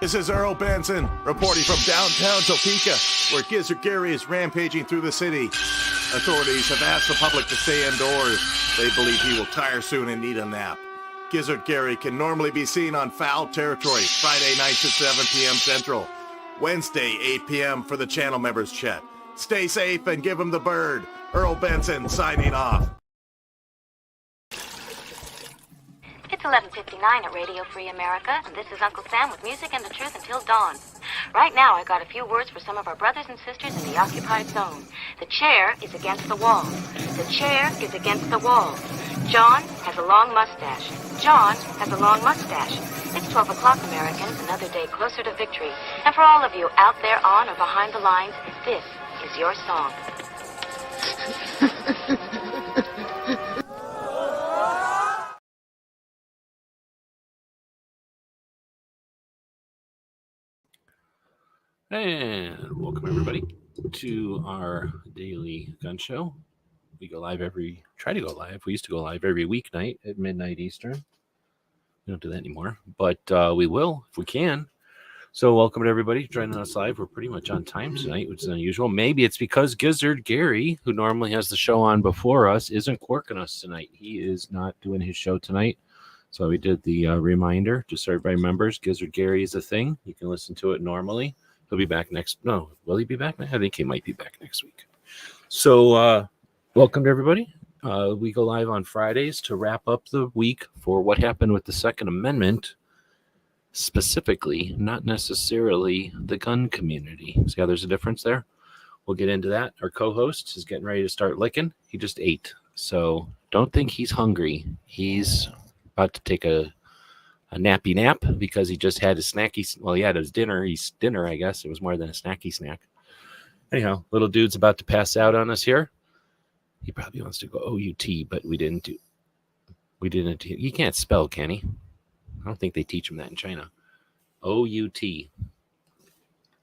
This is Earl Benson reporting from downtown Topeka, where Gizzard Gary is rampaging through the city. Authorities have asked the public to stay indoors. They believe he will tire soon and need a nap. Gizzard Gary can normally be seen on Foul Territory Friday nights at 7 p.m. Central. Wednesday, 8 p.m. for the channel members chat. Stay safe and give him the bird. Earl Benson signing off. It's 11:59 at Radio Free America, and this is Uncle Sam with music and the truth until dawn. Right now, I got a few words for some of our brothers and sisters in the occupied zone. The chair is against the wall. The chair is against the wall. John has a long mustache. John has a long mustache. It's 12 o'clock, Americans, another day closer to victory. And for all of you out there on or behind the lines, this is your song. And welcome everybody to our daily gun show. We go live try to go live. We used to go live every weeknight at midnight Eastern. We don't do that anymore, but we will if we can. So welcome to everybody joining us live. We're pretty much on time tonight, which is unusual. Maybe it's because Gizzard Gary, who normally has the show on before us, isn't quirking us tonight. He is not doing his show tonight. So we did the reminder, just so everybody remembers, Gizzard Gary is a thing. You can listen to it normally. He'll be back will he be back? I think he might be back next week. So welcome to everybody. We go live on Fridays to wrap up the week for what happened with the Second Amendment, specifically, not necessarily the gun community. See how there's a difference there? We'll get into that. Our co-host is getting ready to start licking. He just ate. So don't think he's hungry. He's about to take a nappy nap because he just had his he had his dinner. He's dinner, I guess. It was more than a snacky snack. Anyhow, little dude's about to pass out on us here. He probably wants to go OUT, but we didn't. He can't spell, can he? I don't think they teach him that in China. OUT.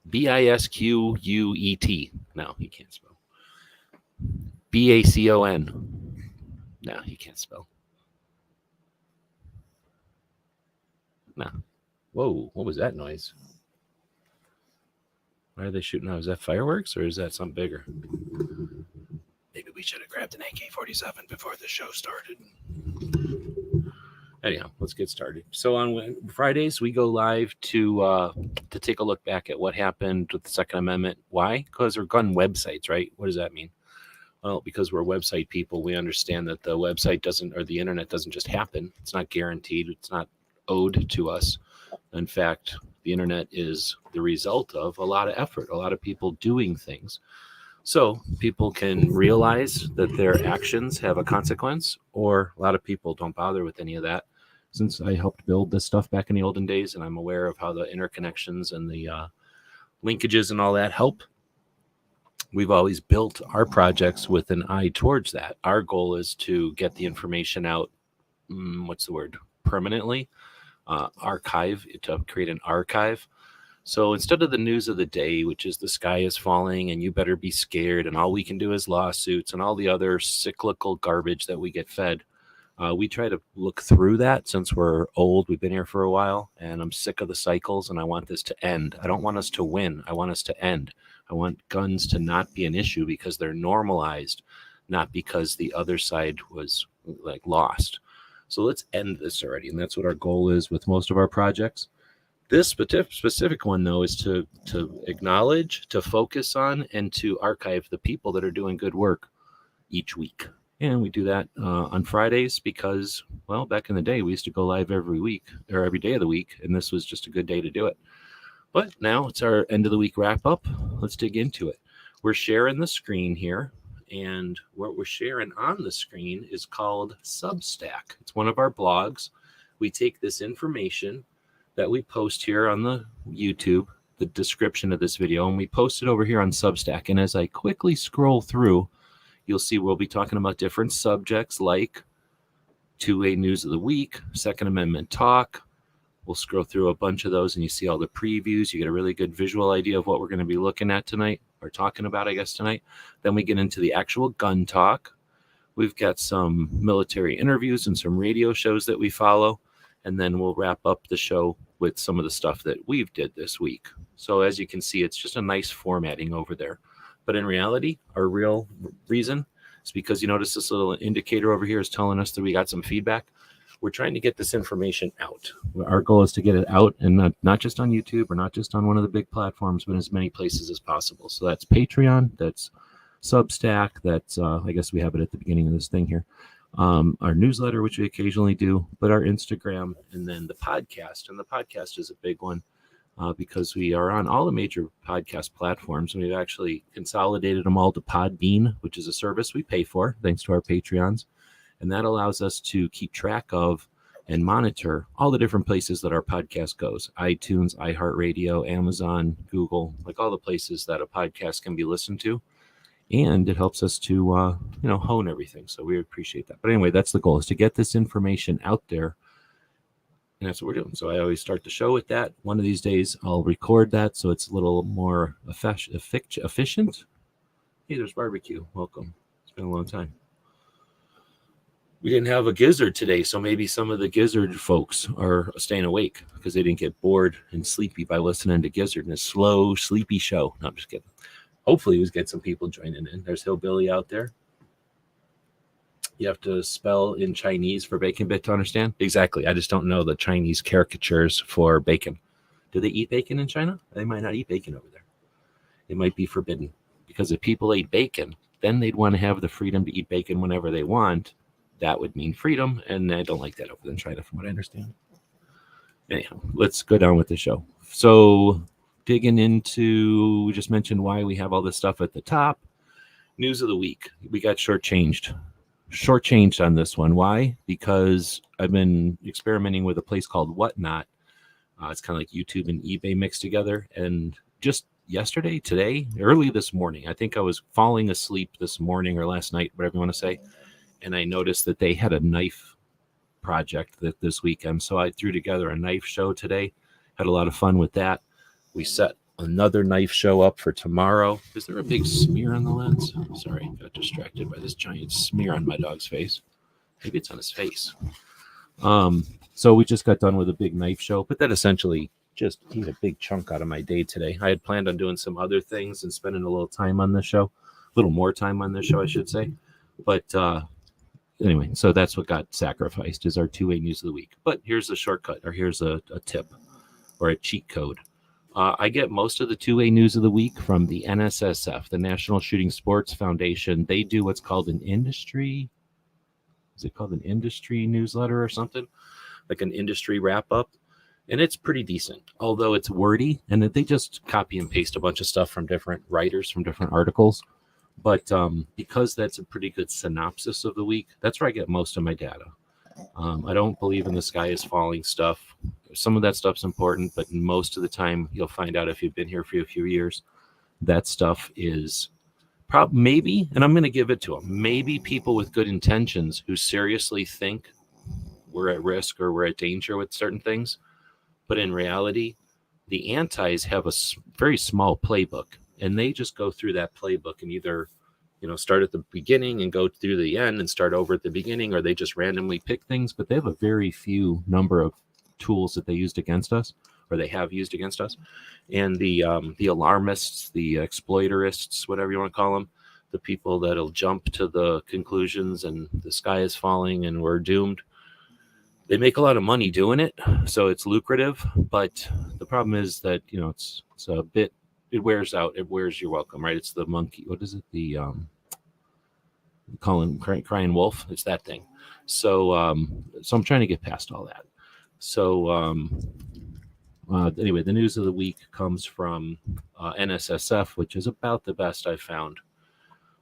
BISQUET. No, he can't spell. BACON. No, he can't spell. No. Whoa, what was that noise? Why are they shooting out? Is that fireworks or is that something bigger? Maybe we should have grabbed an AK-47 before the show started. Anyhow, let's get started. So on Fridays, we go live to take a look back at what happened with the Second Amendment. Why? Because they're gun websites, right? What does that mean? Well, because we're website people, we understand that the website the internet doesn't just happen. It's not guaranteed. It's not owed to us. In fact, the internet is the result of a lot of effort, a lot of people doing things. So people can realize that their actions have a consequence, or a lot of people don't bother with any of that. Since I helped build this stuff back in the olden days, and I'm aware of how the interconnections and the linkages and all that help, we've always built our projects with an eye towards that. Our goal is to get the information out, permanently. To create an archive. So instead of the news of the day, which is the sky is falling and you better be scared and all we can do is lawsuits and all the other cyclical garbage that we get fed, we try to look through that. Since we're old, we've been here for a while, and I'm sick of the cycles and I want this to end. I don't want us to win. I want us to end. I want guns to not be an issue because they're normalized, not because the other side was lost. So let's end this already, and that's what our goal is with most of our projects. This specific one, though, is to acknowledge, to focus on, and to archive the people that are doing good work each week. And we do that on Fridays because, well, back in the day, we used to go live every week or every day of the week, and this was just a good day to do it. But now it's our end of the week wrap up. Let's dig into it. We're sharing the screen here. And what we're sharing on the screen is called Substack. It's one of our blogs. We take this information that we post here on the YouTube, the description of this video, and we post it over here on Substack. And as I quickly scroll through, you'll see we'll be talking about different subjects like 2A News of the Week, Second Amendment Talk. We'll scroll through a bunch of those and you see all the previews. You get a really good visual idea of what we're going to be looking at tonight, or talking about, I guess, tonight. Then we get into the actual gun talk. We've got some military interviews and some radio shows that we follow. And then we'll wrap up the show with some of the stuff that we've did this week. So as you can see, it's just a nice formatting over there. But in reality, our real reason is because you notice this little indicator over here is telling us that we got some feedback. We're trying to get this information out. Our goal is to get it out, and not just on YouTube or not just on one of the big platforms, but in as many places as possible. So that's Patreon, that's Substack, that's I guess we have it at the beginning of this thing here. Our newsletter, which we occasionally do, but our Instagram, and then the podcast. And the podcast is a big one because we are on all the major podcast platforms. And we've actually consolidated them all to Podbean, which is a service we pay for, thanks to our Patreons. And that allows us to keep track of and monitor all the different places that our podcast goes. iTunes, iHeartRadio, Amazon, Google, like all the places that a podcast can be listened to. And it helps us to, hone everything. So we appreciate that. But anyway, that's the goal, is to get this information out there. And that's what we're doing. So I always start the show with that. One of these days, I'll record that so it's a little more efficient. Hey, there's Barbecue. Welcome. It's been a long time. We didn't have a gizzard today, so maybe some of the gizzard folks are staying awake because they didn't get bored and sleepy by listening to Gizzard in a slow, sleepy show. No, I'm just kidding. Hopefully, we get some people joining in. There's Hillbilly out there. You have to spell in Chinese for bacon bit to understand? Exactly. I just don't know the Chinese caricatures for bacon. Do they eat bacon in China? They might not eat bacon over there. It might be forbidden. Because if people ate bacon, then they'd want to have the freedom to eat bacon whenever they want. That would mean freedom, and I don't like that over in China, from what I understand. Anyhow, let's go down with the show. So, digging into, we just mentioned why we have all this stuff at the top. News of the week. We got shortchanged on this one. Why? Because I've been experimenting with a place called Whatnot. It's kind of like YouTube and eBay mixed together. And just today, early this morning, I think I was falling asleep this morning or last night, whatever you want to say. And I noticed that they had a knife project this weekend. So I threw together a knife show today. Had a lot of fun with that. We set another knife show up for tomorrow. Is there a big smear on the lens? Sorry, got distracted by this giant smear on my dog's face. Maybe it's on his face. So we just got done with a big knife show, but that essentially just ate a big chunk out of my day today. I had planned on doing some other things and spending a little time on this show, a little more time on this show, I should say. But anyway, so that's what got sacrificed, is our two-way news of the week. But here's a shortcut, or here's a tip or a cheat code. I get most of the two-way news of the week from the NSSF, the National Shooting Sports Foundation. They do what's called an industry. Is it called an industry newsletter or something? Like an industry wrap-up. And it's pretty decent, although it's wordy. And they just copy and paste a bunch of stuff from different writers, from different articles. But because that's a pretty good synopsis of the week, that's where I get most of my data. I don't believe in the sky is falling stuff. Some of that stuff's important, but most of the time, you'll find out if you've been here for a few years, that stuff is maybe, and I'm going to give it to them, maybe people with good intentions who seriously think we're at risk or we're at danger with certain things. But in reality, the antis have a very small playbook, and they just go through that playbook and either start at the beginning and go through the end and start over at the beginning, or they just randomly pick things. But they have a very few number of tools that they used against us, or they have used against us. And the alarmists, the exploiterists, whatever you want to call them, the people that'll jump to the conclusions and the sky is falling and we're doomed. They make a lot of money doing it, so it's lucrative. But the problem is that it's a bit. It wears out. It wears your welcome, right? It's the monkey. What is it? The crying wolf. It's that thing. So I'm trying to get past all that. So anyway, the news of the week comes from NSSF, which is about the best I've found.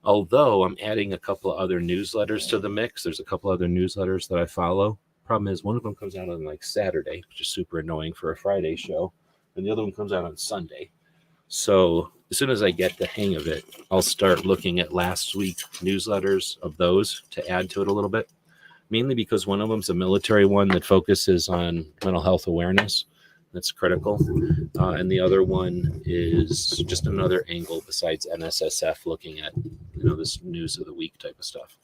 Although I'm adding a couple of other newsletters to the mix. There's a couple other newsletters that I follow. Problem is, one of them comes out on like Saturday, which is super annoying for a Friday show, and the other one comes out on Sunday. So as soon as I get the hang of it, I'll start looking at last week's newsletters of those to add to it a little bit, mainly because one of them's a military one that focuses on mental health awareness. That's critical. And the other one is just another angle besides NSSF looking at, this news of the week type of stuff.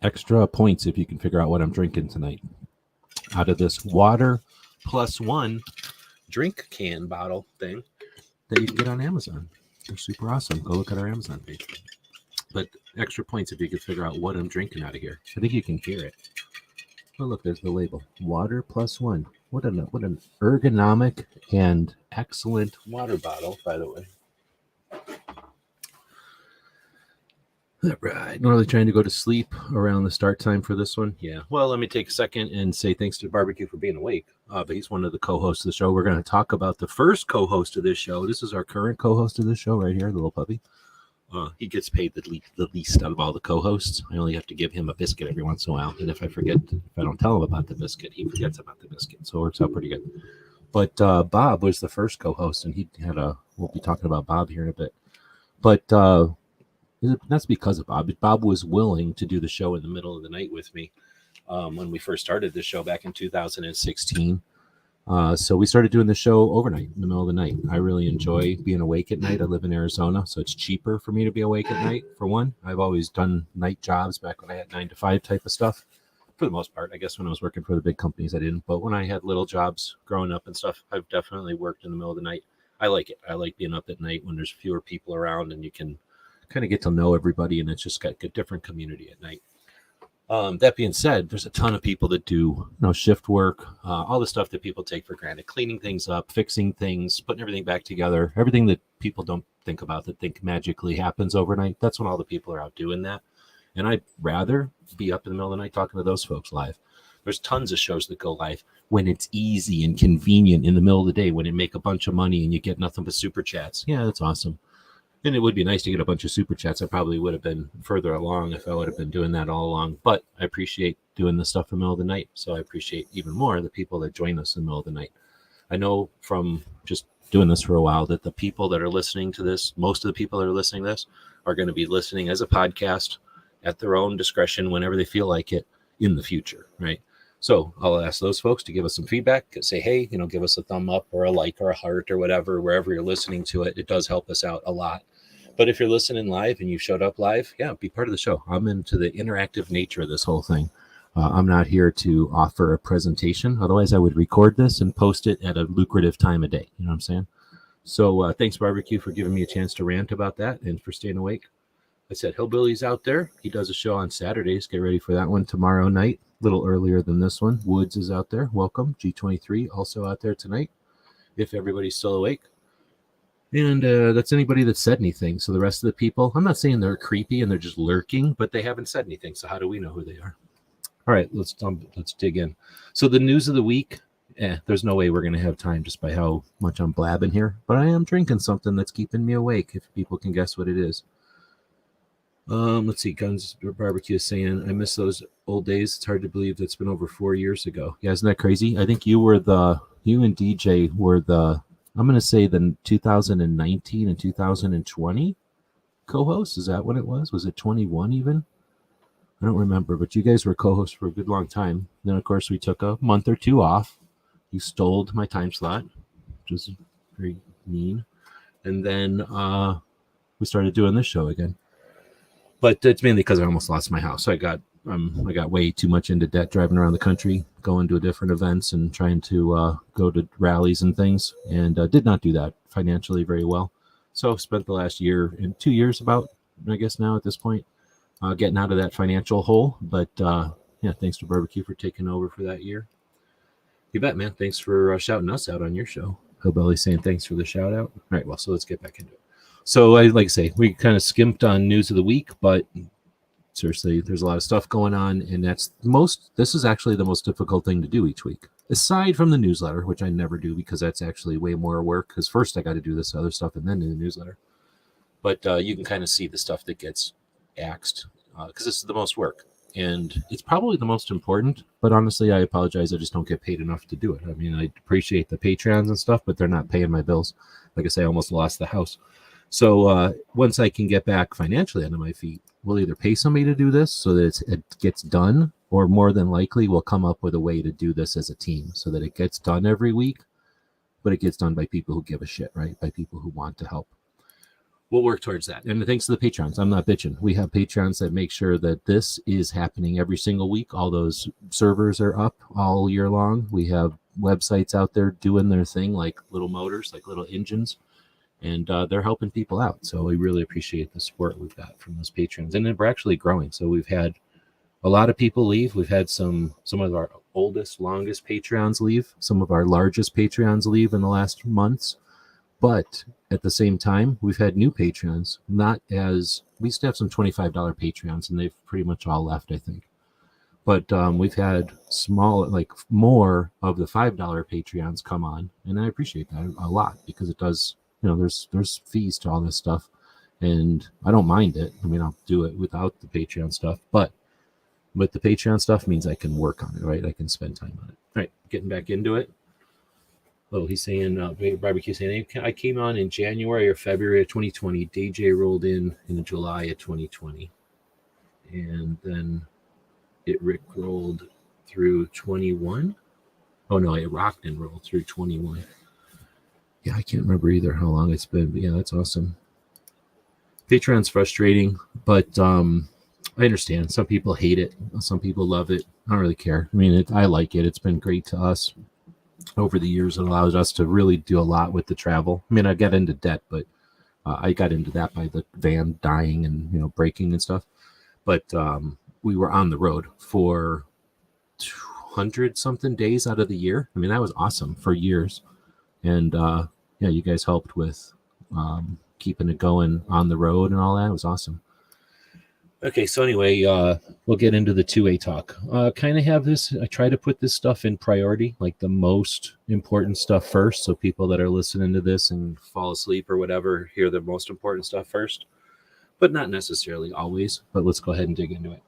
extra points if you can figure out what I'm drinking tonight. Out of this water +1 drink can bottle thing that you can get on Amazon. They're super awesome. Go look at our Amazon page. But extra points if you can figure out what I'm drinking out of here. I think you can hear it. Oh, look, there's the label. Water +1. What an ergonomic and excellent water bottle, by the way. All right. Not really trying to go to sleep around the start time for this one. Yeah. Well, let me take a second and say thanks to Barbecue for being awake. But he's one of the co-hosts of the show. We're going to talk about the first co-host of this show. This is our current co-host of this show right here, the little puppy. He gets paid the least out of all the co-hosts. I only have to give him a biscuit every once in a while. And if I don't tell him about the biscuit, he forgets about the biscuit. So it works out pretty good. But Bob was the first co-host, and we'll be talking about Bob here in a bit. But that's because of Bob. Bob was willing to do the show in the middle of the night with me when we first started the show back in 2016. So we started doing the show overnight in the middle of the night. I really enjoy being awake at night. I live in Arizona, so it's cheaper for me to be awake at night, for one. I've always done night jobs back when I had 9 to 5 type of stuff. For the most part, I guess when I was working for the big companies, I didn't. But when I had little jobs growing up and stuff, I've definitely worked in the middle of the night. I like it. I like being up at night when there's fewer people around and you can kind of get to know everybody, and it's just got a different community at night. That being said, there's a ton of people that do shift work, all the stuff that people take for granted, cleaning things up, fixing things, putting everything back together, everything that people don't think about that think magically happens overnight. That's when all the people are out doing that. And I'd rather be up in the middle of the night talking to those folks live. There's tons of shows that go live when it's easy and convenient in the middle of the day, when you make a bunch of money and you get nothing but super chats. Yeah, that's awesome. And it would be nice to get a bunch of super chats. I probably would have been further along if I would have been doing that all along. But I appreciate doing this stuff in the middle of the night. So I appreciate even more the people that join us in the middle of the night. I know from just doing this for a while that the people that are listening to this, most of the people that are listening to this, are going to be listening as a podcast at their own discretion whenever they feel like it in the future, right? So I'll ask those folks to give us some feedback, say, hey, give us a thumb up or a like or a heart or whatever, wherever you're listening to it. It does help us out a lot. But if you're listening live and you showed up live, yeah, be part of the show. I'm into the interactive nature of this whole thing. I'm not here to offer a presentation. Otherwise, I would record this and post it at a lucrative time of day. You know what I'm saying? So thanks, Barbecue, for giving me a chance to rant about that and for staying awake. I said, Hillbilly's out there. He does a show on Saturdays. Get ready for that one tomorrow night, a little earlier than this one. Woods is out there. Welcome. G23 also out there tonight, if everybody's still awake. And that's anybody that said anything. So the rest of the people, I'm not saying they're creepy and they're just lurking, but they haven't said anything. So how do we know who they are? All right, let's dig in. So the news of the week, there's no way we're going to have time just by how much I'm blabbing here. But I am drinking something that's keeping me awake, if people can guess what it is. Let's see. Guns Barbecue is saying, I miss those old days. It's hard to believe that's been over 4 years ago. Yeah, isn't that crazy? I think you and DJ were I'm going to say the 2019 and 2020 co-hosts. Is that what it was? Was it 21 even? I don't remember, but you guys were co-hosts for a good long time. Then, of course, we took a month or two off. You stole my time slot, which was very mean. And then we started doing this show again. But it's mainly because I almost lost my house. So I got way too much into debt driving around the country, going to different events and trying to go to rallies and things, and did not do that financially very well. So I've spent the last year and 2 years about, I guess now at this point, getting out of that financial hole. But yeah, thanks to Barbecue for taking over for that year. You bet, man. Thanks for shouting us out on your show. Hillbilly saying thanks for the shout out. All right, well, so let's get back into it. So I like to say, we kind of skimped on news of the week, but seriously, there's a lot of stuff going on, and this is actually the most difficult thing to do each week, aside from the newsletter, which I never do because that's actually way more work, because first I got to do this other stuff and then do the newsletter. But you can kind of see the stuff that gets axed, because this is the most work, and it's probably the most important, but honestly, I apologize, I just don't get paid enough to do it. I mean, I appreciate the Patreons and stuff, but they're not paying my bills. Like I say, I almost lost the house. So once I can get back financially onto my feet, we'll either pay somebody to do this so that it gets done, or more than likely we'll come up with a way to do this as a team so that it gets done every week, but it gets done by people who give a shit, right? By people who want to help. we'll work towards that. And thanks to the Patrons, I'm not bitching. We have Patrons that make sure that this is happening every single week. All those servers are up all year long. We have websites out there doing their thing, like little motors, like little engines, and they're helping people out. So we really appreciate the support we've got from those patrons. And then we're actually growing. So we've had a lot of people leave. We've had some of our oldest, longest Patreons leave. Some of our largest Patreons leave in the last months. But at the same time, we've had new Patreons. We used to have some $25 Patreons, and they've pretty much all left, I think. But we've had more of the $5 Patreons come on, and I appreciate that a lot, because it does, there's fees to all this stuff, and I don't mind it. I mean, I'll do it without the Patreon stuff, but with the Patreon stuff means I can work on it, right? I can spend time on it. All right, getting back into it. Oh, he's saying, Barbecue saying, I came on in January or February of 2020. DJ rolled in July of 2020. And then it rolled through 21. Oh, no, it rocked and rolled through 21. Yeah, I can't remember either how long it's been. But yeah, that's awesome. Patreon's frustrating, but I understand. Some people hate it. Some people love it. I don't really care. I mean, I like it. It's been great to us. Over the years, it allows us to really do a lot with the travel. I mean, I got into debt, but I got into that by the van dying and breaking and stuff. But we were on the road for 200-something days out of the year. I mean, that was awesome for years. And you guys helped with keeping it going on the road and all that. It was awesome. Okay, so anyway, we'll get into the 2A talk. Kind of have this, I try to put this stuff in priority, like the most important stuff first, so people that are listening to this and fall asleep or whatever hear the most important stuff first, but not necessarily always, but let's go ahead and dig into it.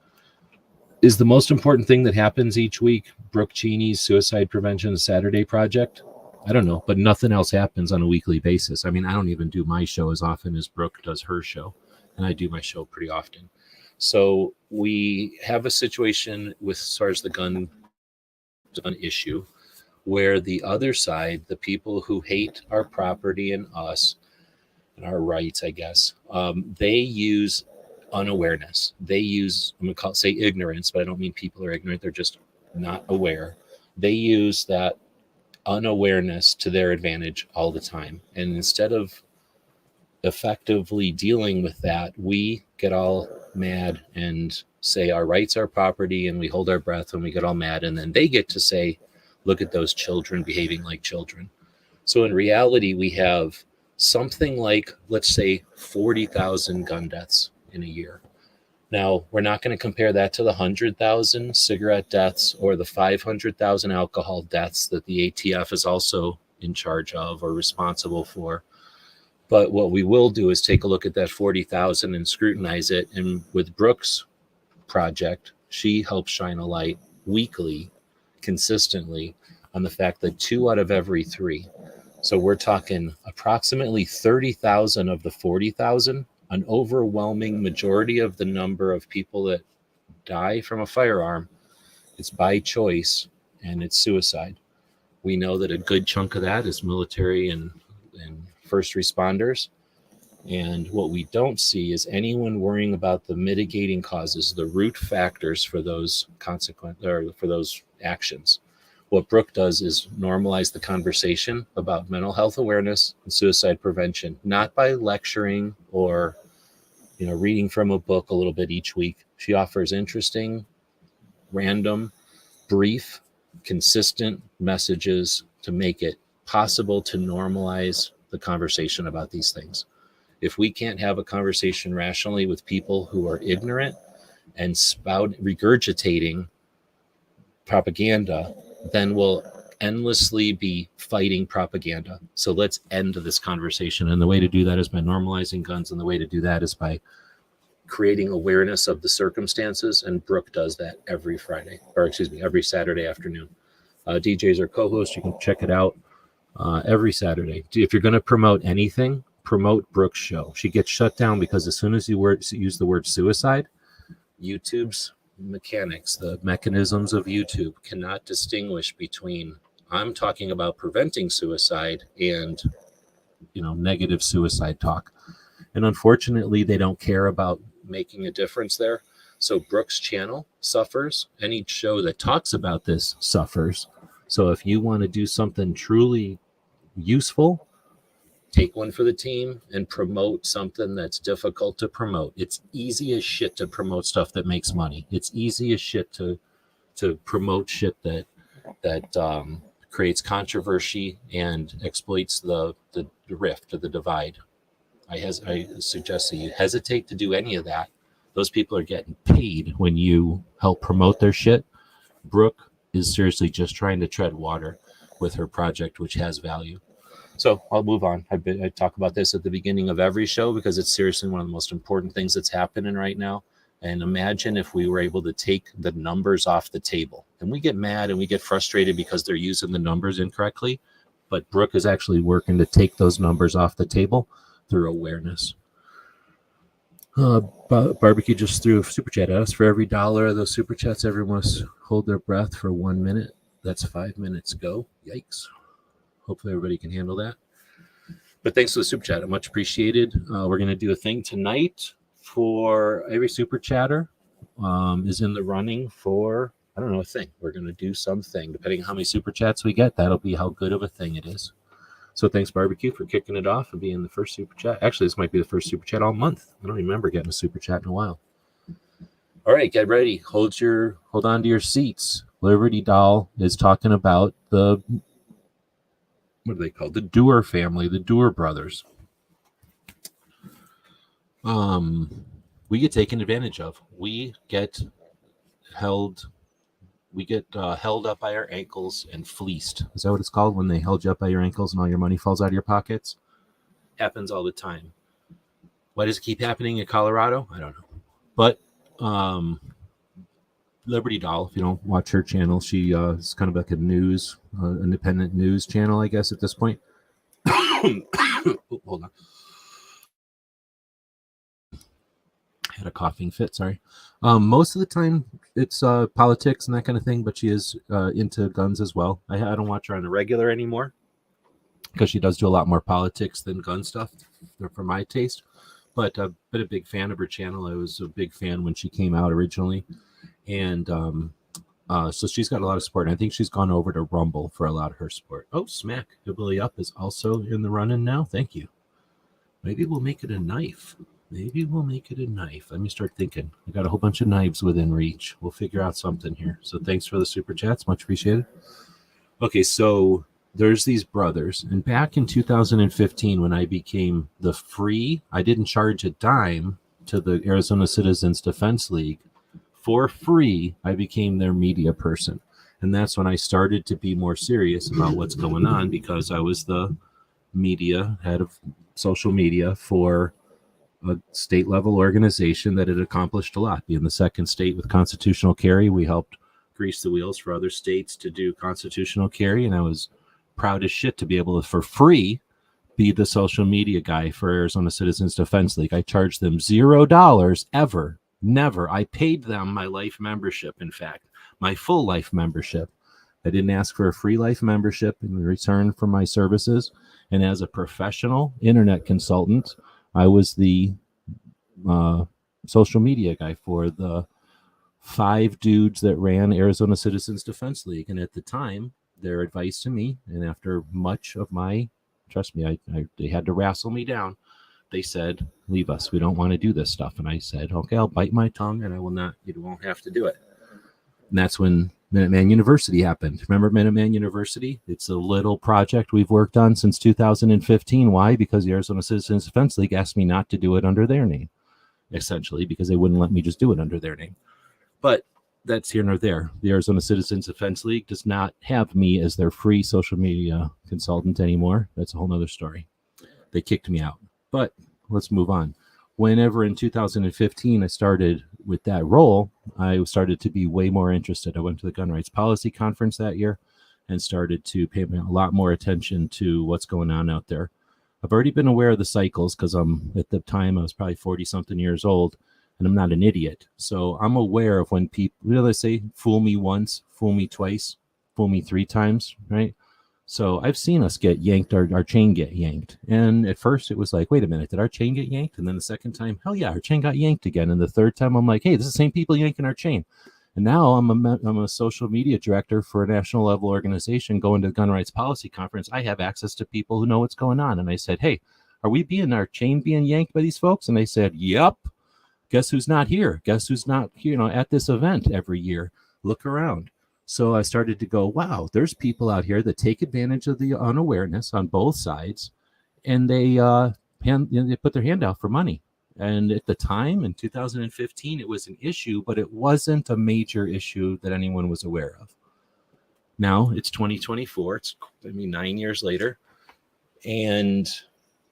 Is the most important thing that happens each week Brooke Cheney's Suicide Prevention Saturday Project? I don't know, but nothing else happens on a weekly basis. I mean, I don't even do my show as often as Brooke does her show, and I do my show pretty often. So we have a situation with as far as the gun issue where the other side, the people who hate our property and us and our rights, I guess, they use unawareness. They use, I'm going to say ignorance, but I don't mean people are ignorant. They're just not aware. They use that unawareness to their advantage all the time. And instead of effectively dealing with that, we get all mad and say our rights are property, and we hold our breath and we get all mad, and then they get to say, look at those children behaving like children. So in reality, we have something like, let's say, 40,000 gun deaths in a year. Now, we're not going to compare that to the 100,000 cigarette deaths or the 500,000 alcohol deaths that the ATF is also in charge of or responsible for. But what we will do is take a look at that 40,000 and scrutinize it. And with Brooke's project, she helps shine a light weekly, consistently, on the fact that 2 out of every 3. So we're talking approximately 30,000 of the 40,000, an overwhelming majority of the number of people that die from a firearm. It's by choice, and it's suicide. We know that a good chunk of that is military and first responders. And what we don't see is anyone worrying about the mitigating causes, the root factors for those for those actions. What Brooke does is normalize the conversation about mental health awareness and suicide prevention, not by lecturing or reading from a book a little bit each week. She offers interesting, random, brief, consistent messages to make it possible to normalize the conversation about these things. If we can't have a conversation rationally with people who are ignorant and regurgitating propaganda, then we'll endlessly be fighting propaganda. So let's end this conversation. And the way to do that is by normalizing guns. And the way to do that is by creating awareness of the circumstances. And Brooke does that every Saturday afternoon. DJ's our co-host. You can check it out every Saturday. If you're going to promote anything, promote Brooke's show. She gets shut down because as soon as you use the word suicide, YouTube's mechanics, the mechanisms of YouTube cannot distinguish between I'm talking about preventing suicide and negative suicide talk. And unfortunately, they don't care about making a difference there. So Brooke's channel suffers. Any show that talks about this suffers. So if you want to do something truly useful, take one for the team and promote something that's difficult to promote. It's easy as shit to promote stuff that makes money. It's easy as shit to promote shit that creates controversy and exploits the rift or the divide. I suggest that you hesitate to do any of that. Those people are getting paid when you help promote their shit. Brooke is seriously just trying to tread water with her project, which has value. So I'll move on. I talk about this at the beginning of every show because it's seriously one of the most important things that's happening right now. And imagine if we were able to take the numbers off the table. And we get mad and we get frustrated because they're using the numbers incorrectly. But Brooke is actually working to take those numbers off the table through awareness. Barbecue just threw a super chat at us. For every $1 of those super chats, everyone must hold their breath for 1 minute. That's 5 minutes. Go. Yikes. Hopefully everybody can handle that. But thanks for the super chat. Much appreciated. We're going to do a thing tonight for every super chatter is in the running for, I don't know, a thing. We're going to do something. Depending on how many super chats we get, that'll be how good of a thing it is. So thanks, Barbecue, for kicking it off and being the first super chat. Actually, this might be the first super chat all month. I don't remember getting a super chat in a while. All right, get ready. Hold on to your seats. Liberty Doll is talking about the, what are they called? The Dewar family, the Dewar brothers. We get taken advantage of. We get held up by our ankles and fleeced. Is that what it's called when they held you up by your ankles and all your money falls out of your pockets? Happens all the time. Why does it keep happening in Colorado? I don't know. But Liberty Doll, if you don't watch her channel, she is kind of like a news, independent news channel, I guess, at this point. Hold on. Had a coughing fit, sorry. Most of the time it's politics and that kind of thing, but she is into guns as well. I don't watch her on the regular anymore because she does do a lot more politics than gun stuff for my taste. But I've been a big fan of her channel. I was a big fan when she came out originally. And so she's got a lot of support. And I think she's gone over to Rumble for a lot of her support. Oh, Smack Hillbilly Up is also in the running now. Thank you. Maybe we'll make it a knife. Let me start thinking. I got a whole bunch of knives within reach. We'll figure out something here. So thanks for the super chats. Much appreciated. Okay, so there's these brothers. And back in 2015, when I became I didn't charge a dime to the Arizona Citizens Defense League. For free, I became their media person. And that's when I started to be more serious about what's going on because I was the head of social media for a state level organization that had accomplished a lot. Being the second state with constitutional carry, we helped grease the wheels for other states to do constitutional carry. And I was proud as shit to be able to, for free, be the social media guy for Arizona Citizens Defense League. I charged them $0 ever. Never. I paid them my life membership, in fact, my full life membership. I didn't ask for a free life membership in return for my services. And as a professional internet consultant, I was the social media guy for the 5 dudes that ran Arizona Citizens Defense League. And at the time, their advice to me, and after much of my, trust me, they had to wrestle me down. They said, leave us. We don't want to do this stuff. And I said, okay, I'll bite my tongue and I will not, you won't have to do it. And that's when Minuteman University happened. Remember Minuteman University? It's a little project we've worked on since 2015. Why? Because the Arizona Citizens Defense League asked me not to do it under their name, essentially, because they wouldn't let me just do it under their name. But that's here nor there. The Arizona Citizens Defense League does not have me as their free social media consultant anymore. That's a whole nother story. They kicked me out. But let's move on. Whenever in 2015 I started with that role, I started to be way more interested. I went to the Gun Rights Policy Conference that year and started to pay a lot more attention to what's going on out there. I've already been aware of the cycles because at the time I was probably 40-something years old, and I'm not an idiot. So I'm aware of when people, they say, fool me once, fool me twice, fool me 3 times, right? So I've seen us get yanked, our chain get yanked. And at first it was like, wait a minute, did our chain get yanked? And then the second time, hell yeah, our chain got yanked again. And the third time I'm like, hey, this is the same people yanking our chain. And now I'm a social media director for a national level organization going to the gun rights policy conference. I have access to people who know what's going on. And I said, hey, are our chain being yanked by these folks? And they said, yep. Guess who's not here? Guess who's not, at this event every year? Look around. So I started to go, wow, there's people out here that take advantage of the unawareness on both sides, and they they put their hand out for money. And at the time, in 2015, it was an issue, but it wasn't a major issue that anyone was aware of. Now it's 2024. It's 9 years later, and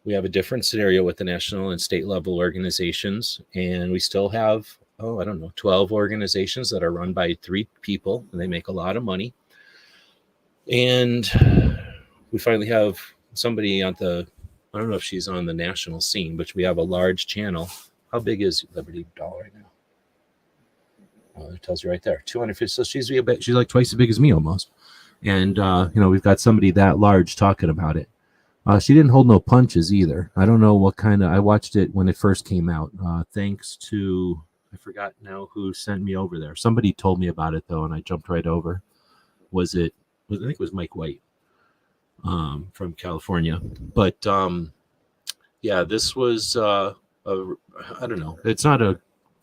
we have a different scenario with the national and state level organizations, and we still have 12 organizations that are run by 3 people, and they make a lot of money. And we finally have somebody I don't know if she's on the national scene, but we have a large channel. How big is Liberty Doll right now? Oh, it tells you right there, 250. So she's like twice as big as me almost. And, we've got somebody that large talking about it. She didn't hold no punches either. I don't know what I watched it when it first came out. Thanks to, I forgot now who sent me over there. Somebody told me about it though, and I jumped right over. I think it was Mike White from California. But this was I don't know. It's not a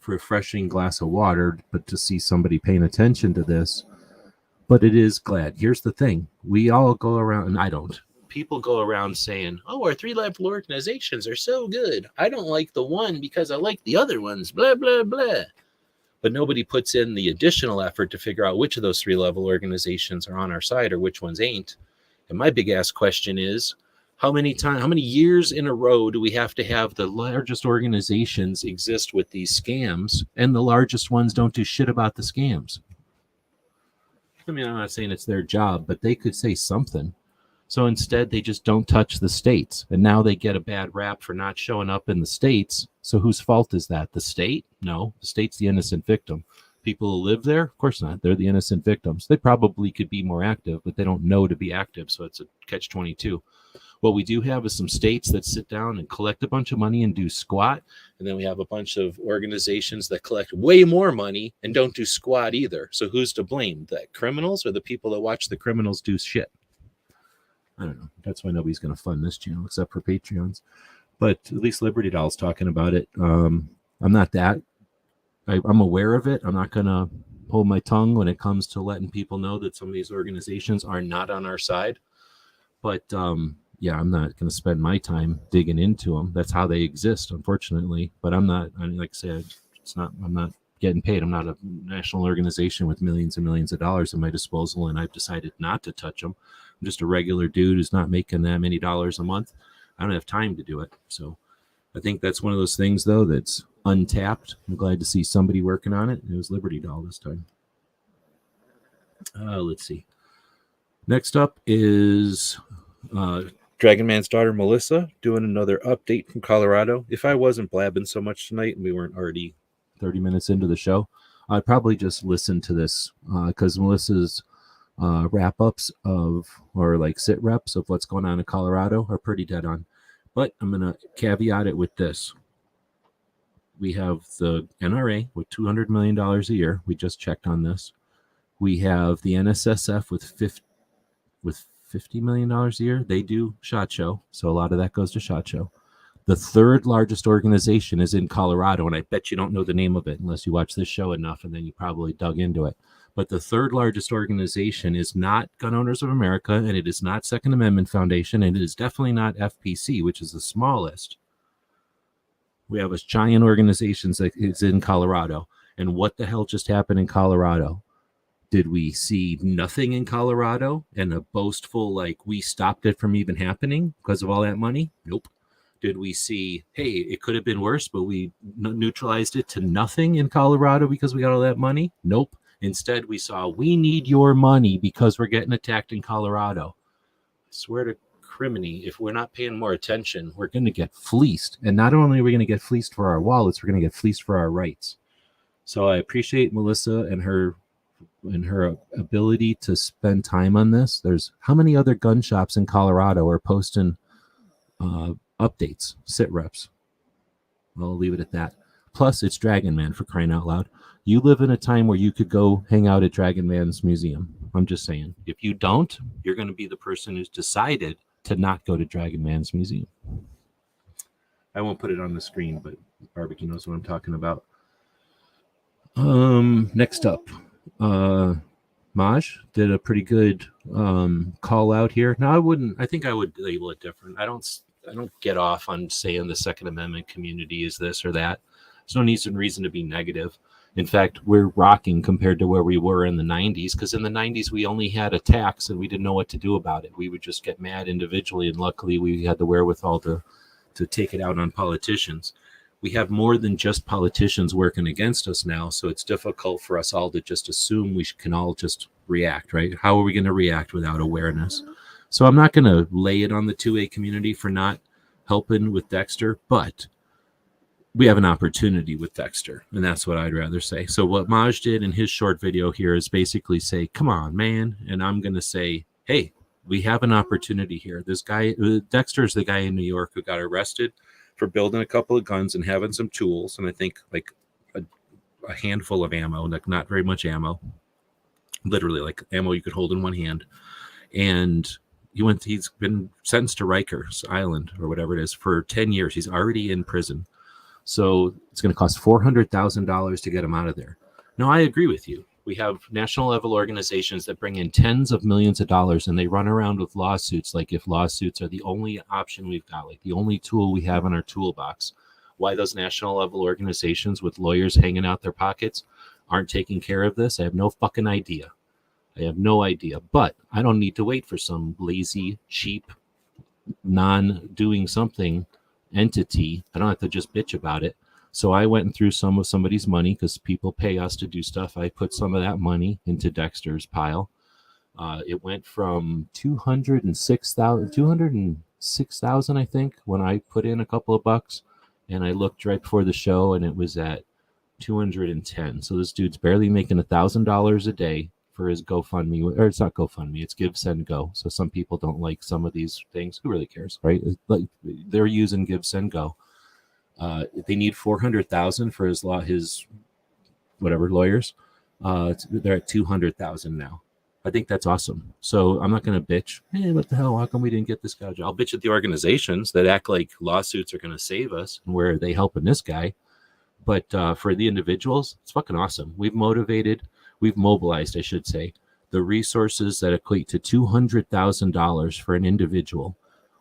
refreshing glass of water, but to see somebody paying attention to this. But it is glad. Here's the thing: we all go around, and I don't. People go around saying, oh, our 3-level organizations are so good. I don't like the one because I like the other ones, blah, blah, blah. But nobody puts in the additional effort to figure out which of those 3-level organizations are on our side or which ones ain't. And my big ass question is, how many years in a row do we have to have the largest organizations exist with these scams, and the largest ones don't do shit about the scams? I'm not saying it's their job, but they could say something. So instead, they just don't touch the states. And now they get a bad rap for not showing up in the states. So whose fault is that? The state? No, the state's the innocent victim. People who live there? Of course not. They're the innocent victims. They probably could be more active, but they don't know to be active. So it's a catch-22. What we do have is some states that sit down and collect a bunch of money and do squat. And then we have a bunch of organizations that collect way more money and don't do squat either. So who's to blame? The criminals or the people that watch the criminals do shit? I don't know. That's why nobody's going to fund this channel except for Patreons. But at least Liberty Doll's talking about it. I'm not that. I'm aware of it. I'm not going to hold my tongue when it comes to letting people know that some of these organizations are not on our side. But I'm not going to spend my time digging into them. That's how they exist, unfortunately. But I'm not. Like I said, I'm not getting paid. I'm not a national organization with millions and millions of dollars at my disposal, and I've decided not to touch them. I'm just a regular dude who's not making that many dollars a month. I don't have time to do it. So I think that's one of those things, though, that's untapped. I'm glad to see somebody working on it. It was Liberty Doll this time. Let's see. Next up is Dragon Man's daughter, Melissa, doing another update from Colorado. If I wasn't blabbing so much tonight and we weren't already 30 minutes into the show, I'd probably just listen to this because Melissa's wrap-ups sit reps of what's going on in Colorado are pretty dead on. But I'm going to caveat it with this. We have the NRA with $200 million a year. We just checked on this. We have the NSSF with $50 million a year. They do SHOT Show, so a lot of that goes to SHOT Show. The third largest organization is in Colorado, and I bet you don't know the name of it unless you watch this show enough, and then you probably dug into it. But the third largest organization is not Gun Owners of America, and it is not Second Amendment Foundation, and it is definitely not FPC, which is the smallest. We have a giant organization that is in Colorado. And what the hell just happened in Colorado? Did we see nothing in Colorado and a boastful, we stopped it from even happening because of all that money? Nope. Did we see, hey, it could have been worse, but we neutralized it to nothing in Colorado because we got all that money? Nope. Instead, we saw, we need your money because we're getting attacked in Colorado. I swear to criminy, if we're not paying more attention, we're going to get fleeced. And not only are we going to get fleeced for our wallets, we're going to get fleeced for our rights. So I appreciate Melissa and her and her ability to spend time on this. There's how many other gun shops in Colorado are posting updates, sit reps. I'll leave it at that. Plus, it's Dragon Man, for crying out loud. You live in a time where you could go hang out at Dragon Man's museum. I'm just saying. If you don't, you're going to be the person who's decided to not go to Dragon Man's museum. I won't put it on the screen, but Barbecue knows what I'm talking about. Next up, Maj did a pretty good call out here. Now, I think I would label it different. I don't get off on saying the Second Amendment community is this or that. There's no reason to be negative. In fact, we're rocking compared to where we were in the 90s, because in the 90s, we only had attacks and we didn't know what to do about it. We would just get mad individually, and luckily we had the wherewithal to take it out on politicians. We have more than just politicians working against us now, so it's difficult for us all to just assume we can all just react, right? How are we going to react without awareness? So I'm not going to lay it on the 2A community for not helping with Dexter, but we have an opportunity with Dexter, and that's what I'd rather say. So what Maj did in his short video here is basically say, come on, man. And I'm going to say, hey, we have an opportunity here. This guy, Dexter, is the guy in New York who got arrested for building a couple of guns and having some tools, and I think like a handful of ammo, like not very much ammo, literally like ammo you could hold in one hand. And he's been sentenced to Rikers Island or whatever it is for 10 years. He's already in prison. So it's going to cost $400,000 to get him out of there. Now, I agree with you. We have national level organizations that bring in tens of millions of dollars, and they run around with lawsuits like if lawsuits are the only option we've got, like the only tool we have in our toolbox. Why those national level organizations with lawyers hanging out their pockets aren't taking care of this, I have no fucking idea. I have no idea. But I don't need to wait for some lazy, cheap, non-doing something entity. I don't have to just bitch about it. So I went and threw some of somebody's money, because people pay us to do stuff. I put some of that money into Dexter's pile. It went from 206,000, I think, when I put in a couple of bucks, and I looked right before the show, and it was at 210. So this dude's barely making $1,000 a day for his GoFundMe, or it's not GoFundMe, it's Give, Send, Go. So some people don't like some of these things. Who really cares, right? Like they're using Give, Send, Go. They need $400,000 for his whatever lawyers. They're at $200,000 now. I think that's awesome. So I'm not going to bitch. Hey, what the hell? How come we didn't get this guy? I'll bitch at the organizations that act like lawsuits are going to save us, and where are they helping this guy? But for the individuals, it's fucking awesome. We've mobilized, I should say, the resources that equate to $200,000 for an individual.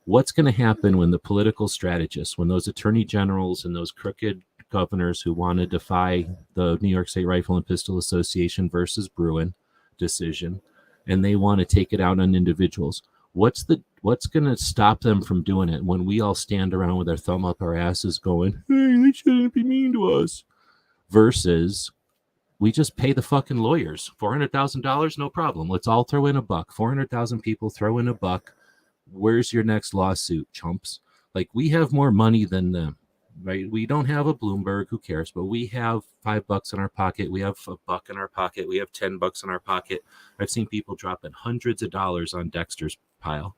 What's going to happen when the political strategists, when those attorney generals and those crooked governors who want to defy the New York State Rifle and Pistol Association versus Bruin decision, and they want to take it out on individuals? What's going to stop them from doing it when we all stand around with our thumb up our asses going, hey, they shouldn't be mean to us, versus we just pay the fucking lawyers $400,000, no problem. Let's all throw in a buck. 400,000 people throw in a buck. Where's your next lawsuit, chumps? Like, we have more money than them, right? We don't have a Bloomberg, who cares? But we have $5 in our pocket. We have $1 in our pocket. We have $10 in our pocket. I've seen people dropping hundreds of dollars on Dexter's pile.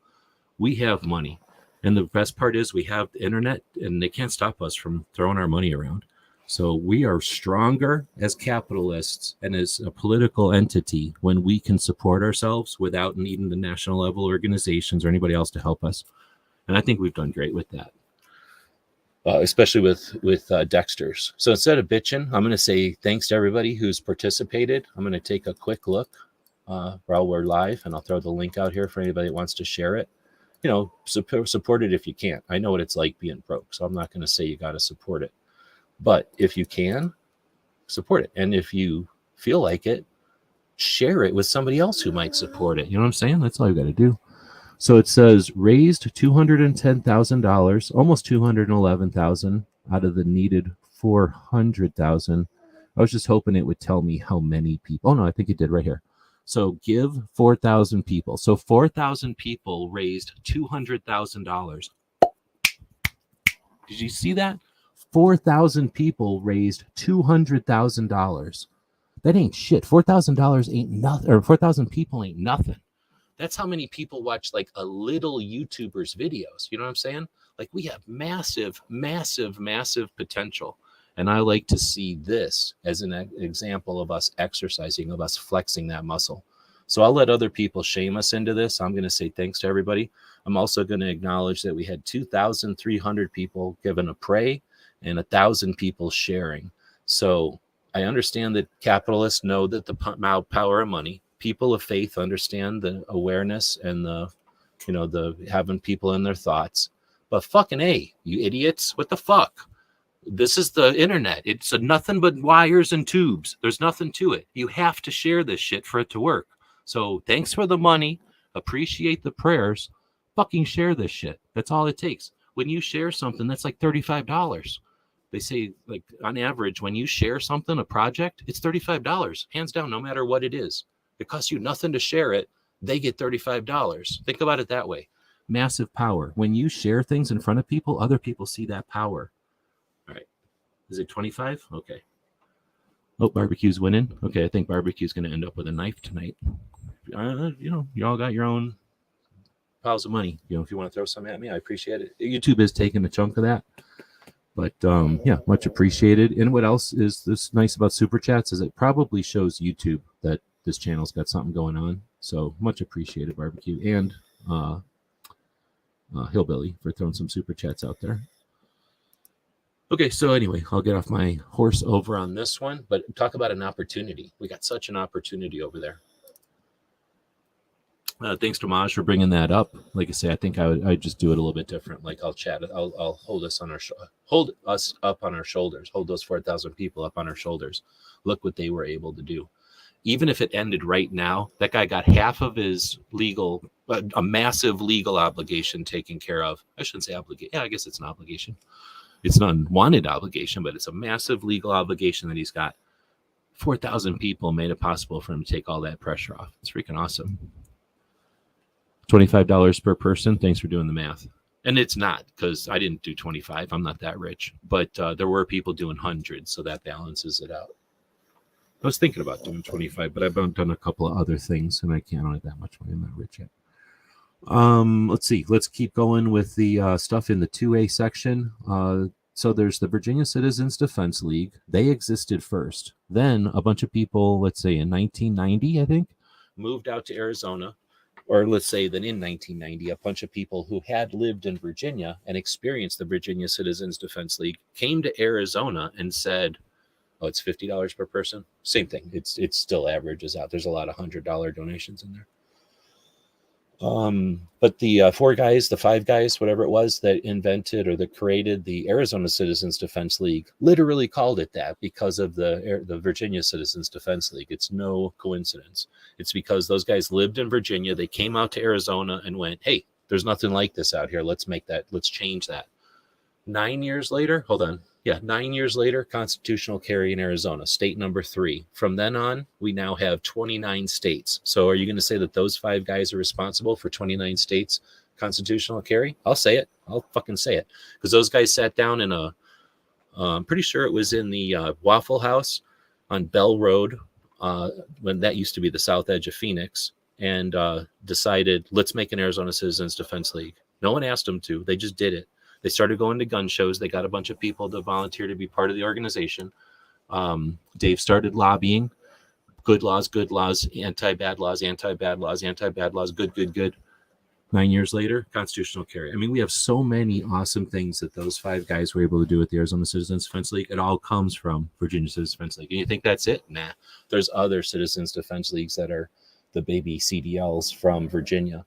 We have money. And the best part is we have the internet, and they can't stop us from throwing our money around. So we are stronger as capitalists and as a political entity when we can support ourselves without needing the national level organizations or anybody else to help us. And I think we've done great with that, especially with Dexter's. So instead of bitching, I'm going to say thanks to everybody who's participated. I'm going to take a quick look while we're live, and I'll throw the link out here for anybody that wants to share it. You know, support it if you can't. I know what it's like being broke, so I'm not going to say you got to support it. But if you can, support it. And if you feel like it, share it with somebody else who might support it. You know what I'm saying? That's all you got to do. So it says raised $210,000, almost $211,000 out of the needed $400,000. I was just hoping it would tell me how many people. Oh, no, I think it did right here. So give 4,000 people. So 4,000 people raised $200,000. Did you see that? 4,000 people raised $200,000. That ain't shit. $4,000 ain't nothing, or 4,000 people ain't nothing. That's how many people watch like a little YouTuber's videos. You know what I'm saying? Like we have massive, massive, massive potential. And I like to see this as an example of us exercising, of us flexing that muscle. So I'll let other people shame us into this. I'm going to say thanks to everybody. I'm also going to acknowledge that we had 2,300 people giving a pray and 1,000 people sharing. So I understand that capitalists know that the power of money. People of faith understand the awareness and the having people in their thoughts. But fucking A, you idiots, what the fuck? This is the internet. It's nothing but wires and tubes. There's nothing to it. You have to share this shit for it to work. So thanks for the money. Appreciate the prayers. Fucking share this shit. That's all it takes. When you share something, that's like $35. They say, like, on average, when you share something, a project, it's $35. Hands down, no matter what it is. It costs you nothing to share it. They get $35. Think about it that way. Massive power. When you share things in front of people, other people see that power. All right. Is it 25? Okay. Oh, barbecue's winning. Okay, I think barbecue's going to end up with a knife tonight. You all got your own piles of money. If you want to throw some at me, I appreciate it. YouTube is taking a chunk of that. But yeah, much appreciated. And what else is this nice about Super Chats is it probably shows YouTube that this channel's got something going on. So much appreciated, Barbecue and Hillbilly for throwing some Super Chats out there. Okay, so anyway, I'll get off my horse over on this one, but talk about an opportunity. We got such an opportunity over there. Thanks to Maj for bringing that up. Like I say, I think I'd just do it a little bit different. Like I'll chat. I'll hold us up on our shoulders. Hold those 4,000 people up on our shoulders. Look what they were able to do. Even if it ended right now, that guy got half of his a massive legal obligation taken care of. I shouldn't say obligation. Yeah, I guess it's an obligation. It's an unwanted obligation, but it's a massive legal obligation that he's got. 4,000 people made it possible for him to take all that pressure off. It's freaking awesome. $25 per person. Thanks for doing the math. And it's not, because I didn't do 25. I'm not that rich. But there were people doing hundreds, so that balances it out. I was thinking about doing 25, but I've done a couple of other things, and I can't have that much money. I'm not rich yet. Let's see. Let's keep going with the stuff in the 2A section. So there's the Virginia Citizens Defense League. They existed first. Then a bunch of people, let's say in 1990, I think, moved out to Arizona. Or let's say that in 1990, a bunch of people who had lived in Virginia and experienced the Virginia Citizens Defense League came to Arizona and said, oh, it's $50 per person. Same thing. It's still averages out. There's a lot of $100 donations in there. But the the 5 guys, whatever it was that invented or that created the Arizona Citizens Defense League, literally called it that because of the Virginia Citizens Defense League. It's no coincidence. It's because those guys lived in Virginia. They came out to Arizona and went, hey, there's nothing like this out here. Let's change that. 9 years later, 9 years later, constitutional carry in Arizona, state number 3. From then on, we now have 29 states. So are you going to say that those 5 guys are responsible for 29 states constitutional carry? I'll say it. I'll fucking say it. Because those guys sat down in I'm pretty sure it was in the Waffle House on Bell Road, when that used to be the south edge of Phoenix, and decided, let's make an Arizona Citizens Defense League. No one asked them to. They just did it. They started going to gun shows. They got a bunch of people to volunteer to be part of the organization. Dave started lobbying. Good laws, anti-bad laws, anti-bad laws, anti-bad laws, good. 9 years later, constitutional carry. I mean, we have so many awesome things that those 5 guys were able to do with the Arizona Citizens Defense League. It all comes from Virginia Citizens Defense League. And you think that's it? Nah. There's other Citizens Defense Leagues that are the baby CDLs from Virginia.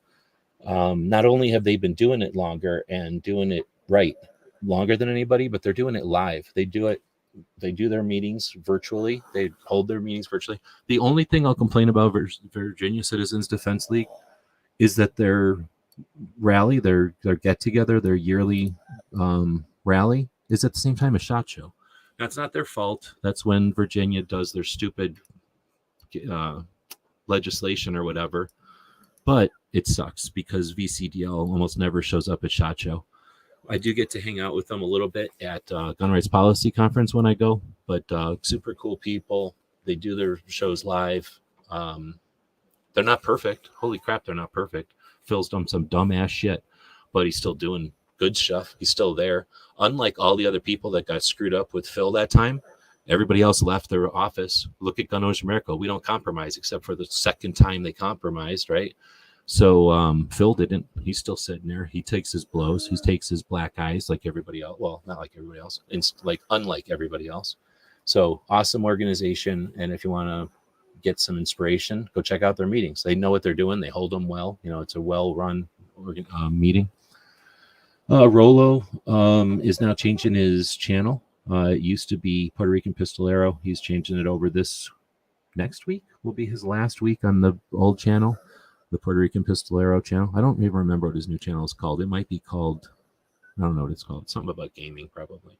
Not only have they been doing it longer and doing it right, longer than anybody, but they're doing it live. They do their meetings virtually. They hold their meetings virtually. The only thing I'll complain about Virginia Citizens Defense League is that their rally, their get together, their yearly rally is at the same time as SHOT Show. That's not their fault. That's when Virginia does their stupid legislation or whatever. But it sucks because VCDL almost never shows up at SHOT Show. I do get to hang out with them a little bit at Gun Rights Policy Conference when I go, but super cool people. They do their shows live. They're not perfect. Holy crap, they're not perfect. Phil's done some dumbass shit, but he's still doing good stuff. He's still there. Unlike all the other people that got screwed up with Phil that time, everybody else left their office. Look at Gun Owners America. We don't compromise except for the second time they compromised, right? So Phil didn't. He's still sitting there. He takes his blows. He takes his black eyes like everybody else. Well, not like everybody else. Unlike everybody else. So awesome organization. And if you want to get some inspiration, go check out their meetings. They know what they're doing. They hold them well. It's a well-run meeting. Rolo is now changing his channel. It used to be Puerto Rican Pistolero. He's changing it over this next week. Will be his last week on the old channel, the Puerto Rican Pistolero channel. I don't even remember what his new channel is called. It might be called, I don't know what it's called. Something about gaming, probably.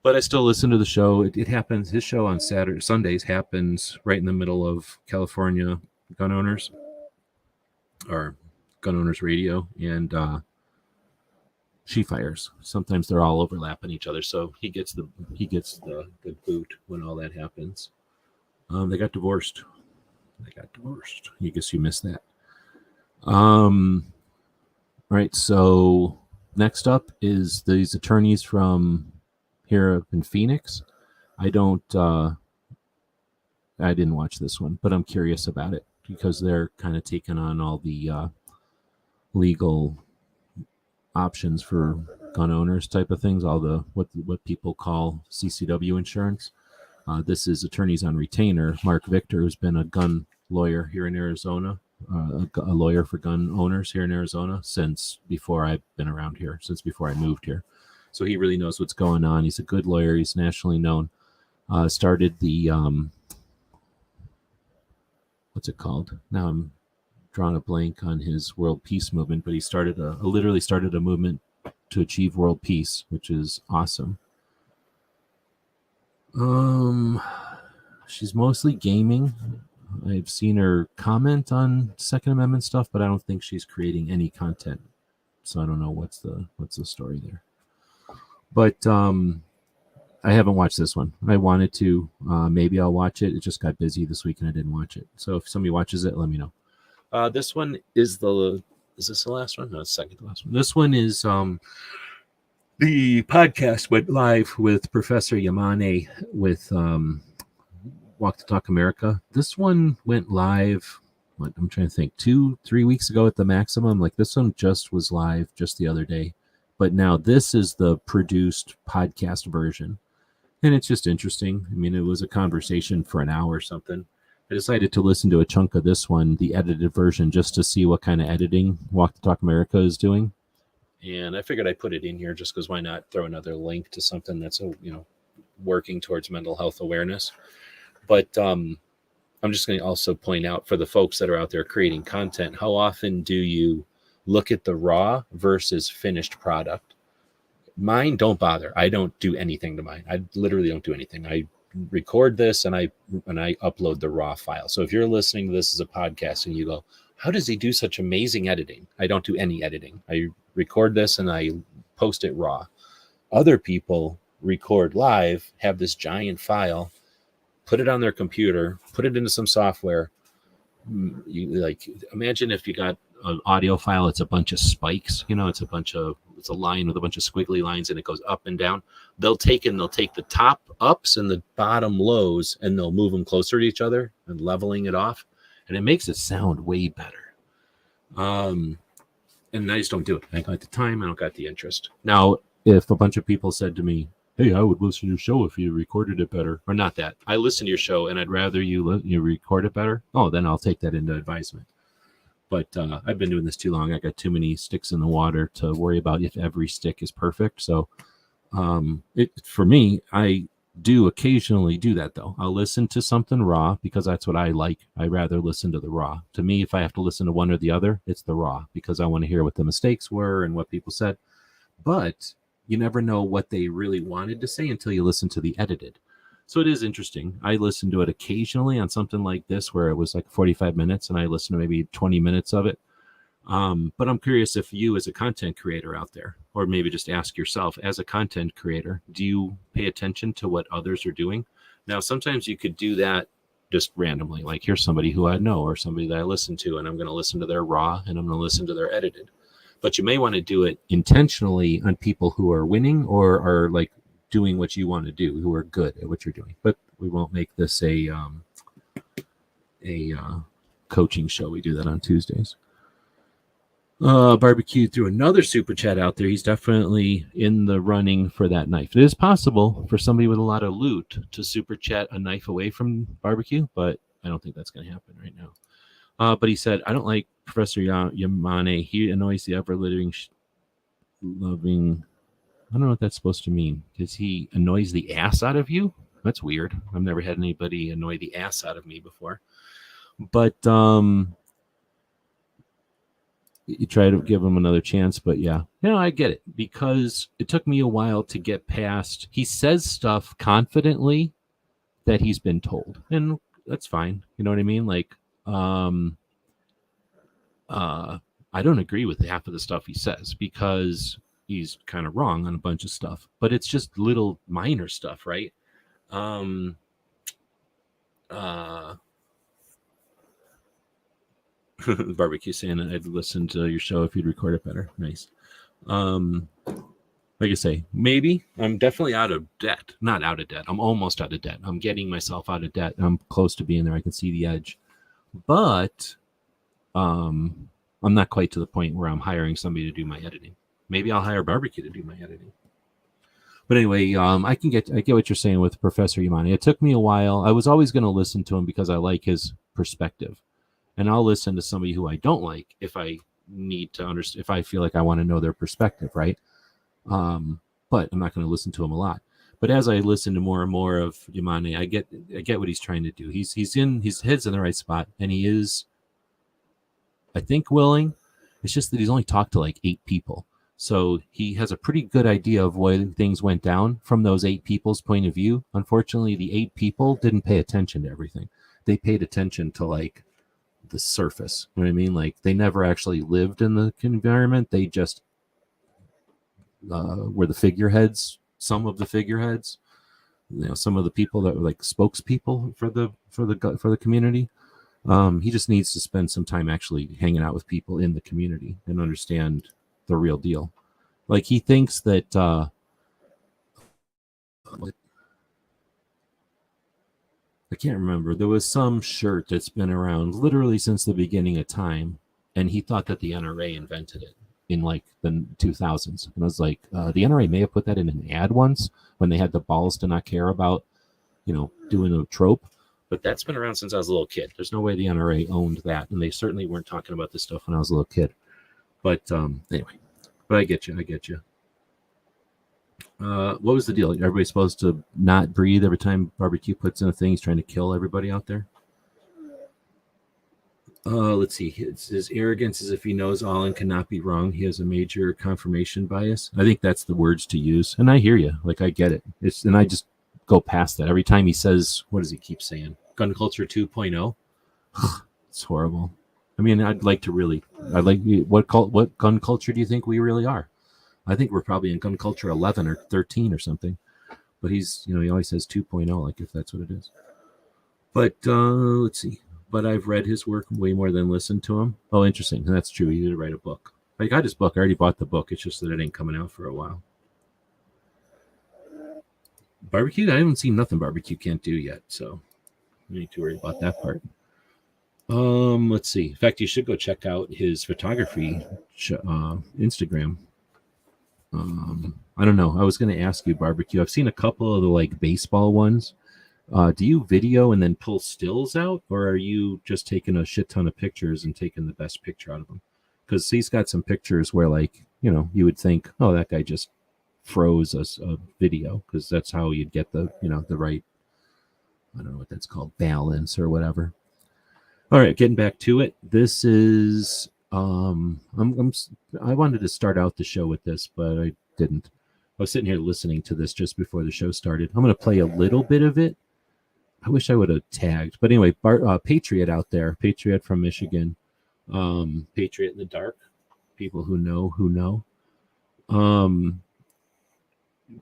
But I still listen to the show. It happens. His show on Sundays happens right in the middle of California gun owners, or gun owners radio, and she fires. Sometimes they're all overlapping each other, so he gets the good boot when all that happens. They got divorced. I guess you missed that. Right. So next up is these attorneys from here in Phoenix. I didn't watch this one, but I'm curious about it because they're kind of taking on all the legal options for gun owners type of things, all the what people call CCW insurance. This is attorneys on retainer. Mark Victor, who's been a gun lawyer here in Arizona, a lawyer for gun owners here in Arizona since before I've been around here, since before I moved here. So he really knows what's going on. He's a good lawyer. He's nationally known. Started the, what's it called? Now I'm drawing a blank on his world peace movement, but he literally started a movement to achieve world peace, which is awesome. She's mostly gaming. I've seen her comment on Second Amendment stuff, but I don't think she's creating any content. So I don't know what's the story there. But I haven't watched this one. I wanted to. Maybe I'll watch it. It just got busy this week and I didn't watch it. So if somebody watches it, let me know. This one is this the last one? No, it's second to last one. This one is the podcast went live with Professor Yamane with Walk the Talk America. This one went live, I'm trying to think, 2-3 weeks ago at the maximum. Like this one just was live just the other day. But now this is the produced podcast version. And it's just interesting. I mean, it was a conversation for an hour or something. I decided to listen to a chunk of this one, the edited version, just to see what kind of editing Walk the Talk America is doing. And I figured I'd put it in here just because why not throw another link to something that's, working towards mental health awareness. But I'm just going to also point out for the folks that are out there creating content, how often do you look at the raw versus finished product? Mine, don't bother. I don't do anything to mine. I literally don't do anything. I record this and I upload the raw file. So if you're listening to this as a podcast and you go, how does he do such amazing editing? I don't do any editing. I record this and I post it raw. Other people record live, have this giant file, put it on their computer, put it into some software. Imagine if you got an audio file, it's a bunch of spikes, it's a line with a bunch of squiggly lines and it goes up and down. They'll take the top ups and the bottom lows and they'll move them closer to each other and leveling it off. And it makes it sound way better. And I just don't do it. I don't got the time. I don't got the interest. Now, if a bunch of people said to me, hey, I would listen to your show if you recorded it better, or not that, I listen to your show and I'd rather you record it better, then I'll take that into advisement. But I've been doing this too long. I got too many sticks in the water to worry about if every stick is perfect. So for me, I do occasionally do that, though. I'll listen to something raw because that's what I like. I rather listen to the raw. To me, if I have to listen to one or the other, it's the raw because I want to hear what the mistakes were and what people said. But you never know what they really wanted to say until you listen to the edited. So it is interesting. I listen to it occasionally on something like this where it was like 45 minutes and I listen to maybe 20 minutes of it. But I'm curious if you as a content creator out there, or maybe just ask yourself as a content creator, do you pay attention to what others are doing? Now, sometimes you could do that just randomly, like here's somebody who I know or somebody that I listen to, and I'm going to listen to their raw and I'm going to listen to their edited. But you may want to do it intentionally on people who are winning or are like doing what you want to do, who are good at what you're doing. But we won't make this a coaching show. We do that on Tuesdays. Barbecue threw another super chat out there. He's definitely in the running for that knife. It is possible for somebody with a lot of loot to super chat a knife away from barbecue, but I don't think that's going to happen right now. But he said, I don't like Professor Yamane. He annoys the ever-living loving. I don't know what that's supposed to mean. Because he annoys the ass out of you? That's weird. I've never had anybody annoy the ass out of me before. But you try to give him another chance, but yeah, I get it, because it took me a while to get past. He says stuff confidently that he's been told, and that's fine. You know what I mean? Like, I don't agree with half of the stuff he says because he's kind of wrong on a bunch of stuff, but it's just little minor stuff, right? Barbecue saying I'd listen to your show if you'd record it better. Nice. Like I say, maybe I'm definitely out of debt. Not out of debt. I'm almost out of debt. I'm getting myself out of debt. I'm close to being there. I can see the edge, but I'm not quite to the point where I'm hiring somebody to do my editing. Maybe I'll hire Barbecue to do my editing. But anyway, I get what you're saying with Professor Yamane. It took me a while. I was always going to listen to him because I like his perspective. And I'll listen to somebody who I don't like if I need to understand, if I feel like I want to know their perspective, right? But I'm not going to listen to him a lot. But as I listen to more and more of Yamane, I get what he's trying to do. His head's in the right spot, and he is, I think, willing. It's just that he's only talked to like 8 people. So he has a pretty good idea of why things went down from those 8 people's point of view. Unfortunately, the 8 people didn't pay attention to everything. They paid attention to like the surface. You know what I mean? Like they never actually lived in the environment. They just were the figureheads. Some of the figureheads, some of the people that were like spokespeople for the community. He just needs to spend some time actually hanging out with people in the community and understand the real deal. Like he thinks that I can't remember. There was some shirt that's been around literally since the beginning of time, and he thought that the NRA invented it in like the 2000s. And I was like, the NRA may have put that in an ad once when they had the balls to not care about, doing a trope. But that's been around since I was a little kid. There's no way the NRA owned that, and they certainly weren't talking about this stuff when I was a little kid. But anyway, but I get you. What was the deal? Everybody's supposed to not breathe every time Barbecue puts in a thing. He's trying to kill everybody out there. Let's see. His arrogance is if he knows all and cannot be wrong. He has a major confirmation bias. I think that's the words to use. And I hear you. Like, I get it. And I just go past that. Every time he says, what does he keep saying? Gun culture 2.0? It's horrible. I mean, what gun culture do you think we really are? I think we're probably in gun culture 11 or 13 or something. But he's, he always says 2.0, like if that's what it is. But let's see. But I've read his work way more than listened to him. Oh, interesting. That's true. He did write a book. I got his book. I already bought the book. It's just that it ain't coming out for a while. Barbecue? I haven't seen nothing Barbecue can't do yet, so you need to worry about that part. Let's see. In fact, you should go check out his photography Instagram. I don't know. I was going to ask you, Barbecue. I've seen a couple of the like baseball ones. Do you video and then pull stills out, or are you just taking a shit ton of pictures and taking the best picture out of them? Because he's got some pictures where, like, you would think, oh, that guy just froze a video, because that's how you'd get the, the right, I don't know what that's called, balance or whatever. All right, getting back to it. This is, I wanted to start out the show with this, but I didn't. I was sitting here listening to this just before the show started. I'm going to play a little bit of it. I wish I would have tagged. But anyway, Patriot out there, Patriot from Michigan, Patriot in the dark, people who know,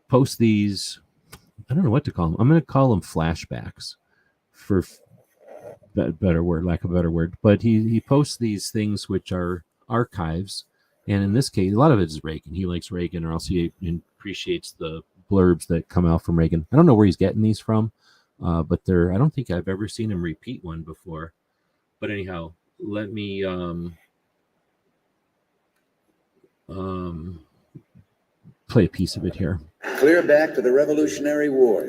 post these I don't know what to call them. I'm going to call them flashbacks for better word, lack of a better word. But he posts these things which are archives. And in this case, a lot of it is Reagan. He likes Reagan, or else he appreciates the blurbs that come out from Reagan. I don't know where he's getting these from, but I don't think I've ever seen him repeat one before. But anyhow, let me play a piece of it here. Clear back to the Revolutionary War,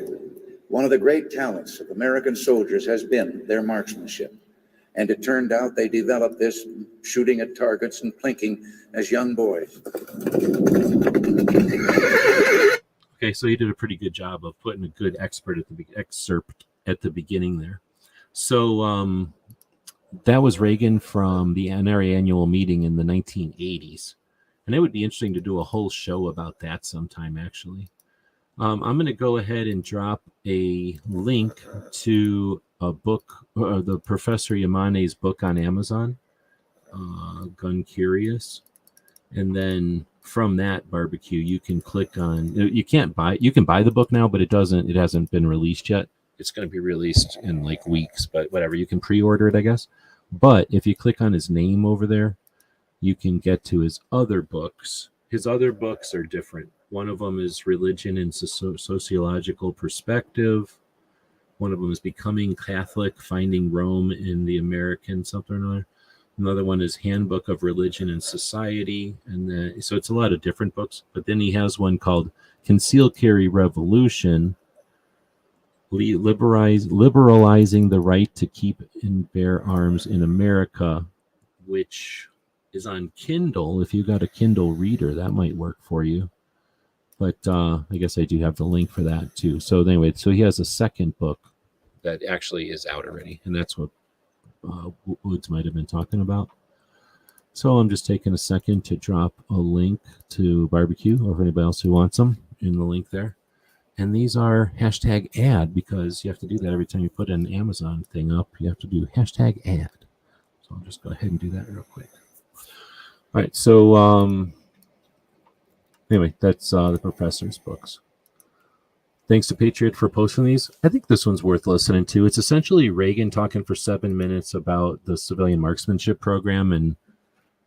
one of the great talents of American soldiers has been their marksmanship. And it turned out they developed this shooting at targets and plinking as young boys. Okay, so he did a pretty good job of putting a good excerpt at the beginning there. So that was Reagan from the NRA annual meeting in the 1980s. And it would be interesting to do a whole show about that sometime, actually. I'm going to go ahead and drop a link to a book, the Professor Yamane's book on Amazon, Gun Curious. And then from that barbecue, you can click on, you can buy the book now, but it hasn't been released yet. It's going to be released in like weeks, but whatever, you can pre-order it, I guess. But if you click on his name over there, you can get to his other books. His other books are different. One of them is Religion and Sociological Perspective. One of them is Becoming Catholic, Finding Rome in the American something or another. Another one is Handbook of Religion and Society. And then, so it's a lot of different books. But then he has one called Concealed Carry Revolution, Liberalizing the Right to Keep and Bear Arms in America, which is on Kindle. If you got a Kindle reader, that might work for you. But I guess I do have the link for that too. So anyway, so he has a second book that actually is out already, and that's what Woods might have been talking about. So I'm just taking a second to drop a link to barbecue, or for anybody else who wants them, in the link there. And these are hashtag ad, because you have to do that every time you put an Amazon thing up. You have to do hashtag ad. So I'll just go ahead and do that real quick. All right, so anyway, that's the professor's books. Thanks to Patriot for posting these. I think this one's worth listening to. It's essentially Reagan talking for 7 minutes about the civilian marksmanship program and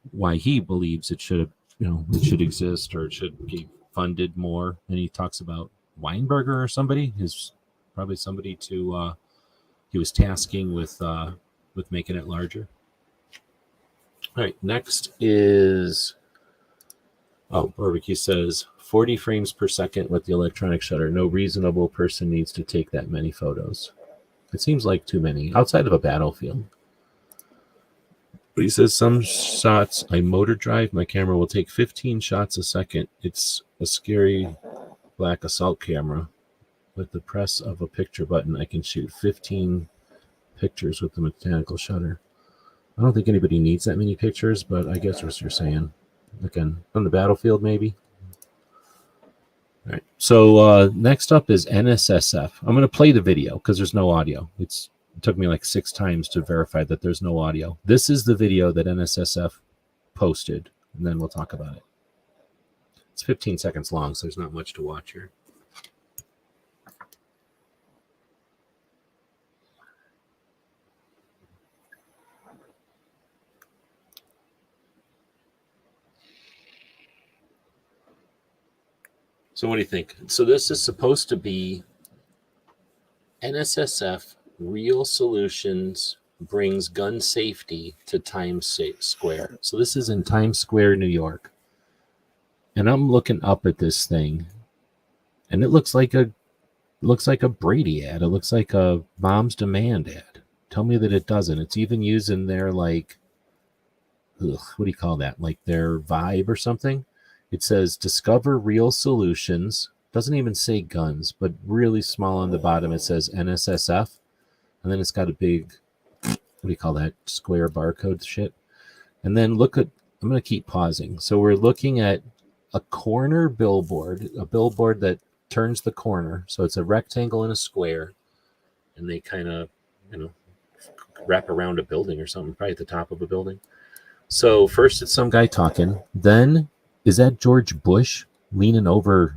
why he believes it should exist, or it should be funded more. And he talks about Weinberger or somebody, is probably somebody he was tasking with making it larger. All right, next is, Barbecue says 40 frames per second with the electronic shutter. No reasonable person needs to take that many photos. It seems like too many outside of a battlefield. But he says some shots I motor drive, my camera will take 15 shots a second. It's a scary black assault camera. With the press of a picture button, I can shoot 15 pictures with the mechanical shutter. I don't think anybody needs that many pictures, but I guess what you're saying. Again, on the battlefield, maybe. All right. So next up is NSSF. I'm going to play the video because there's no audio. It took me like 6 times to verify that there's no audio. This is the video that NSSF posted, and then we'll talk about it. It's 15 seconds long, so there's not much to watch here. So what do you think? So this is supposed to be NSSF Real Solutions brings gun safety to Times Square. So this is in Times Square, New York. And I'm looking up at this thing, and it looks like a Brady ad. It looks like a Mom's Demand ad. Tell me that it doesn't. It's even using their what do you call that? Like their vibe or something. It says, discover real solutions. Doesn't even say guns, but really small on the bottom, it says NSSF. And then it's got a big, what do you call that? Square barcode shit. And then I'm going to keep pausing. So we're looking at a corner billboard, a billboard that turns the corner. So it's a rectangle and a square. And they kind of, wrap around a building or something, probably at the top of a building. So first it's some guy talking. Then, is that George Bush leaning over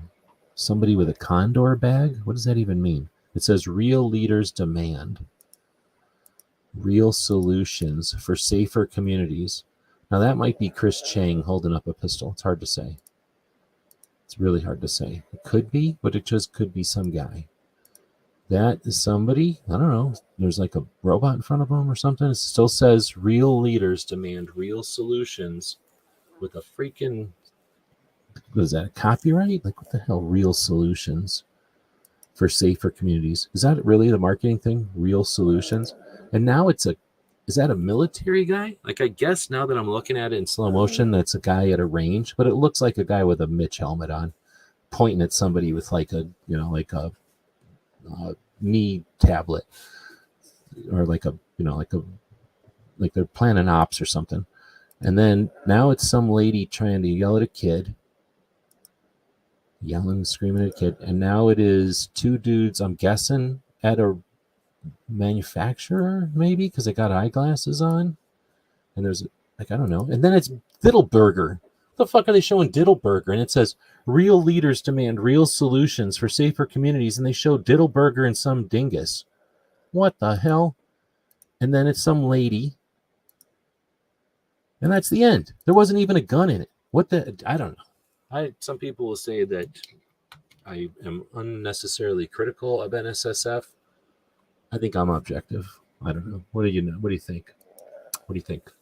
Somebody with a condor bag? What does that even mean? It says real leaders demand real solutions for safer communities. Now that might be Chris Chang holding up a pistol. It's hard to say. It's really hard to say. It could be, but it just could be some guy. That is somebody, I don't know, there's like a robot in front of him or something. It still says real leaders demand real solutions with a freaking, what is that, a copyright? Like what the hell, real solutions for safer communities? Is that really the marketing thing? Real solutions? And now it's is that a military guy? Like, I guess now that I'm looking at it in slow motion, that's a guy at a range, but it looks like a guy with a Mitch helmet on, pointing at somebody with like a, like a knee tablet, or like a, like they're planning ops or something. And then now it's some lady trying to yell at a kid, yelling and screaming at a kid. And now it is two dudes, I'm guessing, at a manufacturer, maybe, because they got eyeglasses on. And there's, like, I don't know. And then it's Diddleburger. What the fuck are they showing Diddleburger? And it says, real leaders demand real solutions for safer communities. And they show Diddleburger and some dingus. What the hell? And then it's some lady. And that's the end. There wasn't even a gun in it. What the? I don't know. Some people will say that I am unnecessarily critical of NSSF. I think I'm objective. I don't know. What do you know? What do you think? What do you think?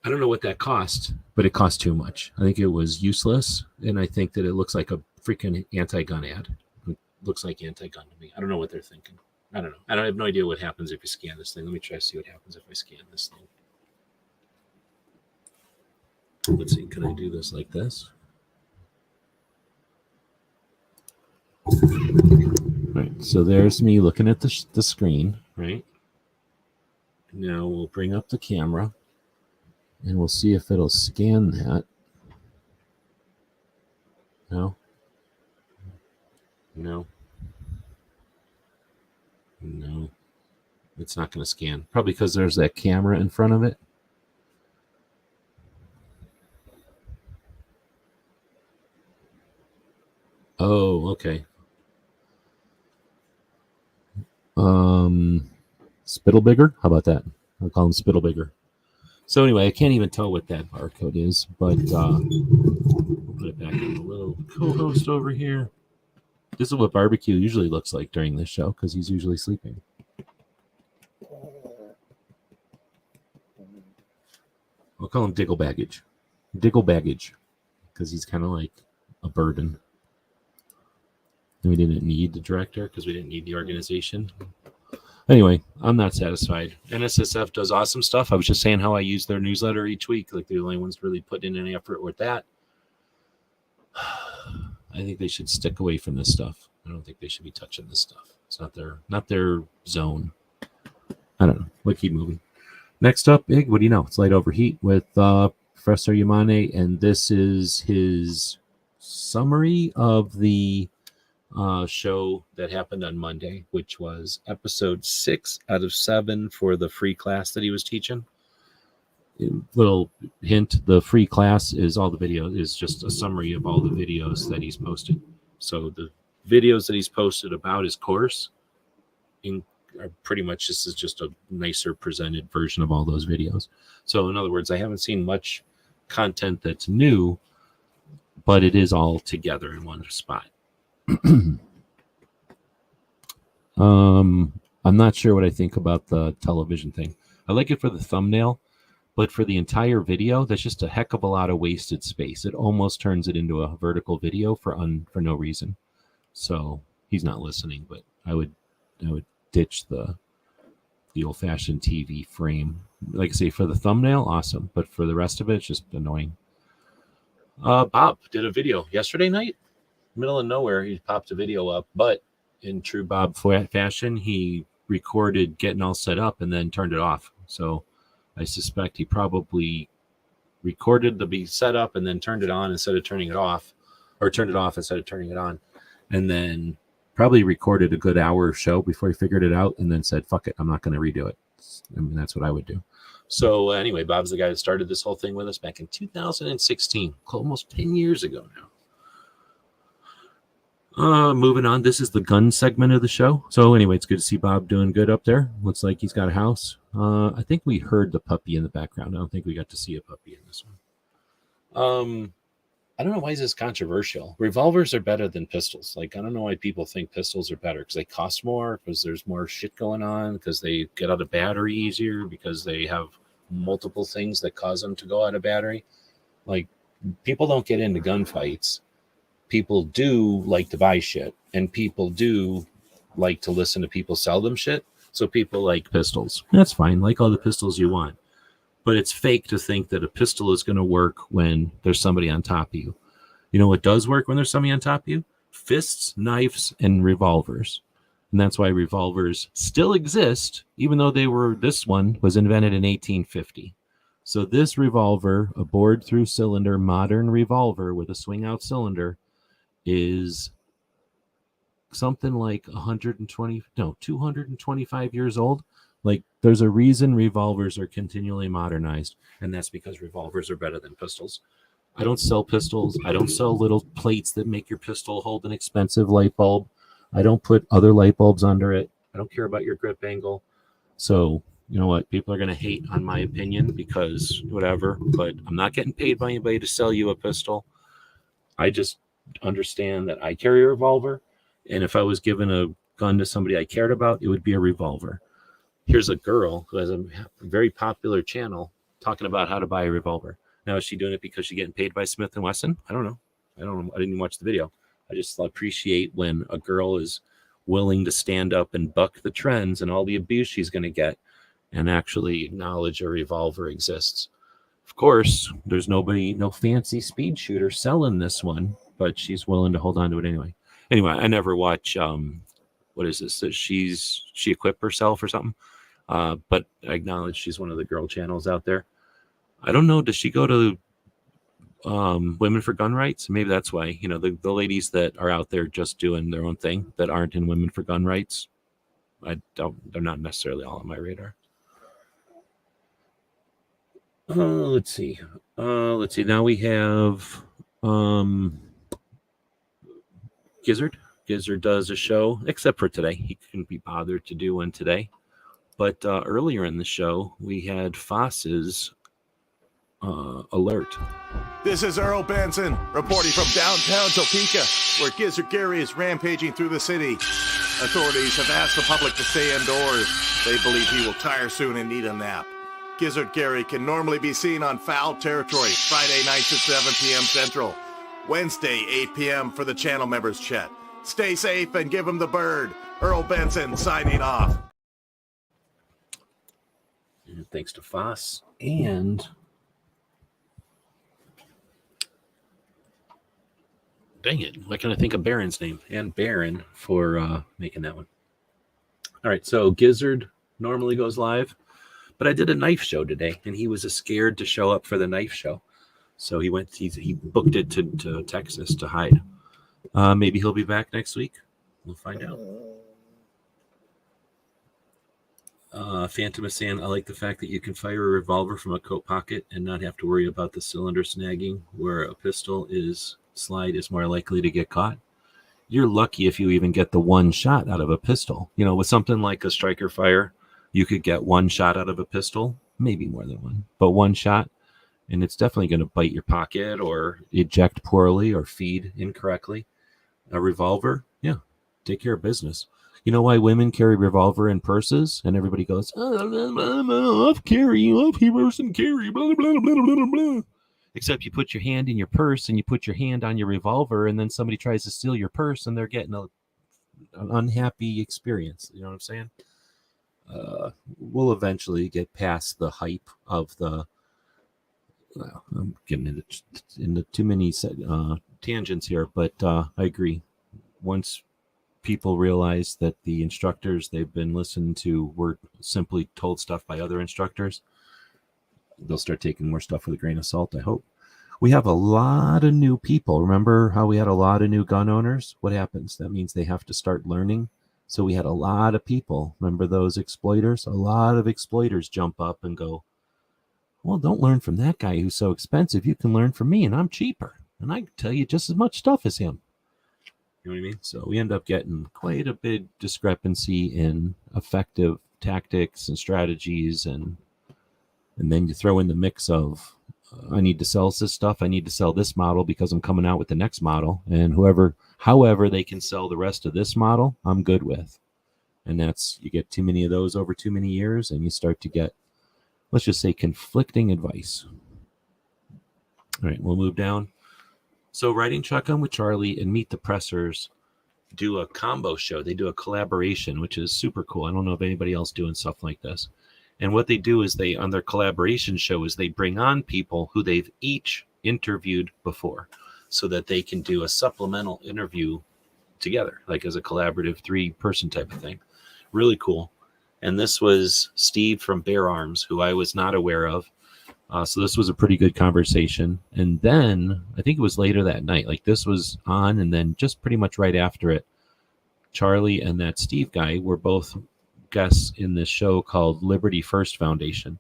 I don't know what that cost, but it cost too much. I think it was useless, and I think that it looks like a freaking anti-gun ad. It looks like anti-gun to me. I don't know what they're thinking. I don't know. I have no idea what happens if you scan this thing. Let me try to see what happens if I scan this thing. Let's see. Can I do this like this? Right. So there's me looking at the screen, right? Now we'll bring up the camera and we'll see if it'll scan that. No. No. No. It's not going to scan. Probably because there's that camera in front of it. Oh, okay. Spittlebigger? How about that? I'll call him Spittlebigger. So anyway, I can't even tell what that barcode is, but we'll put it back in the little co-host over here. This is what barbecue usually looks like during this show, because he's usually sleeping. I'll call him Diggle Baggage. Diggle Baggage, because he's kind of like a burden. And we didn't need the director because we didn't need the organization. Anyway, I'm not satisfied. NSSF does awesome stuff. I was just saying how I use their newsletter each week. Like, they're the only ones really putting in any effort with that. I think they should stick away from this stuff. I don't think they should be touching this stuff. It's not their zone. I don't know. We'll keep moving. Next up, Ig, what do you know? It's Light Overheat with Professor Yamane, and this is his summary of the show that happened on Monday, which was episode 6 out of 7 for the free class that he was teaching. Little hint, the free class is all the video is just a summary of all the videos that he's posted. So the videos that he's posted about his course are pretty much just a nicer presented version of all those videos. So in other words, I haven't seen much content that's new, but it is all together in one spot. I'm not sure what I think about the television thing. I like it for the thumbnail, but for the entire video, that's just a heck of a lot of wasted space. It almost turns it into a vertical video for no reason. So he's not listening, but I would ditch the old-fashioned TV frame. Like I say, for the thumbnail, awesome, but for the rest of it, it's just annoying. Bob did a video yesterday night. Middle of nowhere, he popped a video up, but in true Bob fashion, he recorded getting all set up and then turned it off. So I suspect he probably recorded the be set up and then turned it on instead of turning it off, or turned it off instead of turning it on, and then probably recorded a good hour show before he figured it out and then said, fuck it, I'm not going to redo it. I mean, that's what I would do. So anyway, Bob's the guy that started this whole thing with us back in 2016, almost 10 years ago now. Moving on. This is the gun segment of the show. So anyway, it's good to see Bob doing good up there. Looks like he's got a house. I think we heard the puppy in the background. I don't think we got to see a puppy in this one. I don't know why is this controversial. Revolvers are better than pistols. Like, I don't know why people think pistols are better, because they cost more, because there's more shit going on, because they get out of battery easier, because they have multiple things that cause them to go out of battery. Like, people don't get into gunfights. People do like to buy shit, and people do like to listen to people sell them shit. So people like pistols. That's fine. Like all the pistols you want. But it's fake to think that a pistol is going to work when there's somebody on top of you. You know what does work when there's somebody on top of you? Fists, knives, and revolvers. And that's why revolvers still exist, even though this one was invented in 1850. So this revolver, a bored through cylinder, modern revolver with a swing out cylinder, is something like 225 years old. Like, there's a reason revolvers are continually modernized, and that's because revolvers are better than pistols. I don't sell pistols. I don't sell little plates that make your pistol hold an expensive light bulb. I don't put other light bulbs under it. I don't care about your grip angle. So, you know what? People are going to hate on my opinion because whatever, but I'm not getting paid by anybody to sell you a pistol. I just understand that I carry a revolver, and if I was given a gun to somebody I cared about, it would be a revolver. Here's a girl who has a very popular channel talking about how to buy a revolver. Now, is she doing it because she's getting paid by Smith & Wesson? I don't know. I didn't even watch the video. I just appreciate when a girl is willing to stand up and buck the trends and all the abuse she's going to get and actually acknowledge a revolver exists. Of course, there's no fancy speed shooter selling this one, but she's willing to hold on to it anyway. Anyway, I never watch, what is this? She equipped herself or something? But I acknowledge she's one of the girl channels out there. I don't know. Does she go to Women for Gun Rights? Maybe that's why. You know, the ladies that are out there just doing their own thing that aren't in Women for Gun Rights, they're not necessarily all on my radar. Let's see. Now we have Gizzard. Gizzard does a show, except for today. He couldn't be bothered to do one today. But earlier in the show, we had Foss's alert. This is Earl Benson reporting from downtown Topeka, where Gizzard Gary is rampaging through the city. Authorities have asked the public to stay indoors. They believe he will tire soon and need a nap. Gizzard Gary can normally be seen on Foul Territory Friday nights at 7 p.m. Central, Wednesday 8 p.m. for the channel members chat. Stay safe and give him the bird. Earl Benson signing off. And thanks to Foss and dang it, why can't I think of Baron's name? And Baron for making that one. All right, so Gizzard normally goes live, but I did a knife show today, and he was scared to show up for the knife show. So he booked it to Texas to hide. Maybe he'll be back next week. We'll find out. Phantom is saying, I like the fact that you can fire a revolver from a coat pocket and not have to worry about the cylinder snagging, where a pistol slide is more likely to get caught. You're lucky if you even get the one shot out of a pistol. You know, with something like a striker fire, you could get one shot out of a pistol, maybe more than one, but one shot, and it's definitely going to bite your pocket or eject poorly or feed incorrectly. A revolver, yeah, take care of business. You know why women carry revolver in purses? And everybody goes, love carry, love person carry, blah, blah, blah, blah, blah, blah. Except you put your hand in your purse and you put your hand on your revolver, and then somebody tries to steal your purse and they're getting an unhappy experience. You know what I'm saying? We'll eventually get past the hype of the. Well, I'm getting into too many tangents here, but I agree. Once people realize that the instructors they've been listening to were simply told stuff by other instructors, they'll start taking more stuff with a grain of salt, I hope. We have a lot of new people. Remember how we had a lot of new gun owners? What happens? That means they have to start learning. So we had a lot of people. Remember those exploiters? A lot of exploiters jump up and go, well, don't learn from that guy who's so expensive. You can learn from me, and I'm cheaper. And I can tell you just as much stuff as him. You know what I mean? So we end up getting quite a big discrepancy in effective tactics and strategies, and then you throw in the mix of I need to sell this stuff. I need to sell this model because I'm coming out with the next model, and however they can sell the rest of this model, I'm good with. And that's, you get too many of those over too many years, and you start to get, let's just say, conflicting advice. All right, we'll move down. So Writing Shotgun with Charlie and Meet the Pressers do a combo show. They do a collaboration, which is super cool. I don't know of anybody else doing stuff like this. And what they do is they, on their collaboration show, is they bring on people who they've each interviewed before so that they can do a supplemental interview together, like as a collaborative 3-person type of thing. Really cool. And this was Steve from Bear Arms, who I was not aware of. So this was a pretty good conversation. And then I think it was later that night, like this was on, and then just pretty much right after it, Charlie and that Steve guy were both guests in this show called Liberty First Foundation.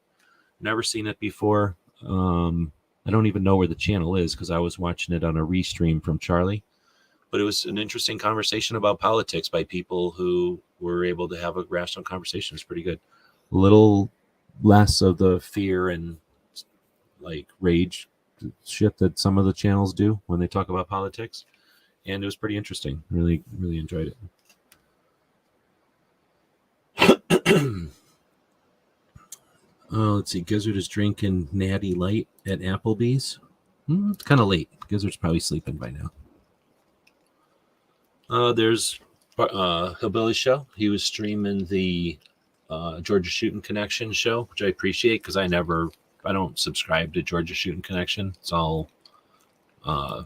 Never seen it before. I don't even know where the channel is because I was watching it on a restream from Charlie. But it was an interesting conversation about politics by people who were able to have a rational conversation. It was pretty good. A little less of the fear and like rage shit that some of the channels do when they talk about politics. And it was pretty interesting. Really, really enjoyed it. Let's see. Gizzard is drinking Natty Light at Applebee's. It's kind of late. Gizzard's probably sleeping by now. There's Hillbilly Show. He was streaming the Georgia Shooting Connection show, which I appreciate because I don't subscribe to Georgia Shooting Connection. It's all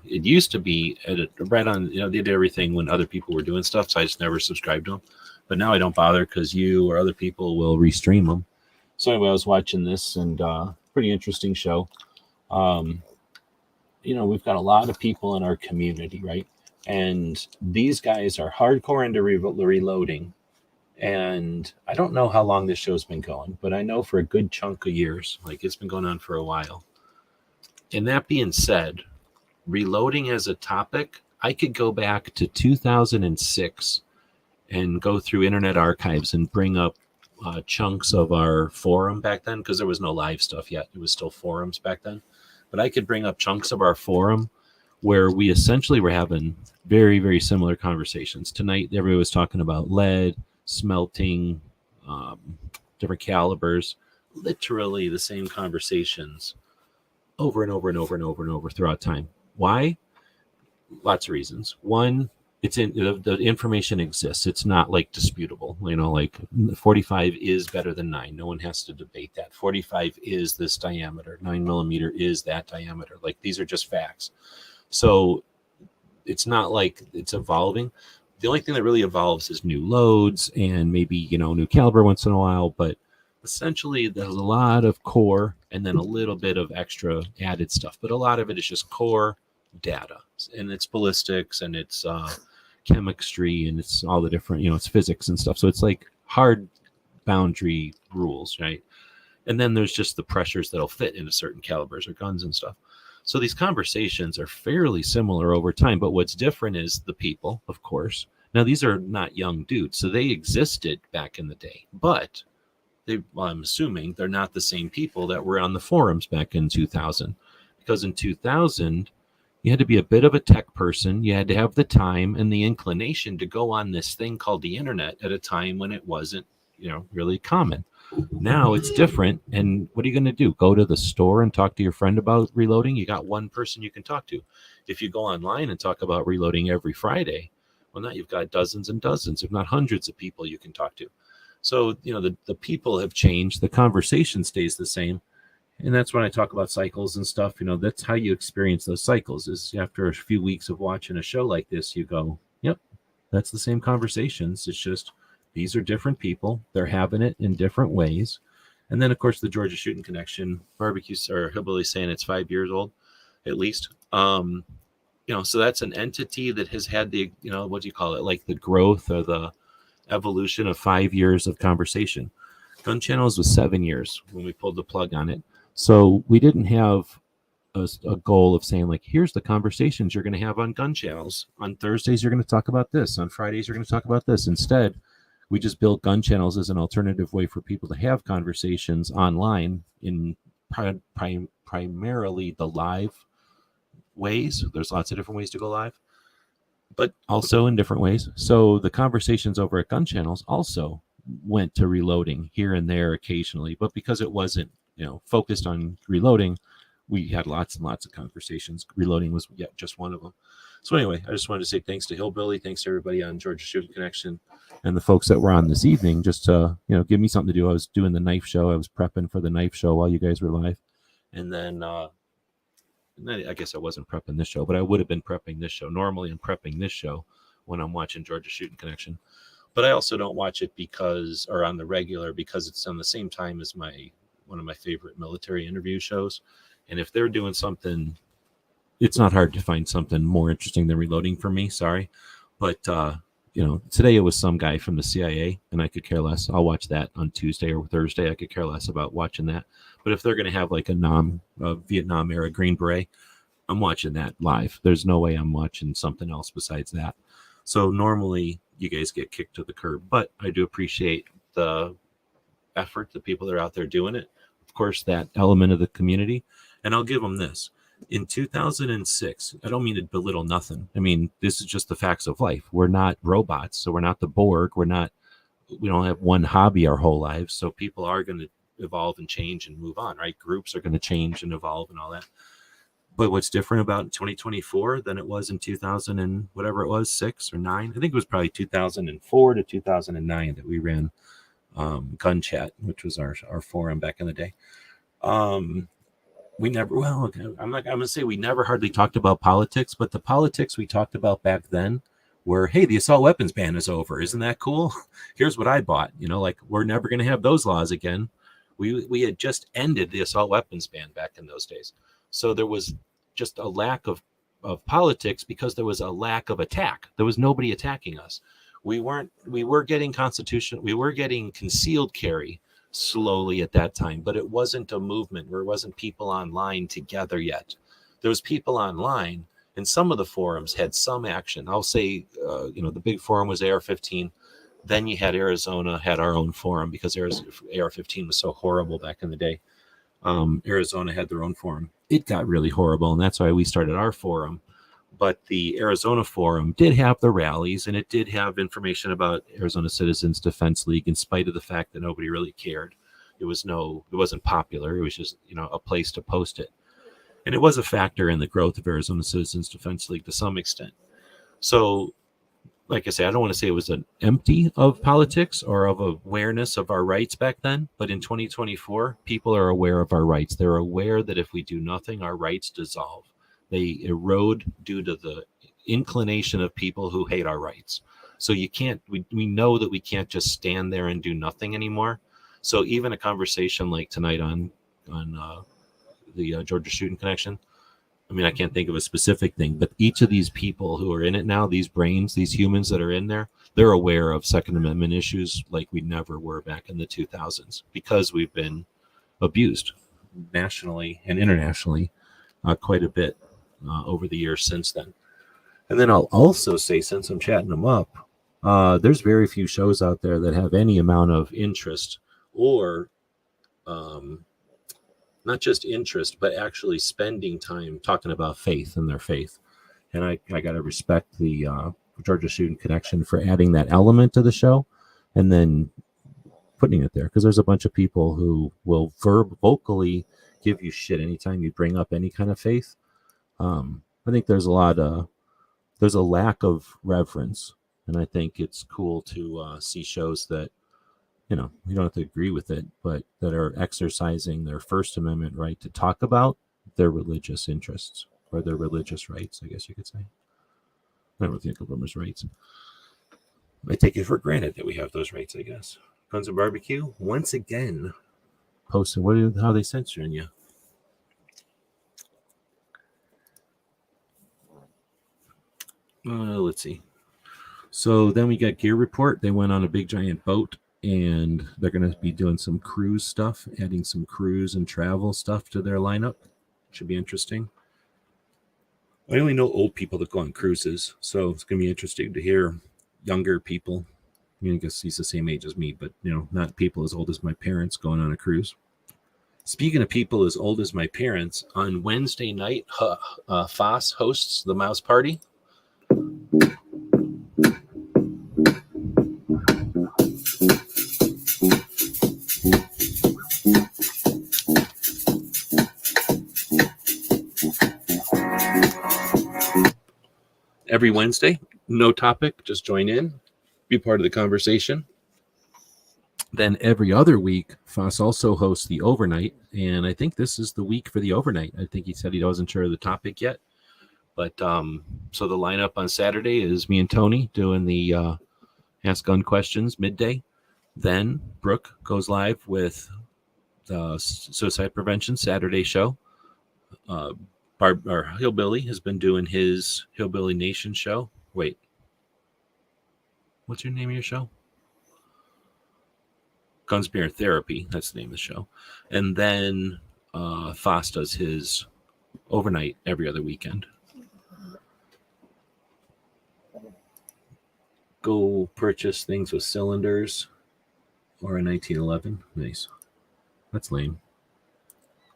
it used to be right on, they did everything when other people were doing stuff, so I just never subscribed to them. But now I don't bother because you or other people will restream them. So anyway, I was watching this, and pretty interesting show. We've got a lot of people in our community, right? And these guys are hardcore into reloading. And I don't know how long this show's been going, but I know for a good chunk of years, like it's been going on for a while. And that being said, reloading as a topic, I could go back to 2006 and go through Internet Archives and bring up chunks of our forum back then, because there was no live stuff yet. It was still forums back then. But I could bring up chunks of our forum where we essentially were having very, very similar conversations. Tonight, everybody was talking about lead, smelting, different calibers, literally the same conversations over and over and over and over and over throughout time. Why? Lots of reasons. One, it's in the information exists. It's not like disputable. Like 45 is better than 9. No one has to debate that. 45 is this diameter. 9mm is that diameter. Like these are just facts. So it's not like it's evolving. The only thing that really evolves is new loads and maybe, new caliber once in a while. But essentially, there's a lot of core and then a little bit of extra added stuff. But a lot of it is just core data. And it's ballistics and it's chemistry and it's all the different, it's physics and stuff. So it's like hard boundary rules, right? And then there's just the pressures that'll fit into certain calibers or guns and stuff. So these conversations are fairly similar over time, but what's different is the people, of course. Now, these are not young dudes, so they existed back in the day, but I'm assuming they're not the same people that were on the forums back in 2000, because in 2000, you had to be a bit of a tech person. You had to have the time and the inclination to go on this thing called the internet at a time when it wasn't, really common. Now it's different. And what are you going to do? Go to the store and talk to your friend about reloading? You got one person you can talk to. If you go online and talk about reloading every Friday, well, now you've got dozens and dozens, if not hundreds of people you can talk to. So, the people have changed. The conversation stays the same. And that's when I talk about cycles and stuff. That's how you experience those cycles, is after a few weeks of watching a show like this, you go, yep, that's the same conversations. It's just these are different people. They're having it in different ways. And then, of course, the Georgia Shooting Connection barbecue, or Hillbilly saying it's 5 years old, at least. So that's an entity that has had the, what do you call it? Like the growth or the evolution of 5 years of conversation. Gun Channels was 7 years when we pulled the plug on it. So we didn't have a goal of saying, like, here's the conversations you're going to have on gun channels. On Thursdays, you're going to talk about this. On Fridays, you're going to talk about this. Instead, we just built gun channels as an alternative way for people to have conversations online in primarily the live ways. There's lots of different ways to go live, but also in different ways. So the conversations over at gun channels also went to reloading here and there occasionally, but because it wasn't, focused on reloading, we had lots and lots of conversations. Reloading was just one of them. So anyway, I just wanted to say thanks to Hillbilly, thanks to everybody on Georgia Shooting Connection, and the folks that were on this evening, just to give me something to do. I was doing the knife show. I was prepping for the knife show while you guys were live, and then I guess I wasn't prepping this show, but I would have been prepping this show. Normally, I'm prepping this show when I'm watching Georgia Shooting Connection, but I also don't watch it on the regular, because it's on the same time as one of my favorite military interview shows. And if they're doing something, it's not hard to find something more interesting than reloading for me. Sorry. But, today it was some guy from the CIA, and I could care less. I'll watch that on Tuesday or Thursday. I could care less about watching that. But if they're going to have like a Vietnam era Green Beret, I'm watching that live. There's no way I'm watching something else besides that. So normally you guys get kicked to the curb, but I do appreciate the effort, the people that are out there doing it. Of course, that element of the community. And I'll give them this. In 2006, I don't mean to belittle nothing. I mean, this is just the facts of life. We're not robots, so we're not the Borg. We don't have one hobby our whole lives. So people are going to evolve and change and move on, right? Groups are going to change and evolve and all that. But what's different about 2024 than it was in 2000 and whatever it was, 6 or 9? I think it was probably 2004 to 2009 that we ran Gun Chat, which was our forum back in the day. We never, I'm not going to say we never hardly talked about politics, but the politics we talked about back then were, hey, the assault weapons ban is over. Isn't that cool? Here's what I bought. We're never going to have those laws again. We had just ended the assault weapons ban back in those days. So there was just a lack of politics because there was a lack of attack. There was nobody attacking us. We were getting concealed carry slowly at that time, but it wasn't a movement. There wasn't people online together yet. There was people online, and some of the forums had some action. I'll say, the big forum was AR-15. Then you had Arizona had our own forum because AR-15 was so horrible back in the day. Arizona had their own forum. It got really horrible, and that's why we started our forum. But the Arizona forum did have the rallies, and it did have information about Arizona Citizens Defense League, in spite of the fact that nobody really cared. It wasn't popular. It was just, a place to post it. And it was a factor in the growth of Arizona Citizens Defense League to some extent. So, like I say, I don't want to say it was an empty of politics or of awareness of our rights back then. But in 2024, people are aware of our rights. They're aware that if we do nothing, our rights dissolve. They erode due to the inclination of people who hate our rights. So we know that we can't just stand there and do nothing anymore. So even a conversation like tonight on the Georgia Shooting Connection, I mean, I can't think of a specific thing, but each of these people who are in it now, these brains, these humans that are in there, they're aware of Second Amendment issues like we never were back in the 2000s because we've been abused nationally and internationally quite a bit over the years since then. And then I'll also say, since I'm chatting them up, there's very few shows out there that have any amount of interest or not just interest, but actually spending time talking about faith and their faith. And I got to respect the Georgia Shooting Connection for adding that element to the show and then putting it there, because there's a bunch of people who will vocally give you shit anytime you bring up any kind of faith. I think there's a lack of reverence, and I think it's cool to see shows that, you don't have to agree with it, but that are exercising their First Amendment right to talk about their religious interests or their religious rights, I guess you could say. I don't think of them as rights. I take it for granted that we have those rights, I guess. Guns and Barbecue, once again, posting how they censoring you. Let's see. So then we got Gear Report. They went on a big giant boat, and they're going to be doing some cruise stuff, adding some cruise and travel stuff to their lineup. Should be interesting. I only know old people that go on cruises, so it's going to be interesting to hear younger people. I mean, I guess he's the same age as me, but not people as old as my parents going on a cruise. Speaking of people as old as my parents, on Wednesday night, Foss hosts the Mouse Party. Every Wednesday, no topic, just join in, be part of the conversation. Then every other week, Foss also hosts the overnight, and I think this is the week for the overnight. I think he said he wasn't sure of the topic yet, but so the lineup on Saturday is me and Tony doing the Ask Gun Questions midday. Then Brooke goes live with the Suicide Prevention Saturday show. Hillbilly has been doing his Hillbilly Nation show. Wait, what's your name of your show? Gunsmere Therapy. That's the name of the show. And then Foss does his overnight every other weekend. Go purchase things with cylinders or a 1911. Nice. That's lame.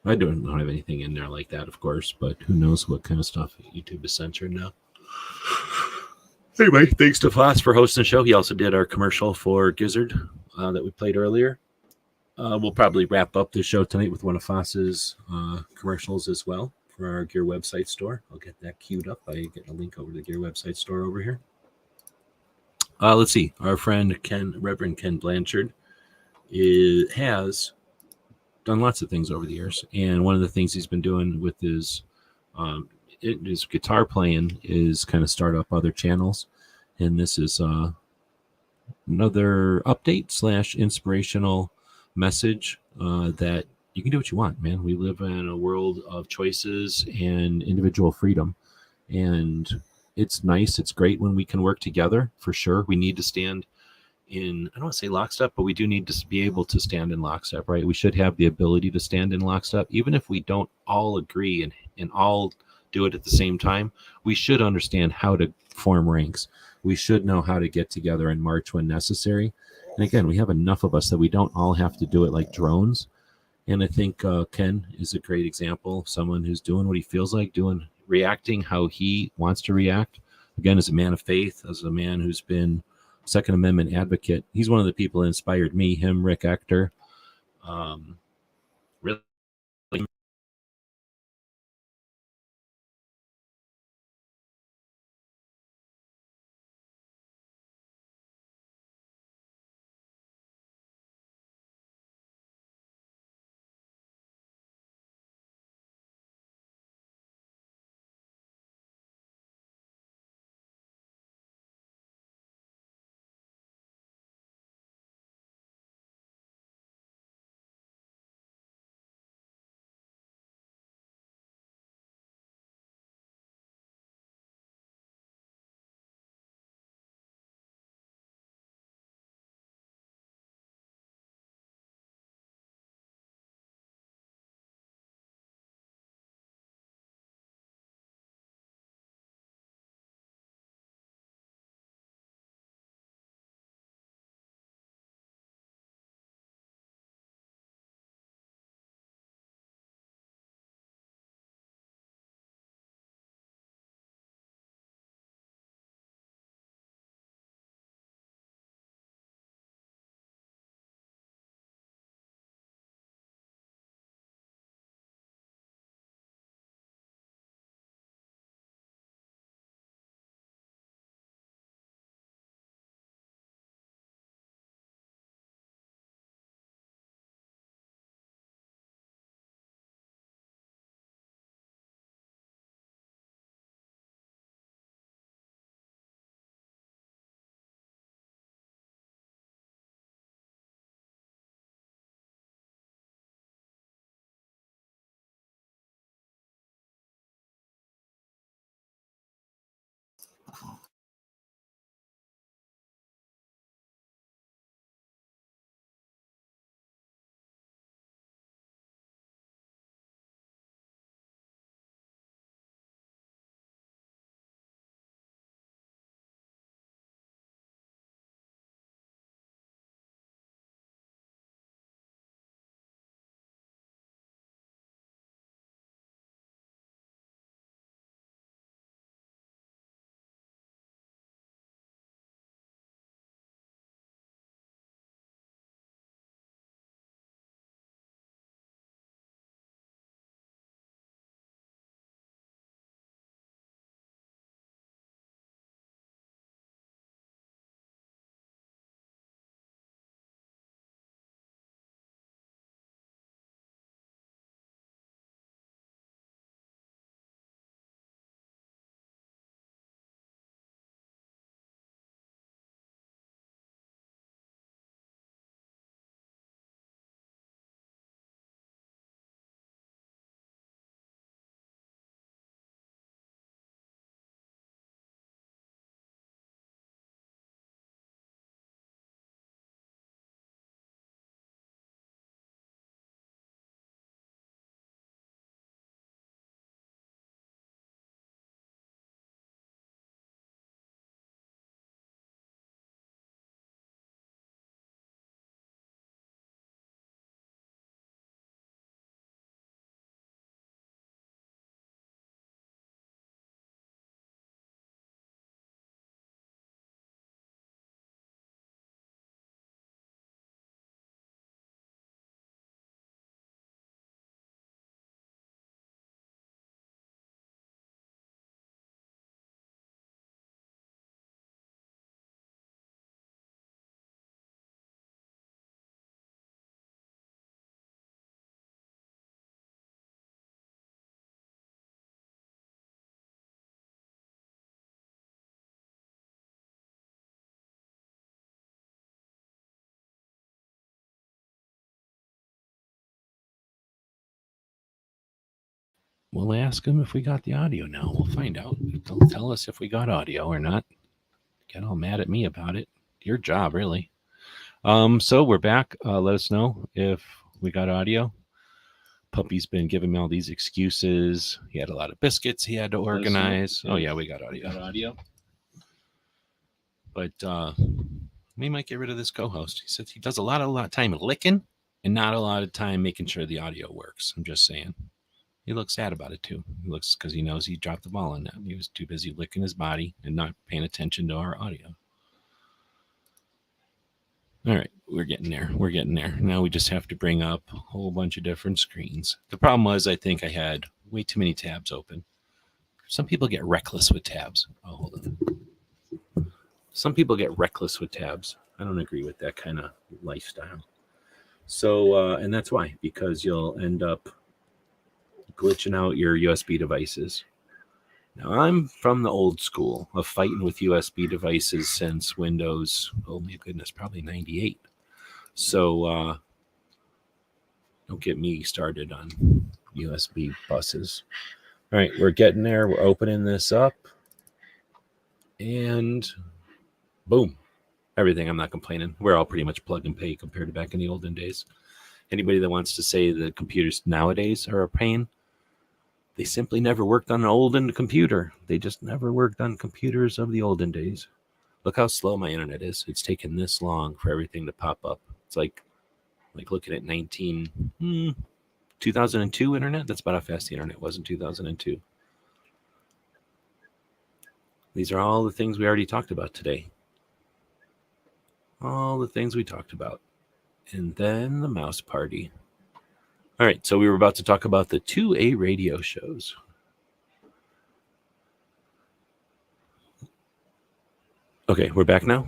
I don't have anything in there like that, of course, but who knows what kind of stuff YouTube is censored now. Anyway, thanks to Foss for hosting the show. He also did our commercial for Gizzard that we played earlier. We'll probably wrap up the show tonight with one of Foss's commercials as well for our Gear website store. I'll get that queued up by getting a link over to the Gear website store over here. Let's see. Our friend Reverend Ken Blanchard has done lots of things over the years, and one of the things he's been doing with his guitar playing is kind of start up other channels, and this is another update / inspirational message that you can do what you want, man. We live in a world of choices and individual freedom, and it's nice, it's great when we can work together, for sure. We need to stand in, I don't want to say lockstep, but we do need to be able to stand in lockstep, right? We should have the ability to stand in lockstep, even if we don't all agree and all do it at the same time. We should understand how to form ranks. We should know how to get together and march when necessary. And again, we have enough of us that we don't all have to do it like drones. And I think Ken is a great example of someone who's doing what he feels like doing, reacting how he wants to react. Again, as a man of faith, as a man who's been Second Amendment advocate. He's one of the people that inspired me, him, Rick Ector. Really We'll ask him if we got the audio now. We'll find out. They'll tell us if we got audio or not. Get all mad at me about it. Your job, really. So we're back. Let us know if we got audio. Puppy's been giving me all these excuses. He had a lot of biscuits he had to organize. Oh yeah, we got audio. But we might get rid of this co-host. He says he does a lot of time licking and not a lot of time making sure the audio works. I'm just saying. He looks sad about it too. He looks because he knows he dropped the ball on that. He was too busy licking his body and not paying attention to our audio. All right, we're getting there. Now we just have to bring up a whole bunch of different screens. The problem was I think I had way too many tabs open. Some people get reckless with tabs. Oh, hold on. Some people get reckless with tabs. I don't agree with that kind of lifestyle. So, and that's why, because you'll end up glitching out your USB devices. Now, I'm from the old school of fighting with USB devices since Windows, oh my goodness, probably 98. So don't get me started on USB buses. All right, we're getting there. We're opening this up. And boom, everything. I'm not complaining. We're all pretty much plug and play compared to back in the olden days. Anybody that wants to say the computers nowadays are a pain, they simply never worked on an olden computer. They just never worked on computers of the olden days. Look how slow my internet is. It's taken this long for everything to pop up. It's like looking at 2002 internet. That's about how fast the internet was in 2002. These are all the things we already talked about today. All the things we talked about. And then the mouse party. All right, so we were about to talk about the 2A radio shows. Okay, we're back now.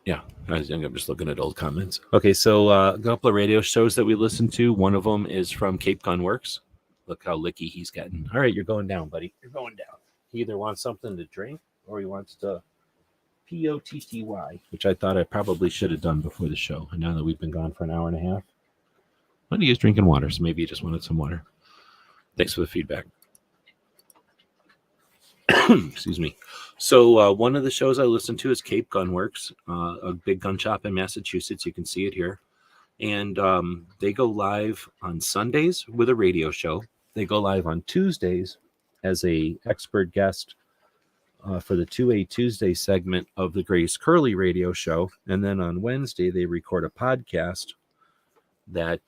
Yeah, I'm just looking at old comments. Okay, so a couple of radio shows that we listened to. One of them is from Cape Gun Works. Look how licky he's getting. All right, you're going down, buddy. You're going down. He either wants something to drink or he wants to POTTY, which I thought I probably should have done before the show. And now that we've been gone for an hour and a half, but he is drinking water, so maybe he just wanted some water. Thanks for the feedback. Excuse me. So one of the shows I listen to is Cape Gun Works, a big gun shop in Massachusetts. You can see it here. And they go live on Sundays with a radio show. They go live on Tuesdays as a expert guest for the 2A Tuesday segment of the Grace Curley radio show. And then on Wednesday, they record a podcast that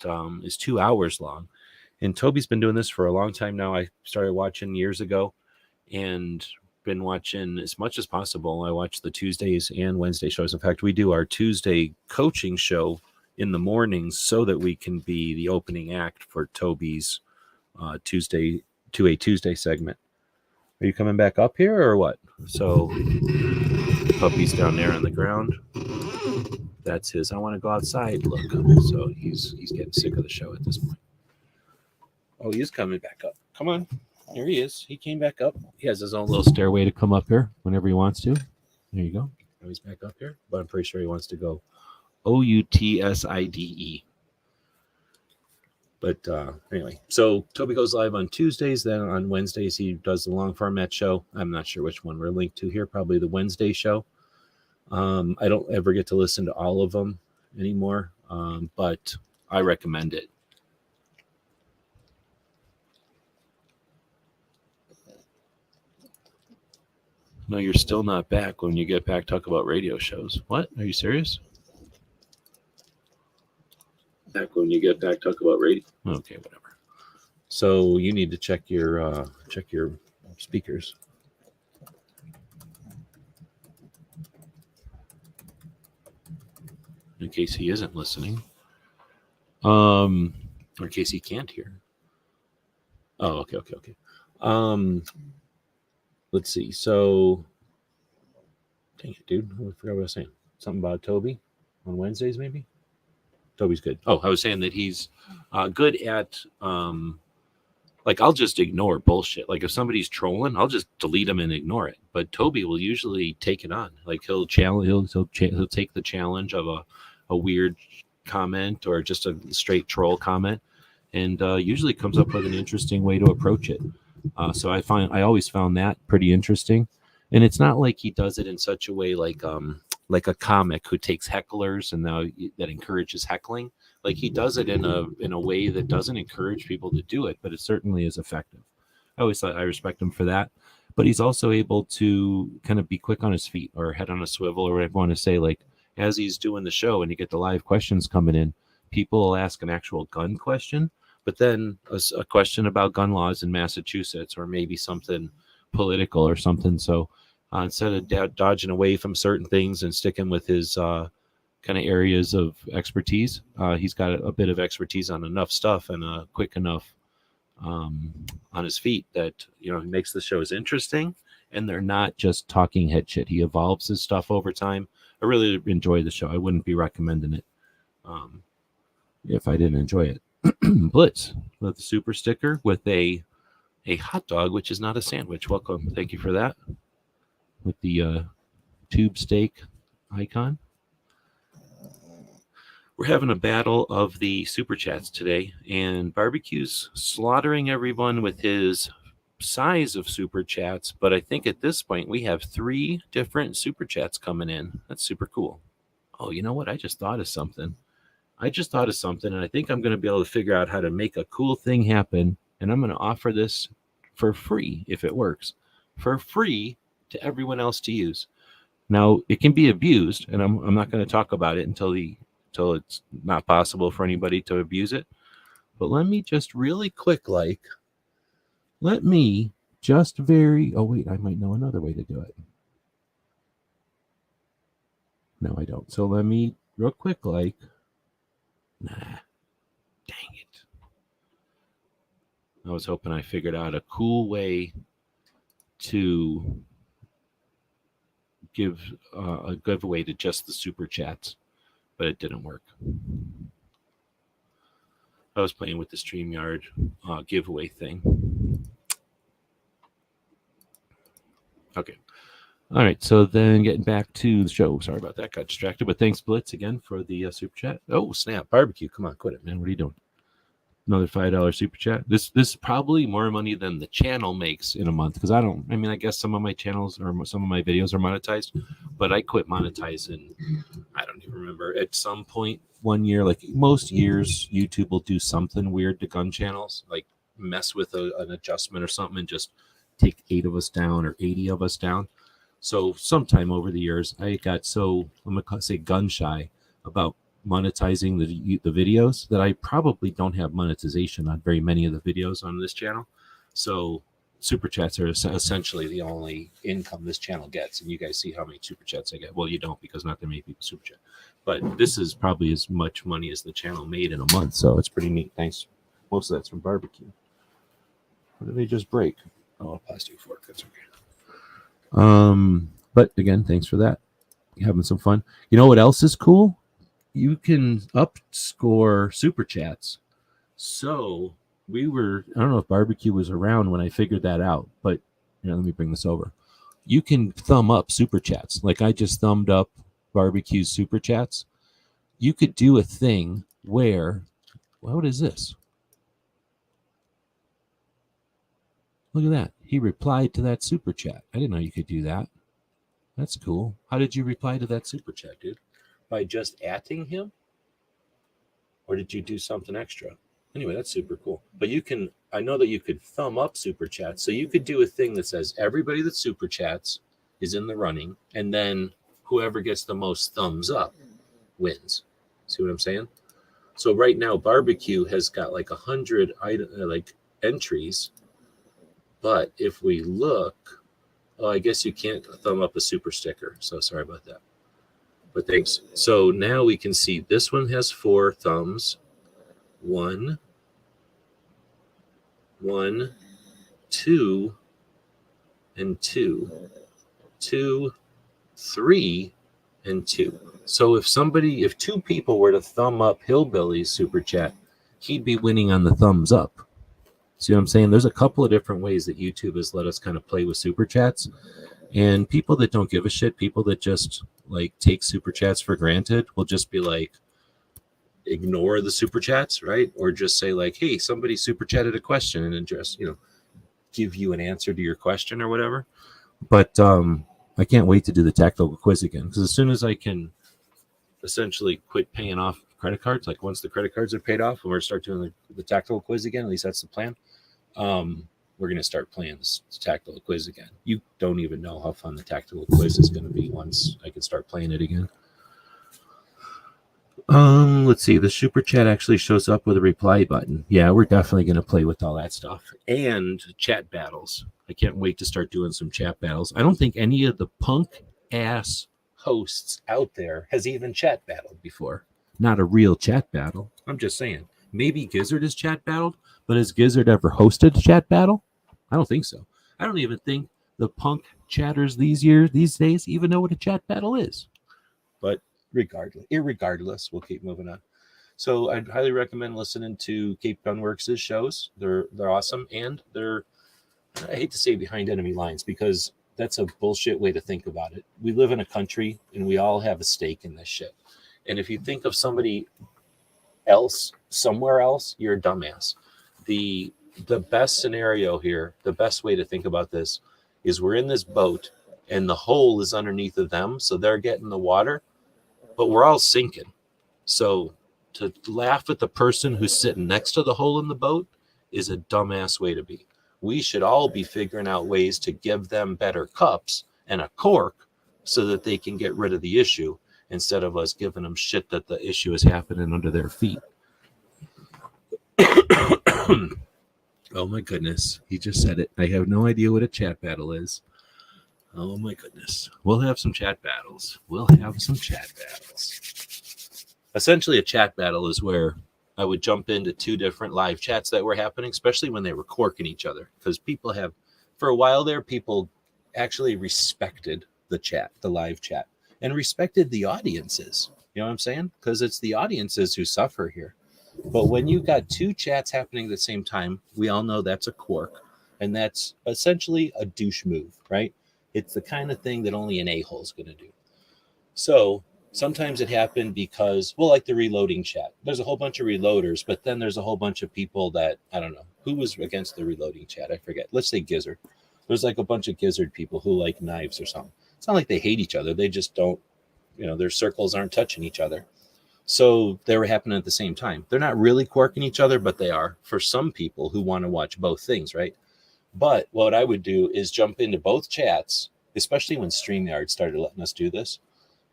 is 2 hours long. And Toby's been doing this for a long time now. I started watching years ago and been watching as much as possible. I watch the Tuesdays and Wednesday shows. In fact, we do our Tuesday coaching show in the mornings so that we can be the opening act for Toby's Tuesday 2A Tuesday segment. Are you coming back up here or what? So puppy's down there on the ground. That's his I want to go outside look. So he's getting sick of the show at this point. Oh, he is coming back up. Come on. Here he is. He came back up. He has his own little stairway to come up here whenever he wants to. There you go. Now he's back up here. But I'm pretty sure he wants to go OUTSIDE. But anyway, so Toby goes live on Tuesdays. Then on Wednesdays, he does the long format show. I'm not sure which one we're linked to here. Probably the Wednesday show. I don't ever get to listen to all of them anymore, but I recommend it. No, you're still not back. When you get back, talk about radio shows. What? Are you serious? Back when you get back, talk about radio. Okay, whatever. So you need to check your speakers. In case he isn't listening. Or in case he can't hear. Oh, okay. Let's see. So, dang it, dude. I forgot what I was saying. Something about Toby on Wednesdays, maybe? Toby's good. Oh, I was saying that he's good at, I'll just ignore bullshit. Like, if somebody's trolling, I'll just delete them and ignore it. But Toby will usually take it on. Like, he'll take the challenge of a weird comment or just a straight troll comment, and usually comes up with an interesting way to approach it. So I always found that pretty interesting, and it's not like he does it in such a way like a comic who takes hecklers and now that encourages heckling. Like he does it in a way that doesn't encourage people to do it, but it certainly is effective. I always thought I respect him for that. But he's also able to kind of be quick on his feet or head on a swivel or whatever you want to say. Like as he's doing the show and you get the live questions coming in, people will ask an actual gun question, but then a question about gun laws in Massachusetts or maybe something political or something. So instead of dodging away from certain things and sticking with his kind of areas of expertise, he's got a bit of expertise on enough stuff and quick enough on his feet that makes the shows interesting, and they're not just talking head shit. He evolves his stuff over time. I really enjoy the show. I wouldn't be recommending it if I didn't enjoy it. Blitz with the super sticker with a hot dog, which is not a sandwich. Welcome. Thank you for that. With the tube steak icon. We're having a battle of the super chats today, and Barbecue's slaughtering everyone with his size of super chats. But I think at this point we have 3 different super chats coming in. That's super cool. Oh, you know what? I just thought of something. And I think I'm going to be able to figure out how to make a cool thing happen. And I'm going to offer this for free, if it works, for free to everyone else to use. Now, it can be abused, and I'm not going to talk about it until it's not possible for anybody to abuse it. But let me just really quick, oh wait, I might know another way to do it. No, I don't. So let me real quick, nah, dang it. I was hoping I figured out a cool way to give a giveaway to just the super chats, but it didn't work. I was playing with the StreamYard giveaway thing. Okay. All right. So then getting back to the show. Sorry about that. Got distracted. But thanks, Blitz, again for the super chat. Oh, snap. Barbecue. Come on. Quit it, man. What are you doing? Another $5 super chat. This is probably more money than the channel makes in a month, because I guess some of my channels or some of my videos are monetized, but I quit monetizing. I don't even remember. At some point one year, like most years, YouTube will do something weird to gun channels, like mess with an adjustment or something and just take 8 of us down or 80 of us down. So sometime over the years, I got so, I'm going to say gun shy about monetizing the videos that I probably don't have monetization on very many of the videos on this channel. So super chats are essentially the only income this channel gets. And you guys see how many super chats I get. Well, you don't, because not that many people super chat. But this is probably as much money as the channel made in a month. So it's pretty neat. Thanks. Most of that's from barbecue. What did they just break? Oh, a plastic fork. That's okay. But again, thanks for that. You're having some fun. You know what else is cool? You can upscore super chats. So I don't know if barbecue was around when I figured that out, but let me bring this over. You can thumb up super chats. Like I just thumbed up barbecue's super chats. You could do a thing where, what is this? Look at that. He replied to that super chat. I didn't know you could do that. That's cool. How did you reply to that super chat, dude? By just @ing him? Or did you do something extra? Anyway, that's super cool. But I know that you could thumb up super chats. So you could do a thing that says everybody that super chats is in the running, and then whoever gets the most thumbs up wins. See what I'm saying? So right now, barbecue has got like 100 entries. But if we look, I guess you can't thumb up a super sticker. So sorry about that. But thanks. So now we can see this one has 4 thumbs. 1, 2, and 2. 2, 3, and 2. So if 2 people were to thumb up Hillbilly's super chat, he'd be winning on the thumbs up. See what I'm saying? There's a couple of different ways that YouTube has let us kind of play with super chats. And people that don't give a shit, people that just like take super chats for granted, will just be like, ignore the super chats, right? Or just say like, hey, somebody super chatted a question, and then just, give you an answer to your question or whatever. But I can't wait to do the tactical quiz again, because as soon as I can essentially quit paying off credit cards, like once the credit cards are paid off, and we're start doing the tactical quiz again, at least that's the plan. We're going to start playing this tactical quiz again. You don't even know how fun the tactical quiz is going to be once I can start playing it again. Let's see. The super chat actually shows up with a reply button. Yeah, we're definitely going to play with all that stuff. And chat battles. I can't wait to start doing some chat battles. I don't think any of the punk ass hosts out there has even chat battled before. Not a real chat battle. I'm just saying. Maybe Gizzard has chat battled, but has Gizzard ever hosted a chat battle? I don't think so. I don't even think the punk chatters these days even know what a chat battle is. But irregardless, we'll keep moving on. So I'd highly recommend listening to Cape Gunworks' shows. They're awesome, and I hate to say behind enemy lines, because that's a bullshit way to think about it. We live in a country, and we all have a stake in this shit. And if you think of somebody else somewhere else, you're a dumbass. The best scenario here, the best way to think about this, is we're in this boat, and the hole is underneath of them, so they're getting the water, but we're all sinking. So to laugh at the person who's sitting next to the hole in the boat is a dumbass way to be. We should all be figuring out ways to give them better cups and a cork so that they can get rid of the issue, instead of us giving them shit that the issue is happening under their feet. Oh my goodness, he just said it. I have no idea what a chat battle is. Oh my goodness. We'll have some chat battles. Essentially, a chat battle is where I would jump into two different live chats that were happening, especially when they were corking each other. Because for a while there, people actually respected the live chat, and respected the audiences. You know what I'm saying? Because it's the audiences who suffer here. But when you've got two chats happening at the same time, we all know that's a quirk, and that's essentially a douche move, right? It's the kind of thing that only an a-hole is going to do. So sometimes it happened because, well, like the reloading chat. There's a whole bunch of reloaders, but then there's a whole bunch of people that, I don't know, who was against the reloading chat? I forget. Let's say Gizzard. There's like a bunch of Gizzard people who like knives or something. It's not like they hate each other. They just don't, their circles aren't touching each other. So they were happening at the same time. They're not really quirking each other, but they are for some people who want to watch both things, right? But what I would do is jump into both chats, especially when StreamYard started letting us do this.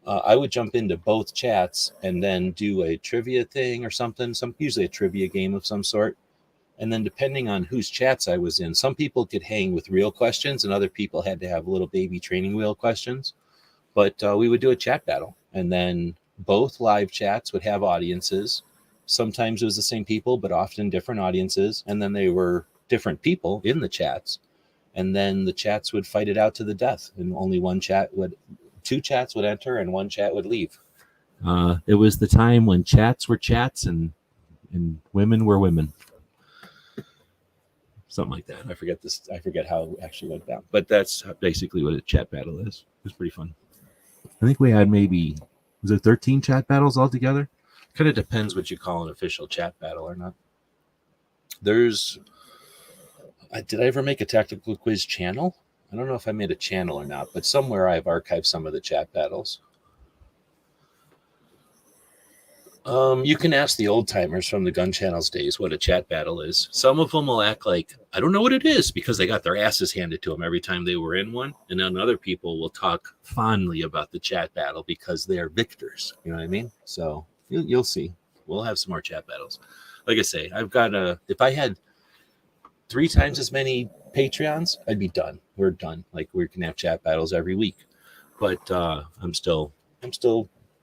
I would jump into both chats and then do a trivia thing or something, usually a trivia game of some sort. And then depending on whose chats I was in, some people could hang with real questions and other people had to have little baby training wheel questions. But we would do a chat battle, and then both live chats would have audiences. Sometimes it was the same people, but often different audiences. And then they were different people in the chats. And then the chats would fight it out to the death. And only two chats would enter and one chat would leave. It was the time when chats were chats and women were women. Something like that. I forget how it actually went down. But that's basically what a chat battle is. It was pretty fun. I think we had maybe, was it 13 chat battles altogether? Kind of depends what you call an official chat battle or not. Did I ever make a tactical quiz channel? I don't know if I made a channel or not, but somewhere I've archived some of the chat battles. You can ask the old timers from the Gun Channels days what a chat battle is. Some of them will act like, I don't know what it is, because they got their asses handed to them every time they were in one. And then other people will talk fondly about the chat battle because they are victors. You know what I mean? So you'll see. We'll have some more chat battles. Like I say, if I had 3 times as many Patreons, I'd be done. We're done. Like, we can have chat battles every week. But I'm still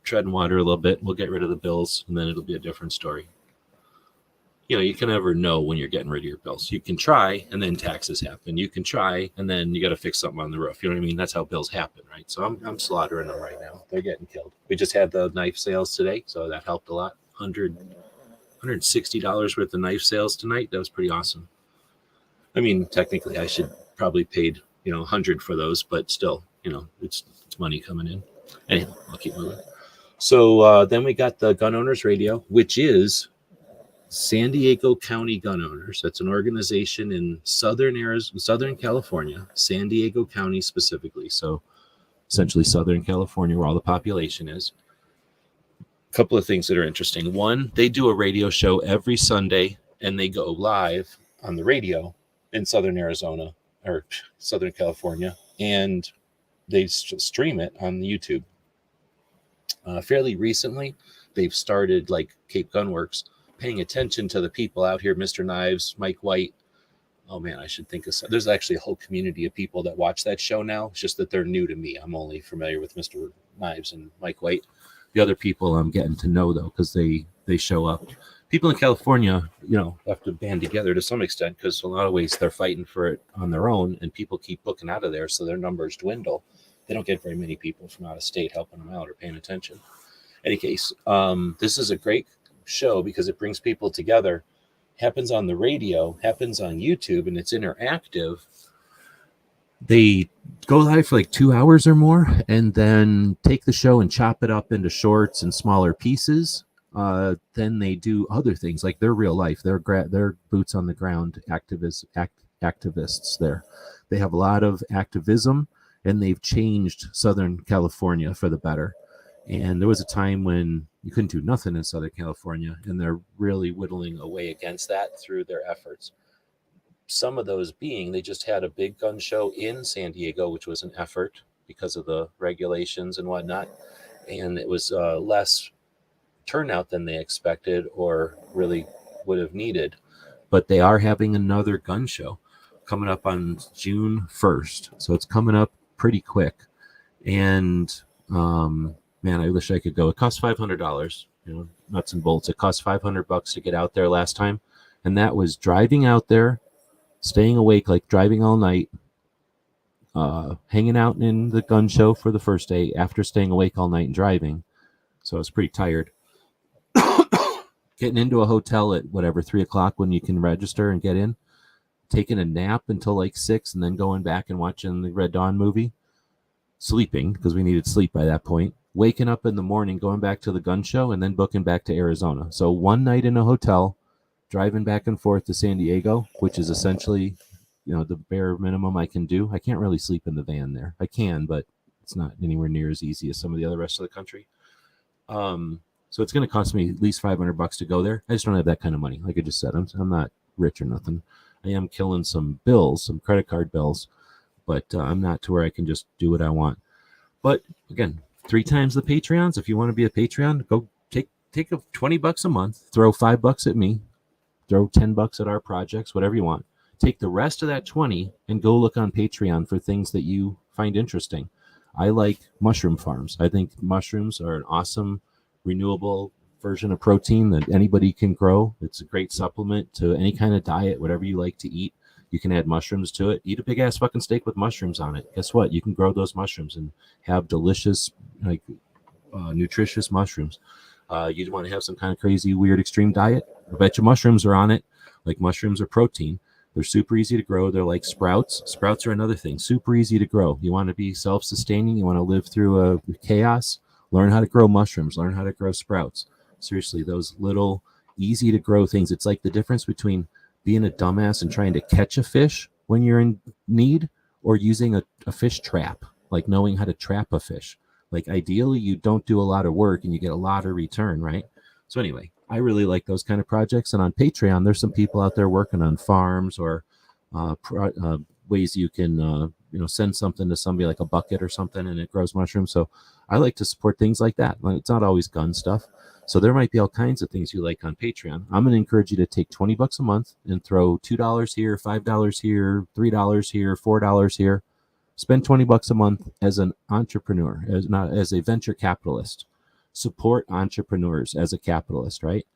treading water a little bit. We'll get rid of the bills, and then it'll be a different story. You can never know when you're getting rid of your bills. You can try, and then taxes happen. You can try, and then you got to fix something on the roof. You know what I mean? That's how bills happen, right? So I'm slaughtering them right now. They're getting killed. We just had the knife sales today, so that helped a lot. $160 worth of knife sales tonight. That was pretty awesome. I mean, technically, I should probably paid $100 for those, but still, it's money coming in. Anyhow, I'll keep moving. So then we got the Gun Owners Radio, which is San Diego County Gun Owners. That's an organization in Southern California, San Diego County specifically. So essentially Southern California, where all the population is. A couple of things that are interesting. One, they do a radio show every Sunday, and they go live on the radio in Southern Arizona or Southern California, and they stream it on YouTube. Fairly recently, they've started, like Cape Gunworks, paying attention to the people out here, Mr. Knives, Mike White. Oh man, I should think of some. There's actually a whole community of people that watch that show now. It's just that they're new to me. I'm only familiar with Mr. Knives and Mike White. The other people I'm getting to know, though, because they show up. People in California, have to band together to some extent, because in a lot of ways they're fighting for it on their own, and people keep booking out of there, so their numbers dwindle. They don't get very many people from out of state helping them out or paying attention. In any case, this is a great show because it brings people together. Happens on the radio, happens on YouTube, and it's interactive. They go live for like 2 hours or more, and then take the show and chop it up into shorts and smaller pieces. Then they do other things like their real life. They're boots on the ground activists there. They have a lot of activism, and they've changed Southern California for the better. And there was a time when you couldn't do nothing in Southern California, and they're really whittling away against that through their efforts. Some of those being, they just had a big gun show in San Diego, which was an effort because of the regulations and whatnot. And it was less turnout than they expected or really would have needed. But they are having another gun show coming up on June 1st. So it's coming up pretty quick. And man, I wish I could go. It costs $500, nuts and bolts. It cost $500 to get out there last time. And that was driving out there, staying awake, like driving all night, hanging out in the gun show for the first day after staying awake all night and driving. So I was pretty tired. Getting into a hotel at 3 o'clock when you can register and get in, taking a nap until like 6, and then going back and watching the Red Dawn movie, sleeping because we needed sleep by that point, waking up in the morning, going back to the gun show, and then booking back to Arizona. So one night in a hotel, driving back and forth to San Diego, which is essentially, the bare minimum I can do. I can't really sleep in the van there. I can, but it's not anywhere near as easy as some of the other rest of the country. So it's going to cost me at least $500 to go there. I just don't have that kind of money. Like I just said, I'm not rich or nothing. I am killing some bills, some credit card bills, but I'm not to where I can just do what I want. But again, 3 times the Patreons. If you want to be a Patreon, go take $20 a month, throw $5 at me, throw $10 at our projects, whatever you want. Take the rest of that 20 and go look on Patreon for things that you find interesting. I like mushroom farms. I think mushrooms are an awesome renewable version of protein that anybody can grow. It's a great supplement to any kind of diet, whatever you like to eat. You can add mushrooms to it. Eat a big ass fucking steak with mushrooms on it. Guess what? You can grow those mushrooms and have delicious, nutritious mushrooms. You want to have some kind of crazy, weird, extreme diet? I bet you mushrooms are on it. Like mushrooms are protein. They're super easy to grow. They're like sprouts. Sprouts are another thing. Super easy to grow. You want to be self-sustaining. You want to live through chaos. Learn how to grow mushrooms. Learn how to grow sprouts. Seriously, those little easy to grow things. It's like the difference between being a dumbass and trying to catch a fish when you're in need, or using a fish trap, like knowing how to trap a fish. Like ideally, you don't do a lot of work and you get a lot of return, right? So anyway, I really like those kind of projects. And on Patreon, there's some people out there working on farms or ways you can, send something to somebody like a bucket or something and it grows mushrooms. So I like to support things like that. It's not always gun stuff. So there might be all kinds of things you like on Patreon. I'm going to encourage you to take $20 a month and throw $2 here, $5 here, $3 here, $4 here. Spend $20 a month as an entrepreneur, as a venture capitalist. Support entrepreneurs as a capitalist, right?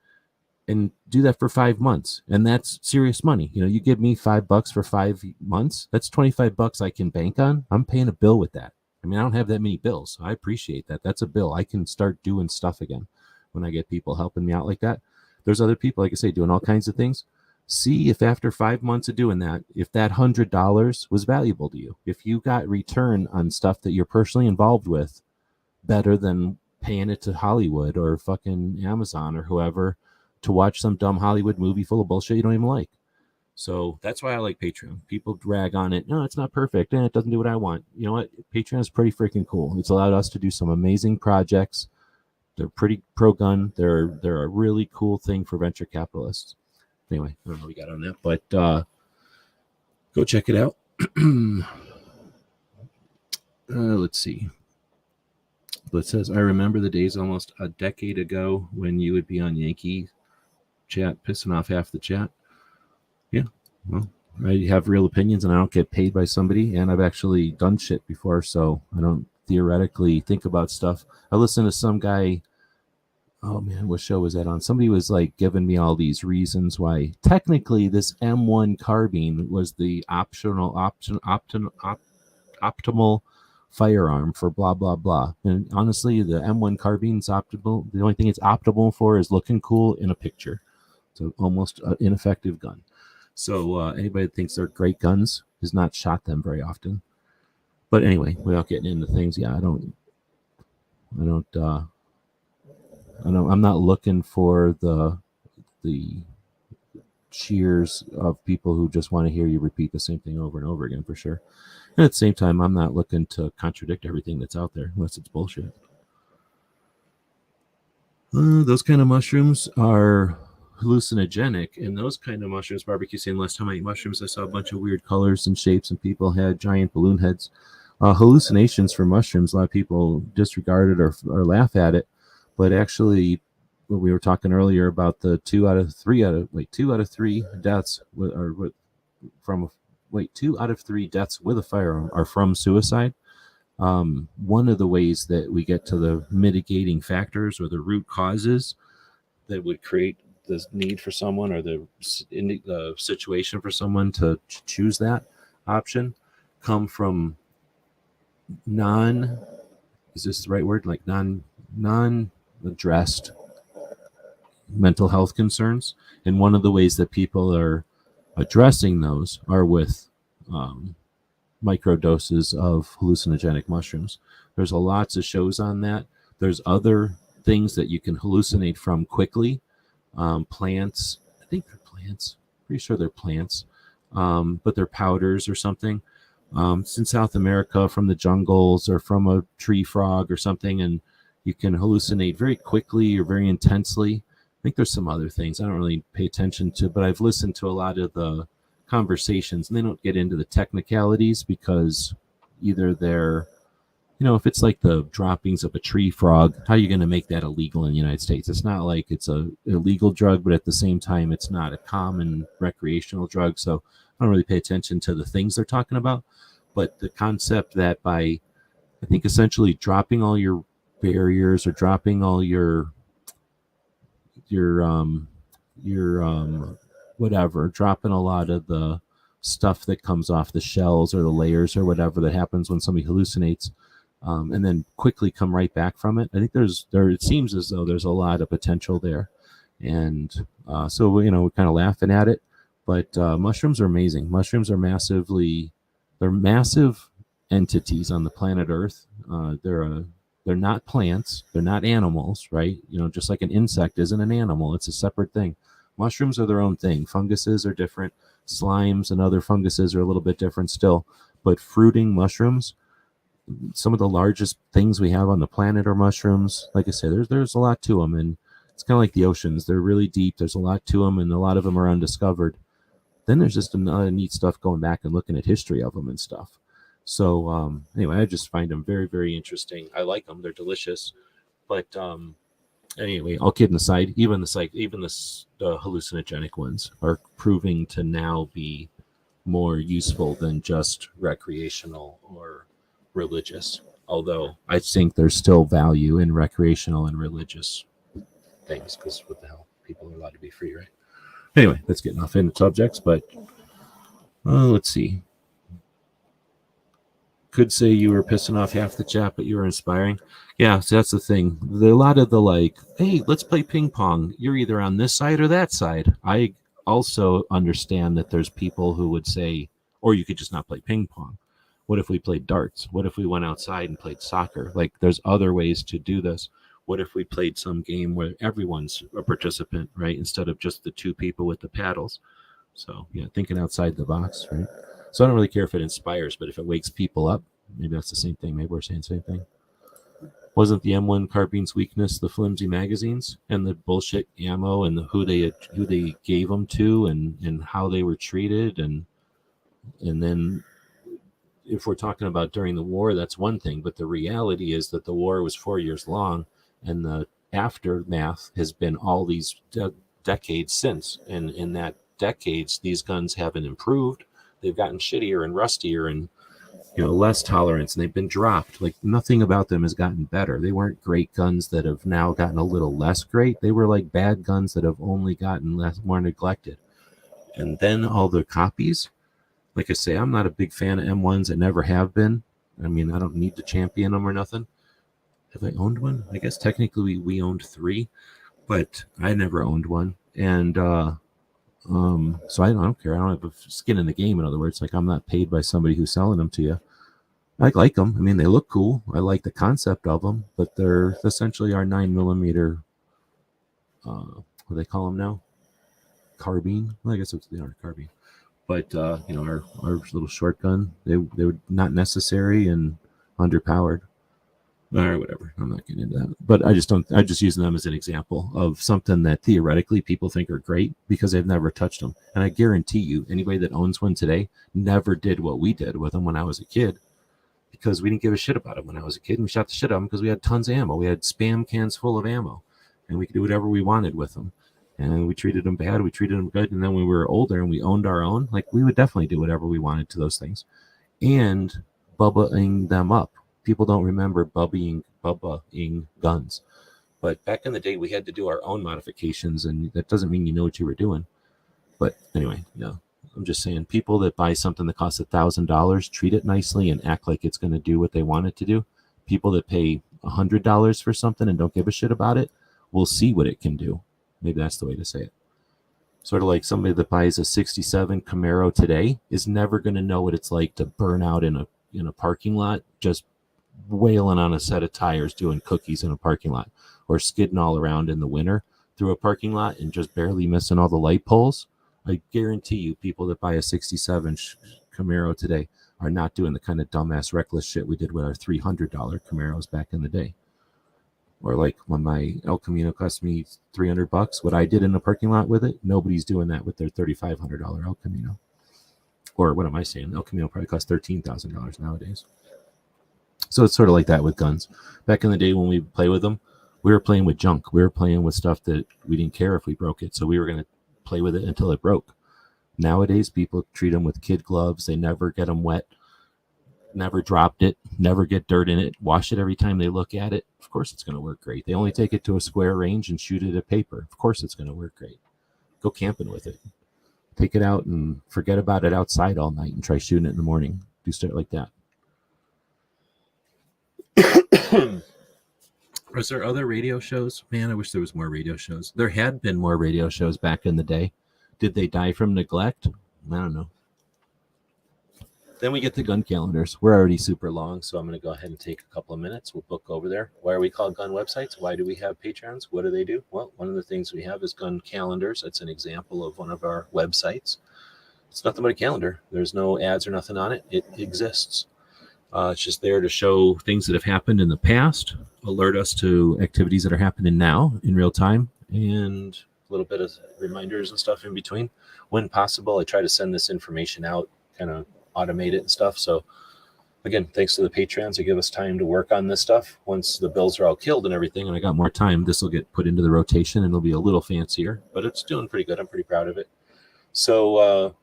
And do that for 5 months. And that's serious money. You give me $5 for 5 months. That's $25 I can bank on. I'm paying a bill with that. I don't have that many bills. So I appreciate that. That's a bill. I can start doing stuff again when I get people helping me out like that. There's other people, like I say, doing all kinds of things. See if after 5 months of doing that, if that $100 was valuable to you. If you got return on stuff that you're personally involved with better than paying it to Hollywood or fucking Amazon or whoever to watch some dumb Hollywood movie full of bullshit you don't even like. So that's why I like Patreon. People drag on it. No, it's not perfect. It doesn't do what I want. You know what? Patreon is pretty freaking cool. It's allowed us to do some amazing projects. They're pretty pro-gun. They're a really cool thing for venture capitalists. Anyway, I don't know what we got on that, but go check it out. Let's see. It says, I remember the days almost a decade ago when you would be on Yankee chat, pissing off half the chat. Yeah, well, I have real opinions and I don't get paid by somebody, and I've actually done shit before, so I don't theoretically think about stuff. I listened to some guy, oh man, what show was that on? Somebody was like giving me all these reasons why technically this M1 carbine was the optimal firearm for blah blah blah. And honestly, the M1 carbine's optimal. The only thing it's optimal for is looking cool in a picture. So almost an ineffective gun. So anybody that thinks they're great guns has not shot them very often. But anyway, without getting into things, yeah, I'm not looking for the cheers of people who just want to hear you repeat the same thing over and over again, for sure. And at the same time, I'm not looking to contradict everything that's out there unless it's bullshit. Those kind of mushrooms are hallucinogenic, and those kind of mushrooms, Barbecue saying last time I ate mushrooms, I saw a bunch of weird colors and shapes, and people had giant balloon heads. Hallucinations for mushrooms, a lot of people disregard it or laugh at it, but actually, when we were talking earlier about the 2 out of 3 deaths two out of three deaths with a firearm are from suicide. One of the ways that we get to the mitigating factors or the root causes that would create the need for someone or the situation for someone to choose that option come from is this the right word? Like non-addressed mental health concerns. And one of the ways that people are addressing those are with micro doses of hallucinogenic mushrooms. There's lots of shows on that. There's other things that you can hallucinate from quickly. Plants, I think they're plants. Pretty sure they're plants, but they're powders or something. It's in South America from the jungles or from a tree frog or something, and you can hallucinate very quickly or very intensely. I think there's some other things I don't really pay attention to, but I've listened to a lot of the conversations, and they don't get into the technicalities because either they're, if it's like the droppings of a tree frog, how are you going to make that illegal in the United States? It's not like it's a illegal drug, but at the same time, it's not a common recreational drug. So I don't really pay attention to the things they're talking about. But the concept that by, I think, essentially dropping all your barriers or dropping all your whatever, dropping a lot of the stuff that comes off the shells or the layers or whatever that happens when somebody hallucinates, and then quickly come right back from it. I think it seems as though there's a lot of potential there. And so, we're kind of laughing at it, but mushrooms are amazing. Mushrooms are they're massive entities on the planet Earth. They're not plants. They're not animals, right? Just like an insect isn't an animal. It's a separate thing. Mushrooms are their own thing. Funguses are different. Slimes and other funguses are a little bit different still. But fruiting mushrooms, some of the largest things we have on the planet are mushrooms. Like I said, there's a lot to them, and it's kind of like the oceans. They're really deep. There's a lot to them, and a lot of them are undiscovered. Then there's just a lot of neat stuff going back and looking at history of them and stuff. So anyway, I just find them very, very interesting. I like them. They're delicious. But anyway, all kidding aside, even the hallucinogenic ones are proving to now be more useful than just recreational or religious. Although I think there's still value in recreational and religious things, because what the hell, people are allowed to be free, right? Anyway, that's getting off into subjects, but let's see. Could say you were pissing off half the chat, but you were inspiring. Yeah, so that's the thing. A lot of the hey, let's play ping pong. You're either on this side or that side. I also understand that there's people who would say, or you could just not play ping pong. What if we played darts? What if we went outside and played soccer? There's other ways to do this. What if we played some game where everyone's a participant, right? Instead of just the two people with the paddles. So, yeah, thinking outside the box, right? So I don't really care if it inspires, but if it wakes people up, maybe that's the same thing. Maybe we're saying the same thing. Wasn't the M1 carbine's weakness the flimsy magazines and the bullshit ammo and who they gave them to and how they were treated and then if we're talking about during the war, that's one thing, but the reality is that the war was 4 years long and the aftermath has been all these decades since, and in that decades these guns haven't improved. They've gotten shittier and rustier and less tolerance, and they've been dropped. Like nothing about them has gotten better. They weren't great guns that have now gotten a little less great. They were like bad guns that have only gotten more neglected. And then all the copies, like I say, I'm not a big fan of M1s. I never have been. I mean, I don't need to champion them or nothing. Have I owned one? I guess technically we owned 3, but I never owned one. And so I don't care. I don't have a skin in the game. In other words, like I'm not paid by somebody who's selling them to you. I like them. I mean, they look cool. I like the concept of them, but they're essentially our 9mm. What do they call them now? Carbine. Well, I guess they are carbine. But our little short gun, they were not necessary and underpowered. Or whatever. I'm not getting into that. But I just use them as an example of something that theoretically people think are great because they've never touched them. And I guarantee you, anybody that owns one today never did what we did with them when I was a kid, because we didn't give a shit about them when I was a kid. And we shot the shit out of them because we had tons of ammo. We had Spam cans full of ammo. And we could do whatever we wanted with them. And we treated them bad. We treated them good. And then when we were older and we owned our own, like we would definitely do whatever we wanted to those things. And bubbaing them up. People don't remember bubbaing guns. But back in the day, we had to do our own modifications, and that doesn't mean you know what you were doing. But anyway, I'm just saying, people that buy something that costs $1,000, treat it nicely and act like it's going to do what they want it to do. People that pay $100 for something and don't give a shit about it will see what it can do. Maybe that's the way to say it. Sort of like somebody that buys a 67 Camaro today is never going to know what it's like to burn out in a parking lot, just wailing on a set of tires doing cookies in a parking lot, or skidding all around in the winter through a parking lot and just barely missing all the light poles. I guarantee you, people that buy a 67 Camaro today are not doing the kind of dumbass reckless shit we did with our $300 Camaros back in the day. Or like when my El Camino cost me $300, what I did in a parking lot with it, nobody's doing that with their $3,500 El Camino. Or what am I saying? El Camino probably costs $13,000 nowadays. So it's sort of like that with guns. Back in the day when we play with them, we were playing with junk. We were playing with stuff that we didn't care if we broke it. So we were going to play with it until it broke. Nowadays, people treat them with kid gloves. They never get them wet, never dropped it, never get dirt in it, wash it every time they look at it. Of course it's going to work great. They only take it to a square range and shoot it at paper. Of course it's going to work great. Go camping with it. Take it out and forget about it outside all night and try shooting it in the morning. Do stuff like that. Was there other radio shows? Man, I wish there was more radio shows. There had been more radio shows back in the day. Did they die from neglect? I don't know. Then we get the gun calendars. We're already super long, so I'm going to go ahead and take a couple of minutes. We'll book over there. Why are we called gun websites? Why do we have Patrons? What do they do? Well, one of the things we have is gun calendars. That's an example of one of our websites. It's nothing but a calendar. There's no ads or nothing on it. It exists. It's just there to show things that have happened in the past, alert us to activities that are happening now in real time, and a little bit of reminders and stuff in between. When possible, I try to send this information out, kind of automate it and stuff. So again, thanks to the Patreons, they give us time to work on this stuff. Once the bills are all killed and everything, and I got more time, this will get put into the rotation and it'll be a little fancier, but it's doing pretty good. I'm pretty proud of it. So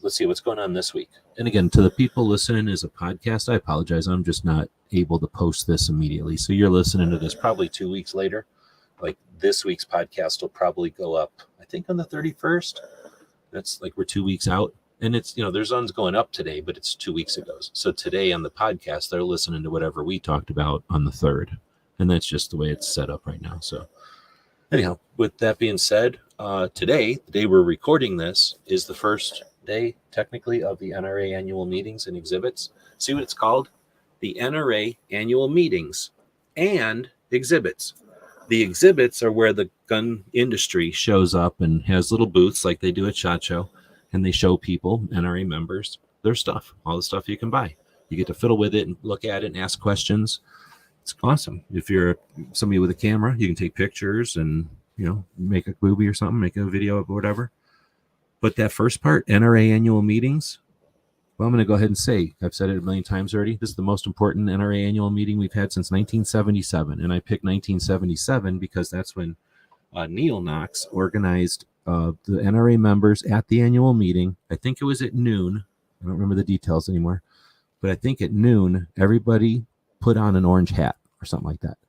let's see what's going on this week. And again, to the people listening as a podcast, I apologize. I'm just not able to post this immediately. So you're listening to this probably 2 weeks later. Like this week's podcast will probably go up, I think on the 31st. That's like we're 2 weeks out. And it's, there's ones going up today, but it's 2 weeks ago. So today on the podcast, they're listening to whatever we talked about on the 3rd. And that's just the way it's set up right now. So anyhow, with that being said, today, the day we're recording this, is the first day technically of the NRA annual meetings and exhibits. See what it's called? The NRA annual meetings and exhibits. The exhibits are where the gun industry shows up and has little booths like they do at SHOT Show, and they show people, NRA members, their stuff, all the stuff you can buy. You get to fiddle with it and look at it and ask questions. It's awesome. If you're somebody with a camera, you can take pictures and, you know, make a movie or something, make a video or whatever. But that first part, NRA annual meetings, well, I'm going to go ahead and say, I've said it a million times already, this is the most important NRA annual meeting we've had since 1977. And I picked 1977 because that's when Neil Knox organized the NRA members at the annual meeting. I think it was at noon. I don't remember the details anymore. But I think at noon, everybody put on an orange hat or something like that.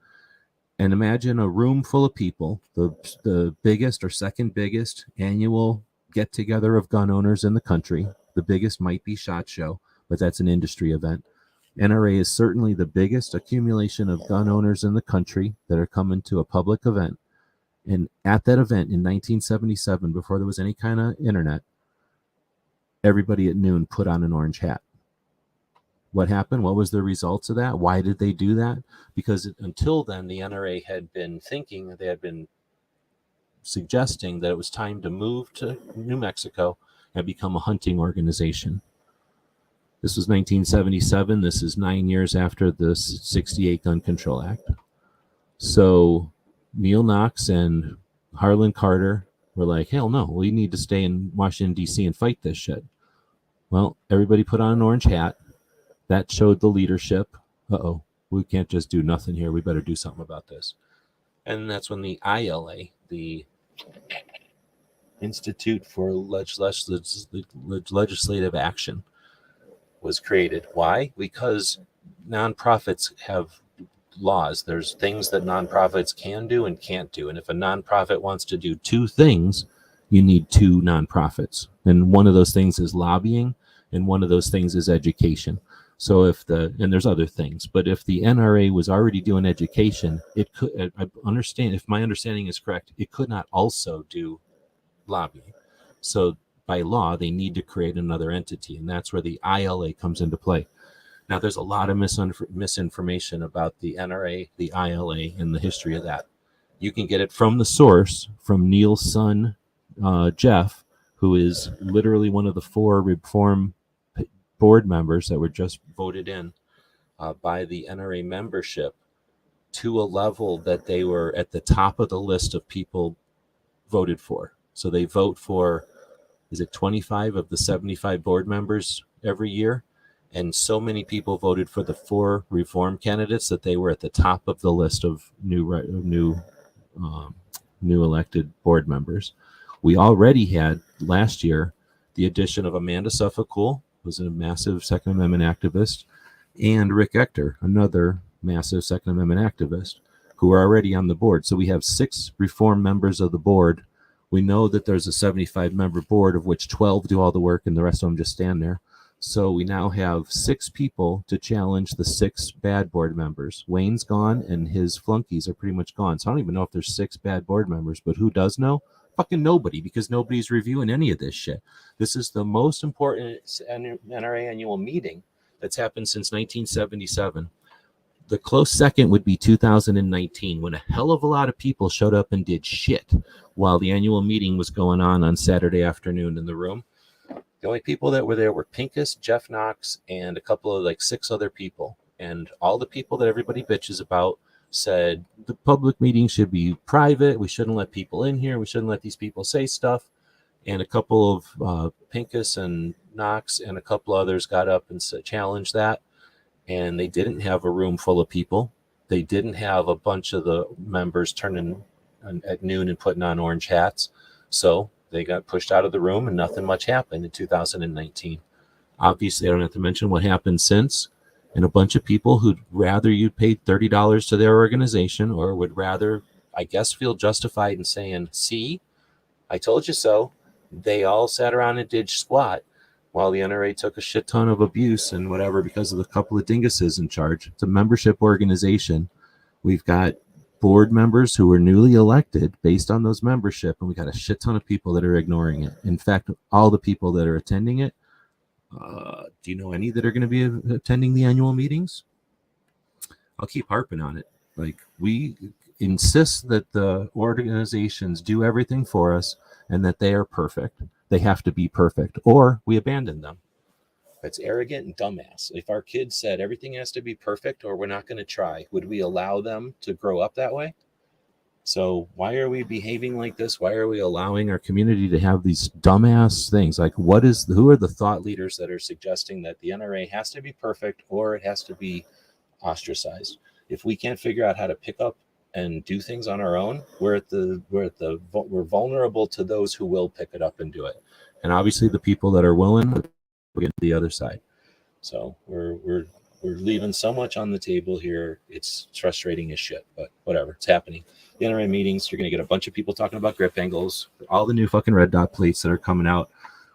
And imagine a room full of people, the biggest or second biggest annual get-together of gun owners in the country. The biggest might be SHOT Show, but that's an industry event. NRA is certainly the biggest accumulation of gun owners in the country that are coming to a public event. And at that event in 1977, before there was any kind of internet, everybody at noon put on an orange hat. What happened? What was the results of that? Why did they do that? Because until then, the NRA had been thinking, they had been suggesting that it was time to move to New Mexico and become a hunting organization. This was 1977. This is 9 years after the 68 Gun Control Act. So Neil Knox and Harlan Carter were like, hell no, we need to stay in Washington, D.C. and fight this shit. Well, everybody put on an orange hat. That showed the leadership. Uh-oh, we can't just do nothing here. We better do something about this. And that's when the ILA, the Institute for Legislative Action, was created. Why? Because nonprofits have laws. There's things that nonprofits can do and can't do. And if a nonprofit wants to do two things, you need two nonprofits. And one of those things is lobbying, and one of those things is education. So and there's other things, but if the NRA was already doing education, it could, I understand, if my understanding is correct, it could not also do lobbying. So by law, they need to create another entity, and that's where the ILA comes into play. Now, there's a lot of misinformation about the NRA, the ILA, and the history of that. You can get it from the source, from Neil's son, Jeff, who is literally one of the 4 reform board members that were just voted in by the NRA membership to a level that they were at the top of the list of people voted for. So they vote for, is it 25 of the 75 board members every year? And so many people voted for the 4 reform candidates that they were at the top of the list of new elected board members. We already had last year the addition of Amanda Suffolk, was a massive Second Amendment activist, and Rick Ector, another massive Second Amendment activist, who are already on the board. So we have 6 reform members of the board. We know that there's a 75-member board, of which 12 do all the work and the rest of them just stand there. So we now have 6 people to challenge the 6 bad board members. Wayne's gone, and his flunkies are pretty much gone. So I don't even know if there's 6 bad board members, but who does know? Fucking nobody, because nobody's reviewing any of this shit. This is the most important NRA annual meeting that's happened since 1977. The close second would be 2019, when a hell of a lot of people showed up and did shit while the annual meeting was going on Saturday afternoon in the room. The only people that were there were Pincus, Jeff Knox, and a couple of 6 other people. And all the people that everybody bitches about said the public meeting should be private. We shouldn't let people in here. We shouldn't let these people say stuff. And a couple of Pincus and Knox and a couple others got up and challenged that. And they didn't have a room full of people. They didn't have a bunch of the members turning at noon and putting on orange hats. So they got pushed out of the room, and nothing much happened in 2019. Obviously, I don't have to mention what happened since. And a bunch of people who'd rather you paid $30 to their organization, or would rather, I guess, feel justified in saying, see, I told you so. They all sat around and did squat while the NRA took a shit ton of abuse and whatever because of the couple of dinguses in charge. It's a membership organization. We've got board members who were newly elected based on those membership, and we got a shit ton of people that are ignoring it. In fact, all the people that are attending it, do you know any that are going to be attending the annual meetings? I'll keep harping on it. insist that the organizations do everything for us and that they are perfect. They have to be perfect, or we abandon them. It's arrogant and dumbass. If our kids said everything has to be perfect or we're not going to try, would we allow them to grow up that way? So why are we behaving like this? Why are we allowing our community to have these dumbass things? Like, who are the thought leaders that are suggesting that the NRA has to be perfect or it has to be ostracized? If we can't figure out how to pick up and do things on our own, we're vulnerable to those who will pick it up and do it. And obviously the people that are willing will get to the other side. So we're leaving so much on the table here. It's frustrating as shit, but whatever, it's happening. The NRA meetings, you're going to get a bunch of people talking about grip angles, all the new fucking red dot plates that are coming out,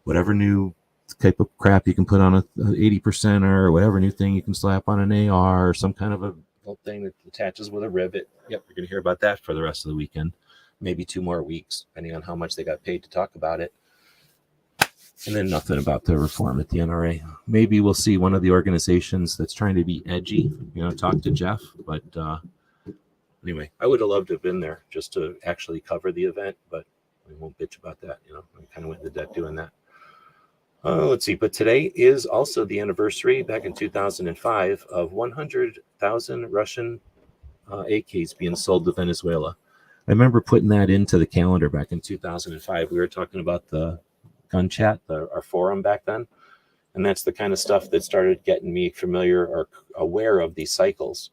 whatever new type of crap you can put on a 80% or whatever new thing you can slap on an AR or some kind of a little thing that attaches with a rivet. Yep, you're going to hear about that for the rest of the weekend, maybe 2 more weeks, depending on how much they got paid to talk about it. And then nothing about the reform at the NRA. Maybe we'll see one of the organizations that's trying to be edgy, talk to Jeff. But anyway, I would have loved to have been there just to actually cover the event, but we won't bitch about that. I kind of went into debt doing that. Let's see. But today is also the anniversary, back in 2005, of 100,000 Russian AKs being sold to Venezuela. I remember putting that into the calendar back in 2005. We were talking about the gun chat, our forum back then, and that's the kind of stuff that started getting me familiar or aware of these cycles.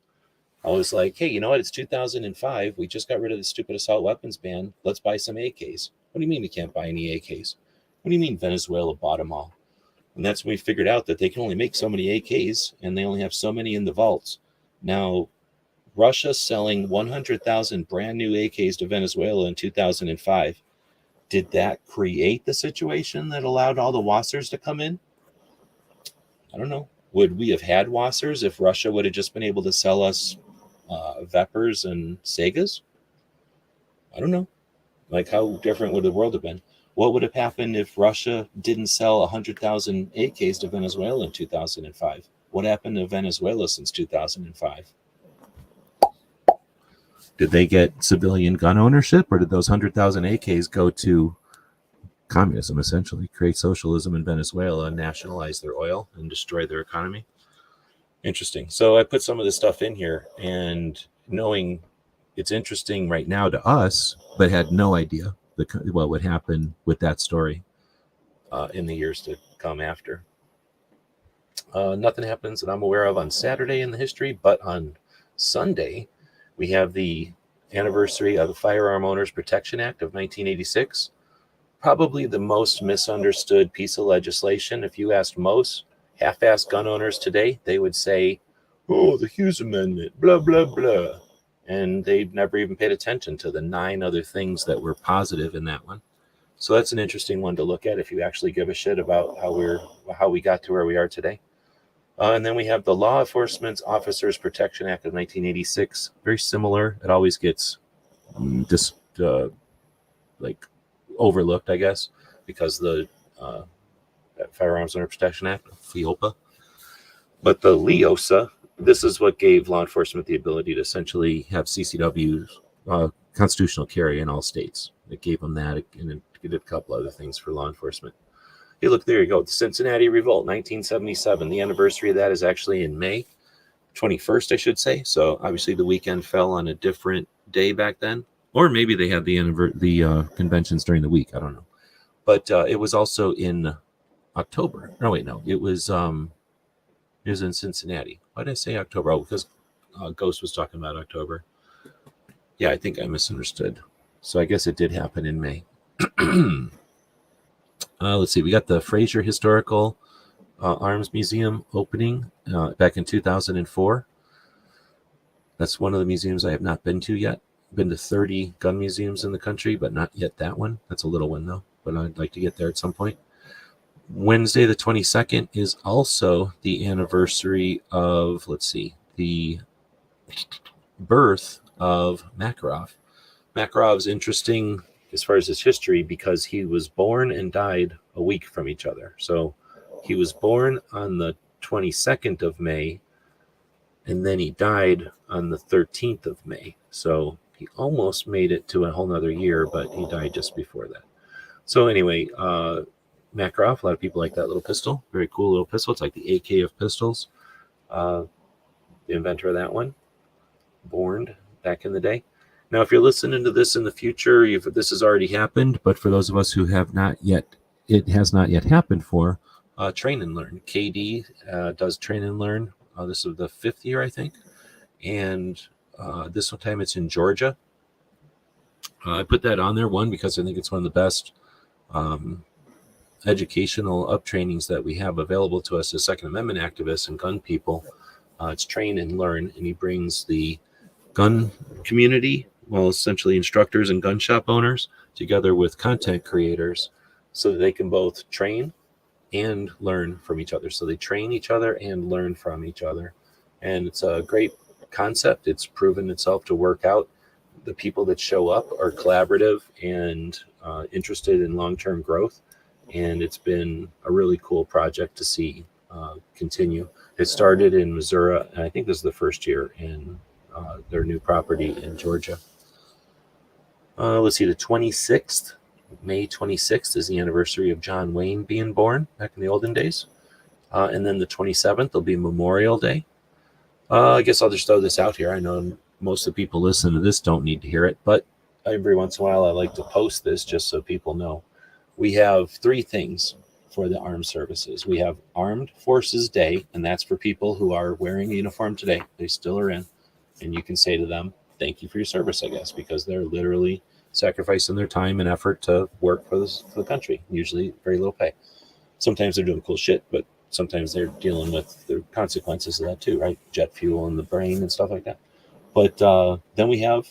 I was like, hey, you know what, it's 2005, we just got rid of the stupid assault weapons ban, let's buy some AKs. What do you mean we can't buy any AKs? What do you mean Venezuela bought them all? And that's when we figured out that they can only make so many AKs and they only have so many in the vaults. Now Russia selling 100,000 brand new AKs to Venezuela in 2005, did that create the situation that allowed all the Wassers to come in? I don't know. Would we have had Wassers if Russia would have just been able to sell us Vepers and Segas? I don't know. Like, how different would the world have been? What would have happened if Russia didn't sell 100,000 AKs to Venezuela in 2005? What happened to Venezuela since 2005? Did they get civilian gun ownership, or did those 100,000 AKs go to communism, essentially, create socialism in Venezuela, nationalize their oil, and destroy their economy? Interesting. So I put some of this stuff in here, and knowing it's interesting right now to us, but had no idea what would happen with that story in the years to come after. Nothing happens that I'm aware of on Saturday in the history, but on Sunday, we have the anniversary of the Firearm Owners Protection Act of 1986. Probably the most misunderstood piece of legislation. If you asked most half-assed gun owners today, they would say, oh, the Hughes Amendment, blah, blah, blah. And they've never even paid attention to the 9 other things that were positive in that one. So that's an interesting one to look at if you actually give a shit about how we got to where we are today. And then we have the Law Enforcement Officers Protection Act of 1986. Very similar. It always gets overlooked, I guess, because the Firearms Owner Protection Act, FIOPA. But the LEOSA, this is what gave law enforcement the ability to essentially have CCWs, constitutional carry in all states. It gave them that, and it did a couple other things for law enforcement. Hey, look, there you go. The Cincinnati Revolt, 1977. The anniversary of that is actually in May 21st, I should say. So obviously the weekend fell on a different day back then. Or maybe they had the conventions during the week. I don't know. But it was also in October. No, wait, no. It was in Cincinnati. Why did I say October? Oh, because Ghost was talking about October. Yeah, I think I misunderstood. So I guess it did happen in May. Let's see. We got the Fraser Historical Arms Museum opening back in 2004. That's one of the museums I have not been to yet. Been to 30 gun museums in the country, but not yet that one. That's a little one, though, but I'd like to get there at some point. Wednesday, the 22nd, is also the anniversary of, the birth of Makarov. Makarov's interesting as far as his history because he was born and died a week from each other. So he was born on the 22nd of May, and then he died on the 13th of May. So He almost made it to a whole nother year, but he died just before that. So anyway, Makarov, a lot of people like that little pistol. Very cool little pistol. It's like the AK of pistols. The inventor of that one, born back in the day. Now, if you're listening to this in the future, this has already happened. But for those of us who have not yet, it has not yet happened for, Train and Learn. KD does Train and Learn. This is the 5th year, I think. And this one time it's in Georgia. I put that on there, one, because I think it's one of the best educational up-trainings that we have available to us as Second Amendment activists and gun people. It's Train and Learn, and he brings the gun community, well, essentially instructors and gun shop owners, together with content creators so that they can both train and learn from each other. So they train each other and learn from each other. And it's a great concept. It's proven itself to work out. The people that show up are collaborative and interested in long-term growth. And it's been a really cool project to see continue. It started in Missouri, and I think this is the first year in their new property in Georgia. Let's see, the 26th, May 26th is the anniversary of John Wayne being born back in the olden days. And then the 27th will be Memorial Day. I guess I'll just throw this out here. I know most of the people listening to this don't need to hear it, but every once in a while I like to post this just so people know. We have 3 things for the armed services. We have Armed Forces Day, and that's for people who are wearing a uniform today. They still are in. And you can say to them, thank you for your service, I guess, because they're literally sacrificing their time and effort to work for the country, usually very little pay. Sometimes they're doing cool shit, but sometimes they're dealing with the consequences of that too, right? Jet fuel in the brain and stuff like that. But then we have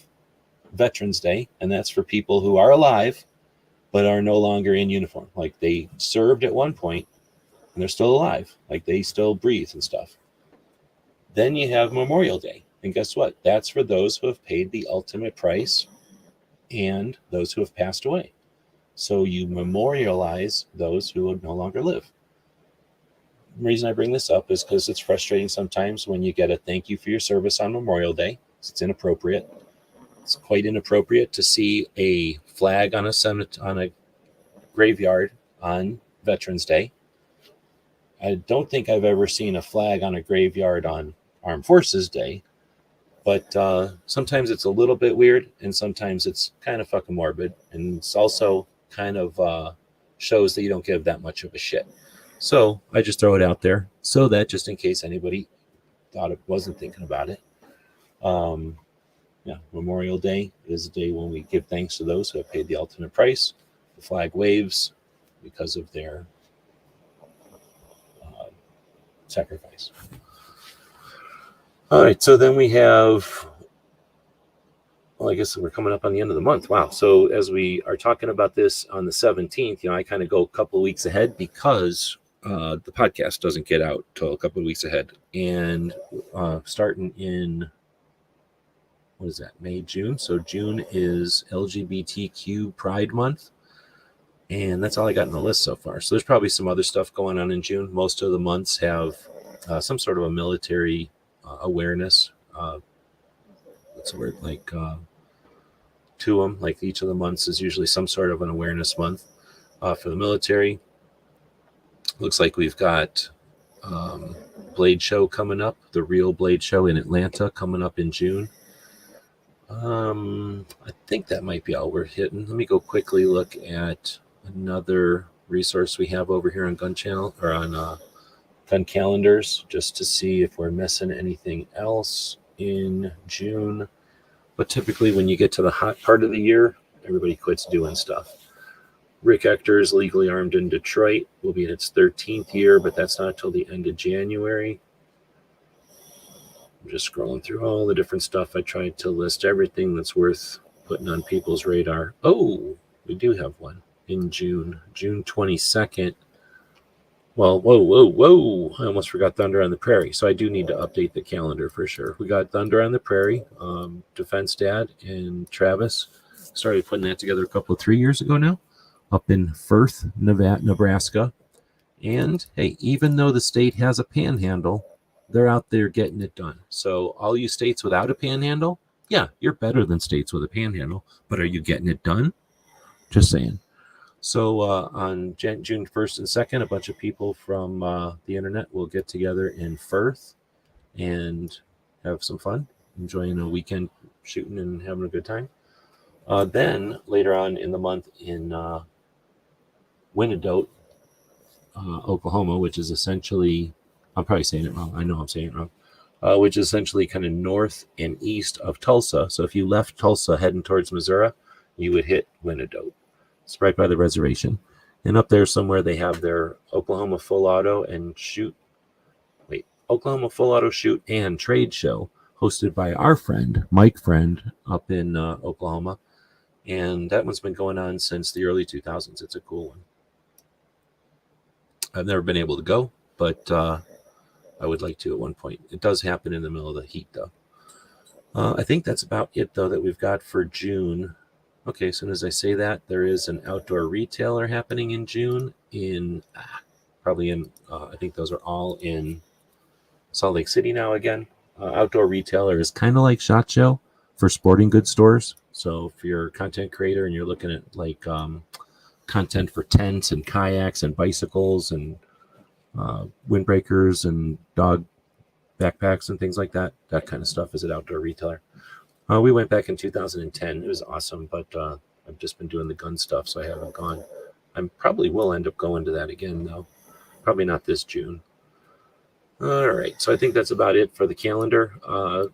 Veterans Day, and that's for people who are alive but are no longer in uniform. Like they served at one point and they're still alive. Like they still breathe and stuff. Then you have Memorial Day. And guess what? That's for those who have paid the ultimate price and those who have passed away. So you memorialize those who would no longer live. The reason I bring this up is because it's frustrating sometimes when you get a thank you for your service on Memorial Day. It's inappropriate. It's quite inappropriate to see a flag on a graveyard on Veterans Day. I don't think I've ever seen a flag on a graveyard on Armed Forces Day, but sometimes it's a little bit weird, and sometimes it's kind of fucking morbid, and it's also kind of shows that you don't give that much of a shit. So I just throw it out there so that just in case anybody thought it wasn't thinking about it. Memorial Day is a day when we give thanks to those who have paid the ultimate price. The flag waves because of their sacrifice. All right, so then we have, well, I guess we're coming up on the end of the month. Wow. So as we are talking about this on the 17th, I kind of go a couple of weeks ahead because the podcast doesn't get out till a couple of weeks ahead. And starting in, what is that, May, June? So June is LGBTQ Pride Month. And that's all I got on the list so far. So there's probably some other stuff going on in June. Most of the months have some sort of a military awareness. What's the word? Like to them. Like each of the months is usually some sort of an awareness month for the military. Looks like we've got Blade Show coming up. The real Blade Show in Atlanta coming up in June. I think that might be all we're hitting. Let me go quickly look at another resource we have over here on Gun Channel or on Gun Calendars just to see if we're missing anything else in June. But typically when you get to the hot part of the year, everybody quits doing stuff. Rick Ector's Legally Armed in Detroit will be in its 13th year, but that's not until the end of January. I'm just scrolling through all the different stuff. I tried to list everything that's worth putting on people's radar. Oh, we do have one in June 22nd. Well, whoa. I almost forgot Thunder on the Prairie. So I do need to update the calendar for sure. We got Thunder on the Prairie. Defense Dad and Travis started putting that together 3 years ago now up in Firth, Nebraska. And hey, even though the state has a panhandle, they're out there getting it done. So all you states without a panhandle, Yeah, you're better than states with a panhandle, but are you getting it done? Just saying. So on June 1st and 2nd, a bunch of people from the internet will get together in Firth and have some fun, enjoying a weekend shooting and having a good time. Then later on in the month in Winnedote, Oklahoma, which is essentially, I'm probably saying it wrong. I know I'm saying it wrong. Which is essentially kind of north and east of Tulsa. So if you left Tulsa heading towards Missouri, you would hit Winnedote. It's right by the reservation. And up there somewhere they have their Oklahoma Full Auto Shoot and Trade Show hosted by our friend, Mike Friend, up in Oklahoma. And that one's been going on since the early 2000s. It's a cool one. I've never been able to go, but I would like to at one point. It does happen in the middle of the heat, though. I think that's about it, though, that we've got for June. Okay, as soon as I say that, there is an outdoor retailer happening in June I think those are all in Salt Lake City now again. Outdoor retailer is kind of like SHOT Show for sporting goods stores. So if you're a content creator and you're looking at like content for tents and kayaks and bicycles and windbreakers and dog backpacks and things like that, that kind of stuff is an outdoor retailer. We went back in 2010. It was awesome, but I've just been doing the gun stuff, so I haven't gone. I probably will end up going to that again, though. Probably not this June. All right, so I think that's about it for the calendar. I'm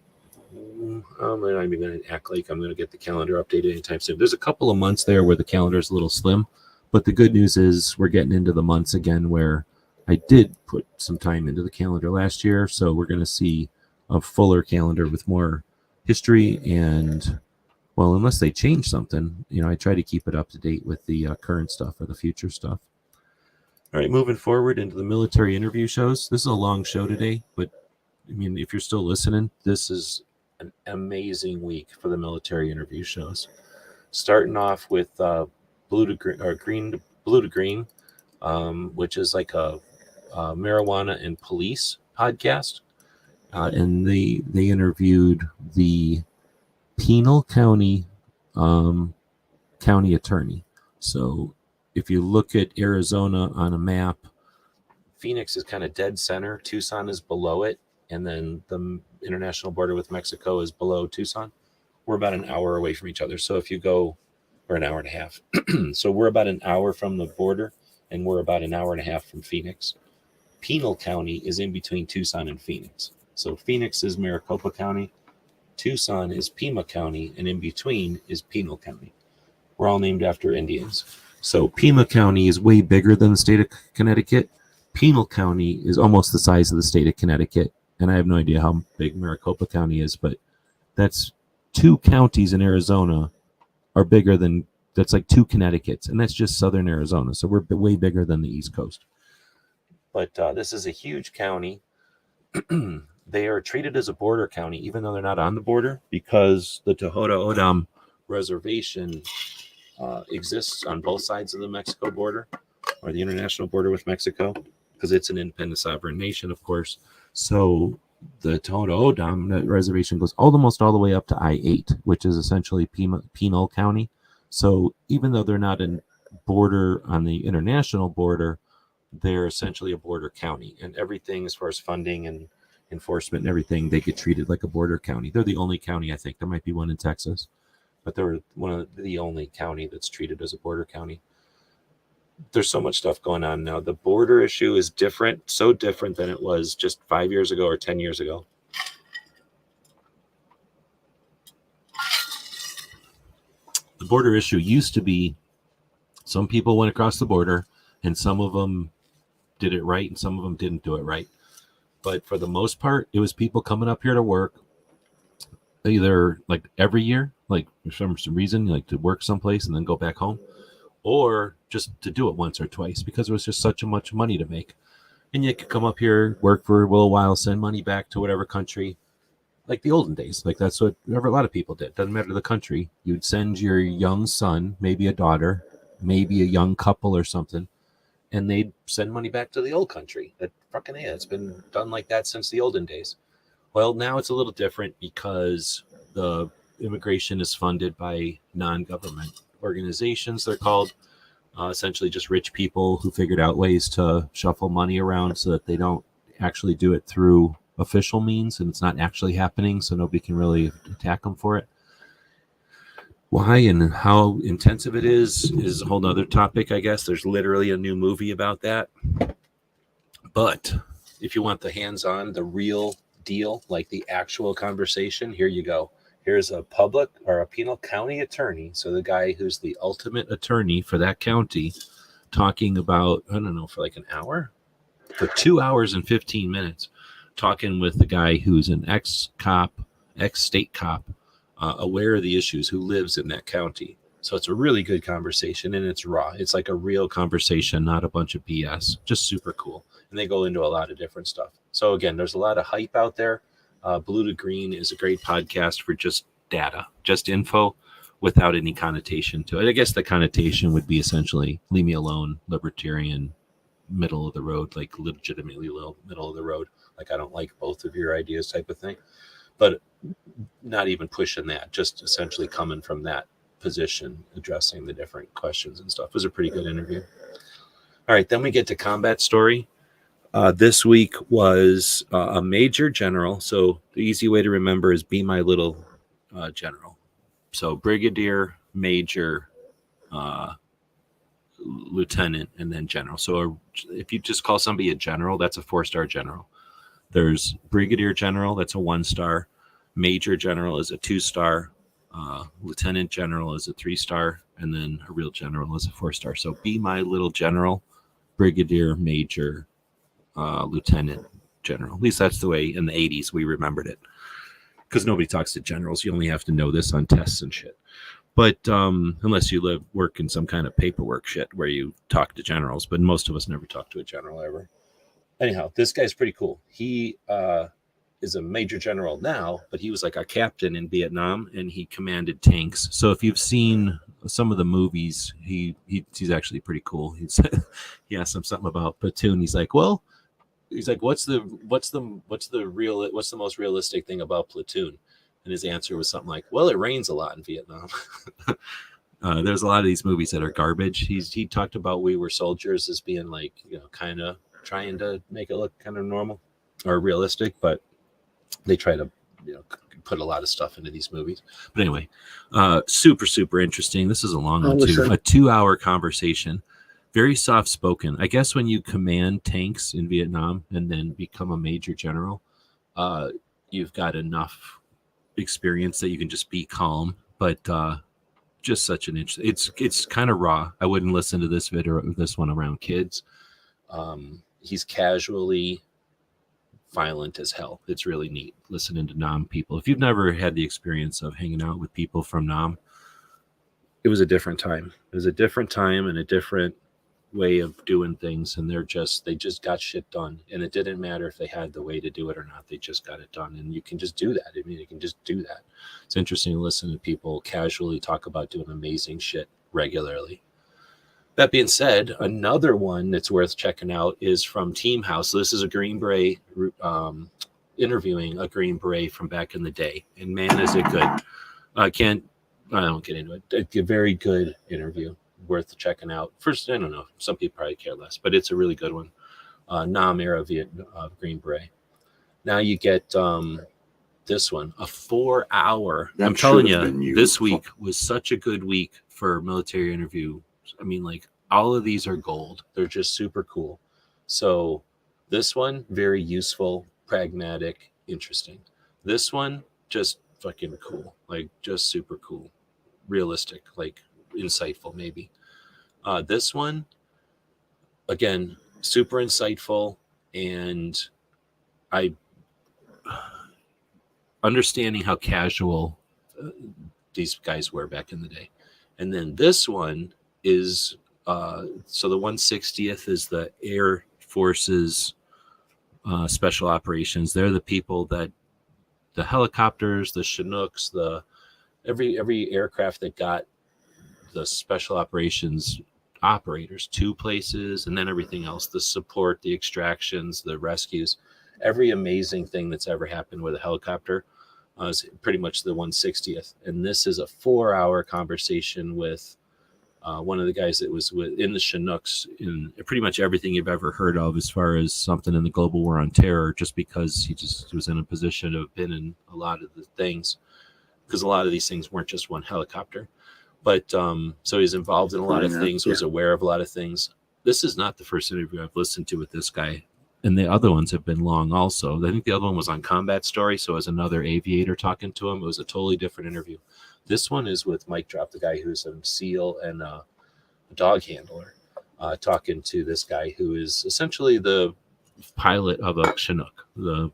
not even going to act like I'm going to get the calendar updated anytime soon. There's a couple of months there where the calendar is a little slim, but the good news is we're getting into the months again where I did put some time into the calendar last year, so we're going to see a fuller calendar with more history and, well, unless they change something, I try to keep it up to date with the current stuff or the future stuff. All right, moving forward into the military interview shows. This is a long show today, but I mean, if you're still listening, this is an amazing week for the military interview shows. Starting off with Blue to Green, which is like a marijuana and police podcast. And they interviewed the Pinal County county attorney. So if you look at Arizona on a map, Phoenix is kind of dead center. Tucson is below it. And then the international border with Mexico is below Tucson. We're about an hour away from each other. So if you go, or an hour and a half. So we're about an hour from the border, and we're about an hour and a half from Phoenix. Pinal County is in between Tucson and Phoenix. So Phoenix is Maricopa County, Tucson is Pima County, and in between is Pinal County. We're all named after Indians. So Pima County is way bigger than the state of Connecticut. Pinal County is almost the size of the state of Connecticut. And I have no idea how big Maricopa County is, but that's 2 counties in Arizona are bigger than, that's like 2 Connecticut's, and that's just southern Arizona. So we're way bigger than the East Coast. But this is a huge county. They are treated as a border county, even though they're not on the border, because the Tohono O'odham reservation exists on both sides of the Mexico border, or the international border with Mexico, because it's an independent sovereign nation, of course. So the Tohono O'odham reservation goes almost all the way up to I-8, which is essentially Pinal County. So even though they're not in border on the international border, they're essentially a border county, and everything as far as funding and enforcement and everything, they get treated like a border county. They're the only county, I think. There might be one in Texas, but they're one of the only county that's treated as a border county. There's so much stuff going on now. The border issue is different, so different than it was just 5 years ago or 10 years ago. The border issue used to be some people went across the border and some of them did it right and some of them didn't do it right. But for the most part, it was people coming up here to work either like every year, like for some reason, like to work someplace and then go back home, or just to do it once or twice because it was just such much money to make. And you could come up here, work for a little while, send money back to whatever country, like the olden days. Like that's what a lot of people did. Doesn't matter the country. You'd send your young son, maybe a daughter, maybe a young couple or something, and they'd send money back to the old country. That fucking it's been done like that since the olden days. Well, now it's a little different because the immigration is funded by non-government organizations. They're called essentially just rich people who figured out ways to shuffle money around so that they don't actually do it through official means, and it's not actually happening, so nobody can really attack them for it. Why and how intensive it is a whole nother topic, I guess. There's literally a new movie about that. But if you want the hands-on, the real deal, like the actual conversation, here you go. Here's a public or a penal county attorney, so the guy who's the ultimate attorney for that county, talking about, I don't know, for like an hour, for 2 hours and 15 minutes, talking with the guy who's an ex-cop, ex-state cop, aware of the issues, who lives in that county. So it's a really good conversation, and it's raw. It's like a real conversation, not a bunch of BS. Just super cool. And they go into a lot of different stuff. So again, there's a lot of hype out there. Blue to Green is a great podcast for just data, just info without any connotation to it. I guess the connotation would be essentially leave me alone, libertarian, middle of the road, like legitimately middle of the road. Like I don't like both of your ideas type of thing, but not even pushing that, just essentially coming from that position, addressing the different questions and stuff. It was a pretty good interview. All right, then we get to combat story. This week was a major general. So the easy way to remember is be my little general. So brigadier, major, lieutenant, and then general. So if you just call somebody a general, that's a 4-star general. There's brigadier general, that's a 1-star. Major general is a 2-star. Lieutenant general is a 3-star. And then a real general is a 4-star. So be my little general, brigadier, major, lieutenant, general. At least that's the way in the 80s we remembered it, because nobody talks to generals. You only have to know this on tests and shit. But unless you work in some kind of paperwork shit where you talk to generals, but most of us never talk to a general ever. Anyhow, this guy's pretty cool. He is a major general now, but he was like a captain in Vietnam, and he commanded tanks. So if you've seen some of the movies, he's actually pretty cool. He asked him something about Platoon. He's like, what's the most realistic thing about Platoon? And his answer was something like, well, it rains a lot in Vietnam. There's a lot of these movies that are garbage. He talked about We Were Soldiers as being like, kind of trying to make it look kind of normal or realistic, but they try to, put a lot of stuff into these movies. But anyway, super, super interesting. This is a long one too. A 2-hour conversation. Very soft spoken. I guess when you command tanks in Vietnam and then become a major general, you've got enough experience that you can just be calm. But just such an interesting. It's kind of raw. I wouldn't listen to this one around kids. He's casually violent as hell. It's really neat listening to Nam people. If you've never had the experience of hanging out with people from Nam, it was a different time. It was a different time and a different way of doing things, and they just got shit done, and it didn't matter if they had the way to do it or not. They just got it done, and you can just do that. I mean, you can just do that. It's interesting to listen to people casually talk about doing amazing shit regularly. That being said, another one that's worth checking out is from Team House. So this is a Green Beret interviewing a Green Beret from back in the day, and man, is it good. I don't get into it. It's a very good interview, worth checking out. First, I don't know, some people probably care less, but it's a really good one. Nam era Green Beret. Now you get this one, a 4-hour. I'm telling you, this week was such a good week for military interview. I mean, like, all of these are gold. They're just super cool. So this one, very useful, pragmatic, interesting. This one, just fucking cool. Like, just super cool. Realistic, like, insightful, maybe. This one, again, super insightful, and understanding how casual these guys were back in the day. And then this one is so the 160th is the Air Force's special operations. They're the people that the helicopters, the Chinooks, every aircraft that got the special operations operators to places, and then everything else, the support, the extractions, the rescues, every amazing thing that's ever happened with a helicopter. Is pretty much the 160th. And this is a 4-hour conversation with one of the guys that was in the Chinooks in pretty much everything you've ever heard of as far as something in the global war on terror, just because he just was in a position to have been in a lot of the things, because a lot of these things weren't just one helicopter. But so he's involved in a lot of things, was aware of a lot of things. This is not the first interview I've listened to with this guy. And the other ones have been long also. I think the other one was on Combat Story, so as another aviator talking to him. It was a totally different interview. This one is with Mike Drop, the guy who's a SEAL and a dog handler, talking to this guy who is essentially the pilot of a Chinook, the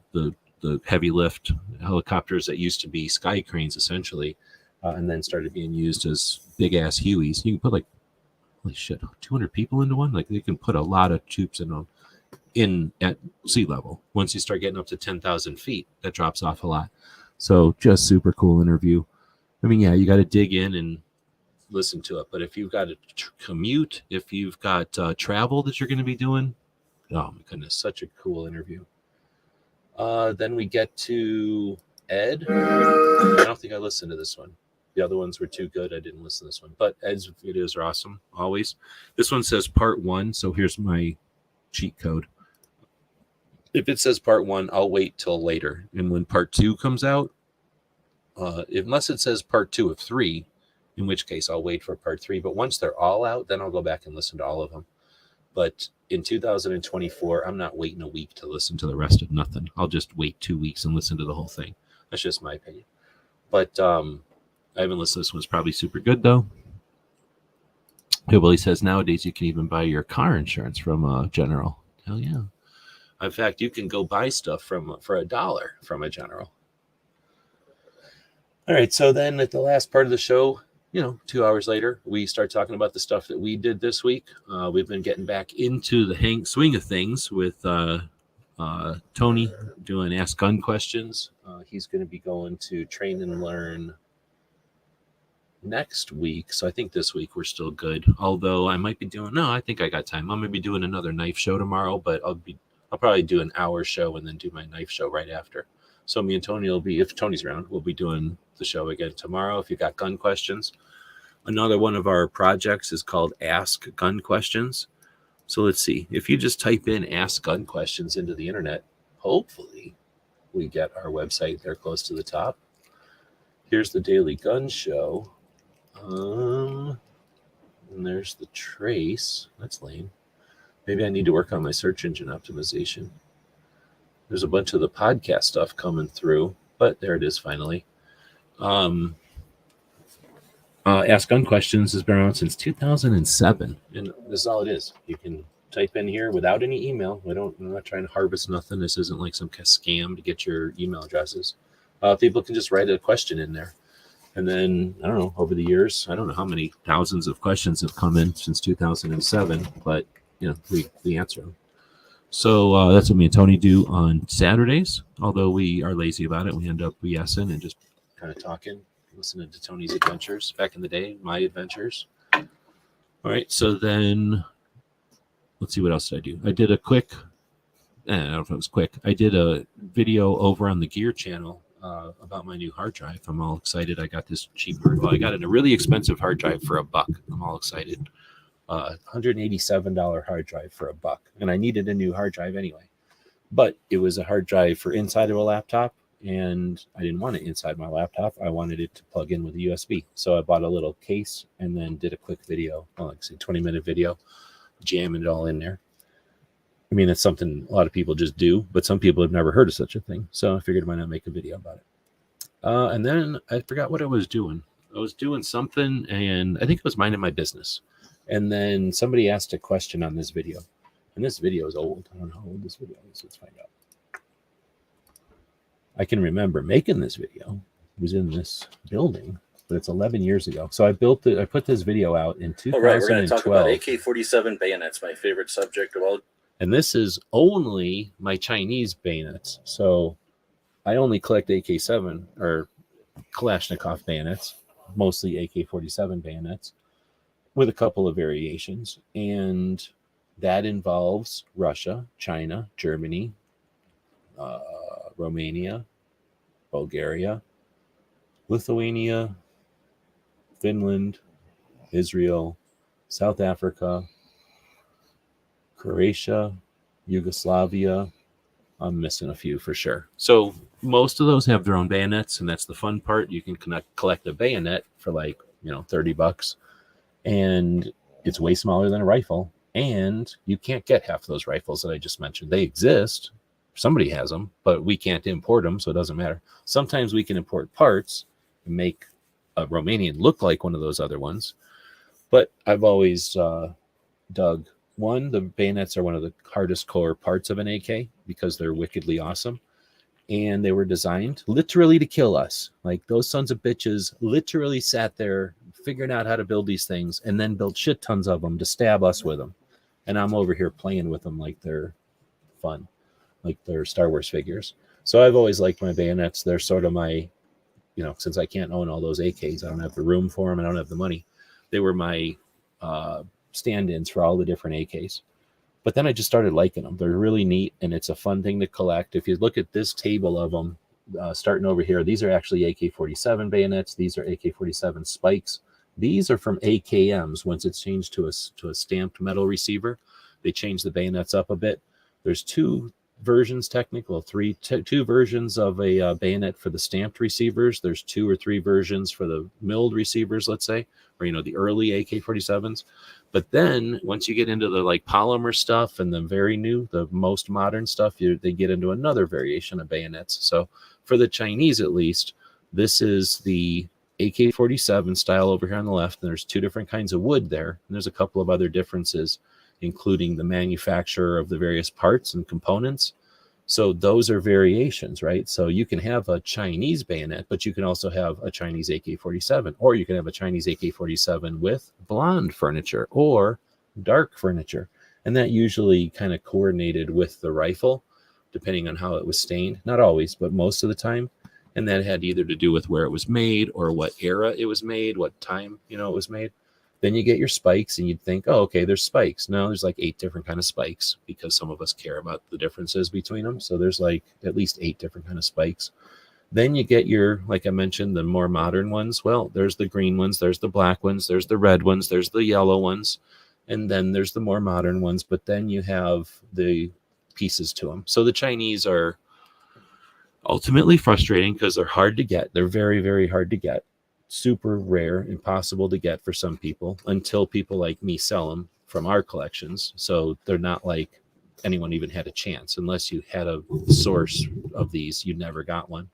heavy lift helicopters that used to be sky cranes, essentially, and then started being used as big-ass Hueys. You can put, like, holy shit, 200 people into one? Like, they can put a lot of troops in them at sea level. Once you start getting up to 10,000 feet, that drops off a lot. So just super cool interview. I mean, yeah, you got to dig in and listen to it. But if you've got to commute, if you've got travel that you're going to be doing, oh my goodness, such a cool interview. Then we get to Ed. I don't think I listened to this one. The other ones were too good. I didn't listen to this one. But Ed's videos are awesome, always. This one says part 1, so here's my cheat code. If it says part 1, I'll wait till later. And when part 2 comes out, unless it says part 2 of 3, in which case I'll wait for part 3. But once they're all out, then I'll go back and listen to all of them. But in 2024, I'm not waiting a week to listen to the rest of nothing. I'll just wait 2 weeks and listen to the whole thing. That's just my opinion. But I haven't listened to this one. It's probably super good, though. Hillbilly says nowadays you can even buy your car insurance from General. Hell yeah. In fact, you can go buy stuff for $1 from a General. All right, so then at the last part of the show, 2 hours later, we start talking about the stuff that we did this week. We've been getting back into the swing of things with Tony doing Ask Gun Questions. He's going to be going to Train and Learn next week. So I think this week we're still good. Although I might be I think I got time. I'm going to be doing another knife show tomorrow, but I'll probably do an hour show and then do my knife show right after. So me and Tony if Tony's around, we'll be doing the show again tomorrow. If you got gun questions, another one of our projects is called Ask Gun Questions. So let's see. If you just type in Ask Gun Questions into the internet, hopefully we get our website there close to the top. Here's the Daily Gun Show. And there's the trace. That's lame. Maybe I need to work on my search engine optimization. There's a bunch of the podcast stuff coming through, but there it is finally. Ask Gun Questions has been around since 2007, and this is all it is. You can type in here without any email. I'm not trying to harvest nothing. This isn't like some kind of scam to get your email addresses. People can just write a question in there. And then, I don't know, over the years, I don't know how many thousands of questions have come in since 2007, but, we answer them. So that's what me and Tony do on Saturdays. Although we are lazy about it, we end up BSing and just kind of talking, listening to Tony's adventures back in the day, my adventures. All right, so then let's see, what else did I do? I did a quick, I don't know if it was quick. I did a video over on the Gear channel about my new hard drive. I'm all excited. I got this cheaper. Well, I got a really expensive hard drive for $1. I'm all excited. $187 hard drive for $1. And I needed a new hard drive anyway. But it was a hard drive for inside of a laptop, and I didn't want it inside my laptop. I wanted it to plug in with a USB. So I bought a little case and then did a quick video, like say 20-minute video, jamming it all in there. I mean, it's something a lot of people just do, but some people have never heard of such a thing. So I figured why not make a video about it. And then I forgot what I was doing. I was doing something, and I think it was minding my business. And then somebody asked a question on this video. And this video is old. I don't know how old this video is. Let's find out. I can remember making this video. It was in this building, but it's 11 years ago. So I put this video out in 2012. Right, we're going to talk about AK-47 bayonets, my favorite subject of all. And this is only my Chinese bayonets. So I only collect AK-7 or Kalashnikov bayonets, mostly AK-47 bayonets, with a couple of variations. And that involves Russia, China, Germany, Romania, Bulgaria, Lithuania, Finland, Israel, South Africa, Croatia, Yugoslavia. I'm missing a few for sure. So most of those have their own bayonets, and that's the fun part. You can collect a bayonet for like, $30, and it's way smaller than a rifle. And you can't get half of those rifles that I just mentioned. They exist. Somebody has them, but we can't import them, so it doesn't matter. Sometimes we can import parts and make a Romanian look like one of those other ones. But I've always dug, one, the bayonets are one of the hardest core parts of an AK because they're wickedly awesome. And they were designed literally to kill us. Like, those sons of bitches literally sat there figuring out how to build these things and then built shit tons of them to stab us with them. And I'm over here playing with them like they're fun, like they're Star Wars figures. So I've always liked my bayonets. They're sort of my, since I can't own all those AKs, I don't have the room for them, I don't have the money. They were my stand-ins for all the different AKs. But then I just started liking them. They're really neat, and it's a fun thing to collect. If you look at this table of them, starting over here, these are actually AK-47 bayonets. These are AK-47 spikes. These are from AKMs. Once it's changed to a stamped metal receiver, they changed the bayonets up a bit. There's two versions, two versions of a bayonet for the stamped receivers. There's 2 or 3 versions for the milled receivers, let's say, or the early AK-47s. But then once you get into the like polymer stuff and the very new, the most modern stuff, they get into another variation of bayonets. So for the Chinese, at least, this is the AK-47 style over here on the left. And there's 2 different kinds of wood there. And there's a couple of other differences, including the manufacturer of the various parts and components. So those are variations, right? So you can have a Chinese bayonet, but you can also have a Chinese AK-47, or you can have a Chinese AK-47 with blonde furniture or dark furniture. And that usually kind of coordinated with the rifle, depending on how it was stained. Not always, but most of the time. And that had either to do with where it was made or what era it was made, what time, it was made. Then you get your spikes and you'd think, oh, okay, there's spikes. No, there's like 8 different kind of spikes because some of us care about the differences between them. So there's like at least 8 different kind of spikes. Then you get your, like I mentioned, the more modern ones. Well, there's the green ones, there's the black ones, there's the red ones, there's the yellow ones, and then there's the more modern ones. But then you have the pieces to them. So the Chinese are ultimately frustrating because they're hard to get. They're very, very hard to get. Super rare, impossible to get for some people until people like me sell them from our collections. So they're not like anyone even had a chance. Unless you had a source of these, you never got one.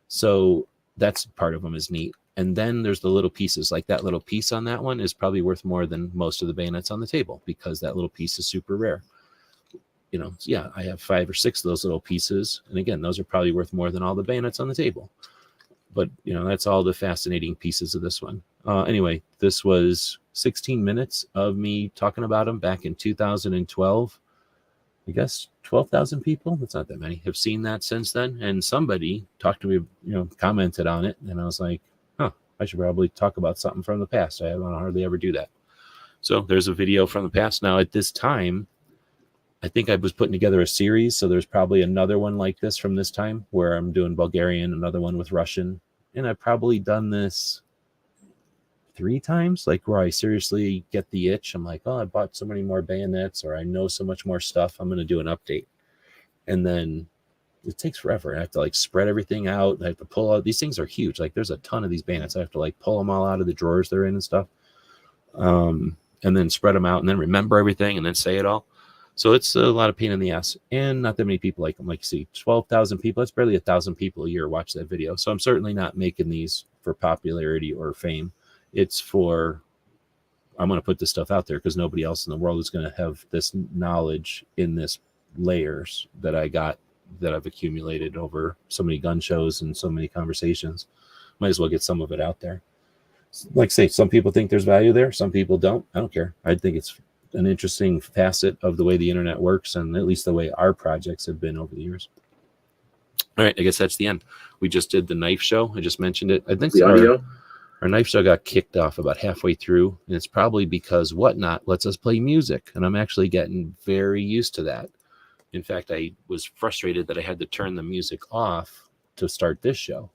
So that's part of them is neat. And then there's the little pieces. Like that little piece on that one is probably worth more than most of the bayonets on the table because that little piece is super rare. Yeah, I have 5 or 6 of those little pieces. And again, those are probably worth more than all the bayonets on the table. But, that's all the fascinating pieces of this one. Anyway, this was 16 minutes of me talking about them back in 2012. I guess 12,000 people, that's not that many, have seen that since then. And somebody talked to me, commented on it. And I was like, I should probably talk about something from the past. I don't hardly ever do that. So there's a video from the past. Now, at this time, I think I was putting together a series, so there's probably another one like this from this time where I'm doing Bulgarian, another one with Russian, and I've probably done this 3 times, like where I seriously get the itch. I'm like, I bought so many more bayonets, or I know so much more stuff. I'm going to do an update, and then it takes forever. I have to like spread everything out. I have to pull out. These things are huge. Like there's a ton of these bayonets. I have to like pull them all out of the drawers they're in and stuff, and then spread them out, and then remember everything, and then say it all. So it's a lot of pain in the ass, and not that many people like them. Like you see, 12,000 people. That's barely 1,000 people a year watch that video. So I'm certainly not making these for popularity or fame. It's for, I'm going to put this stuff out there because nobody else in the world is going to have this knowledge in this layers that I got, that I've accumulated over so many gun shows and so many conversations. Might as well get some of it out there. Like I say, some people think there's value there. Some people don't. I don't care. I think it's an interesting facet of the way the internet works, and at least the way our projects have been over the years. All right, I guess that's the end. We just did the knife show. I just mentioned it. I think the audio. Our knife show got kicked off about halfway through, and it's probably because Whatnot lets us play music, and I'm actually getting very used to that. In fact, I was frustrated that I had to turn the music off to start this show.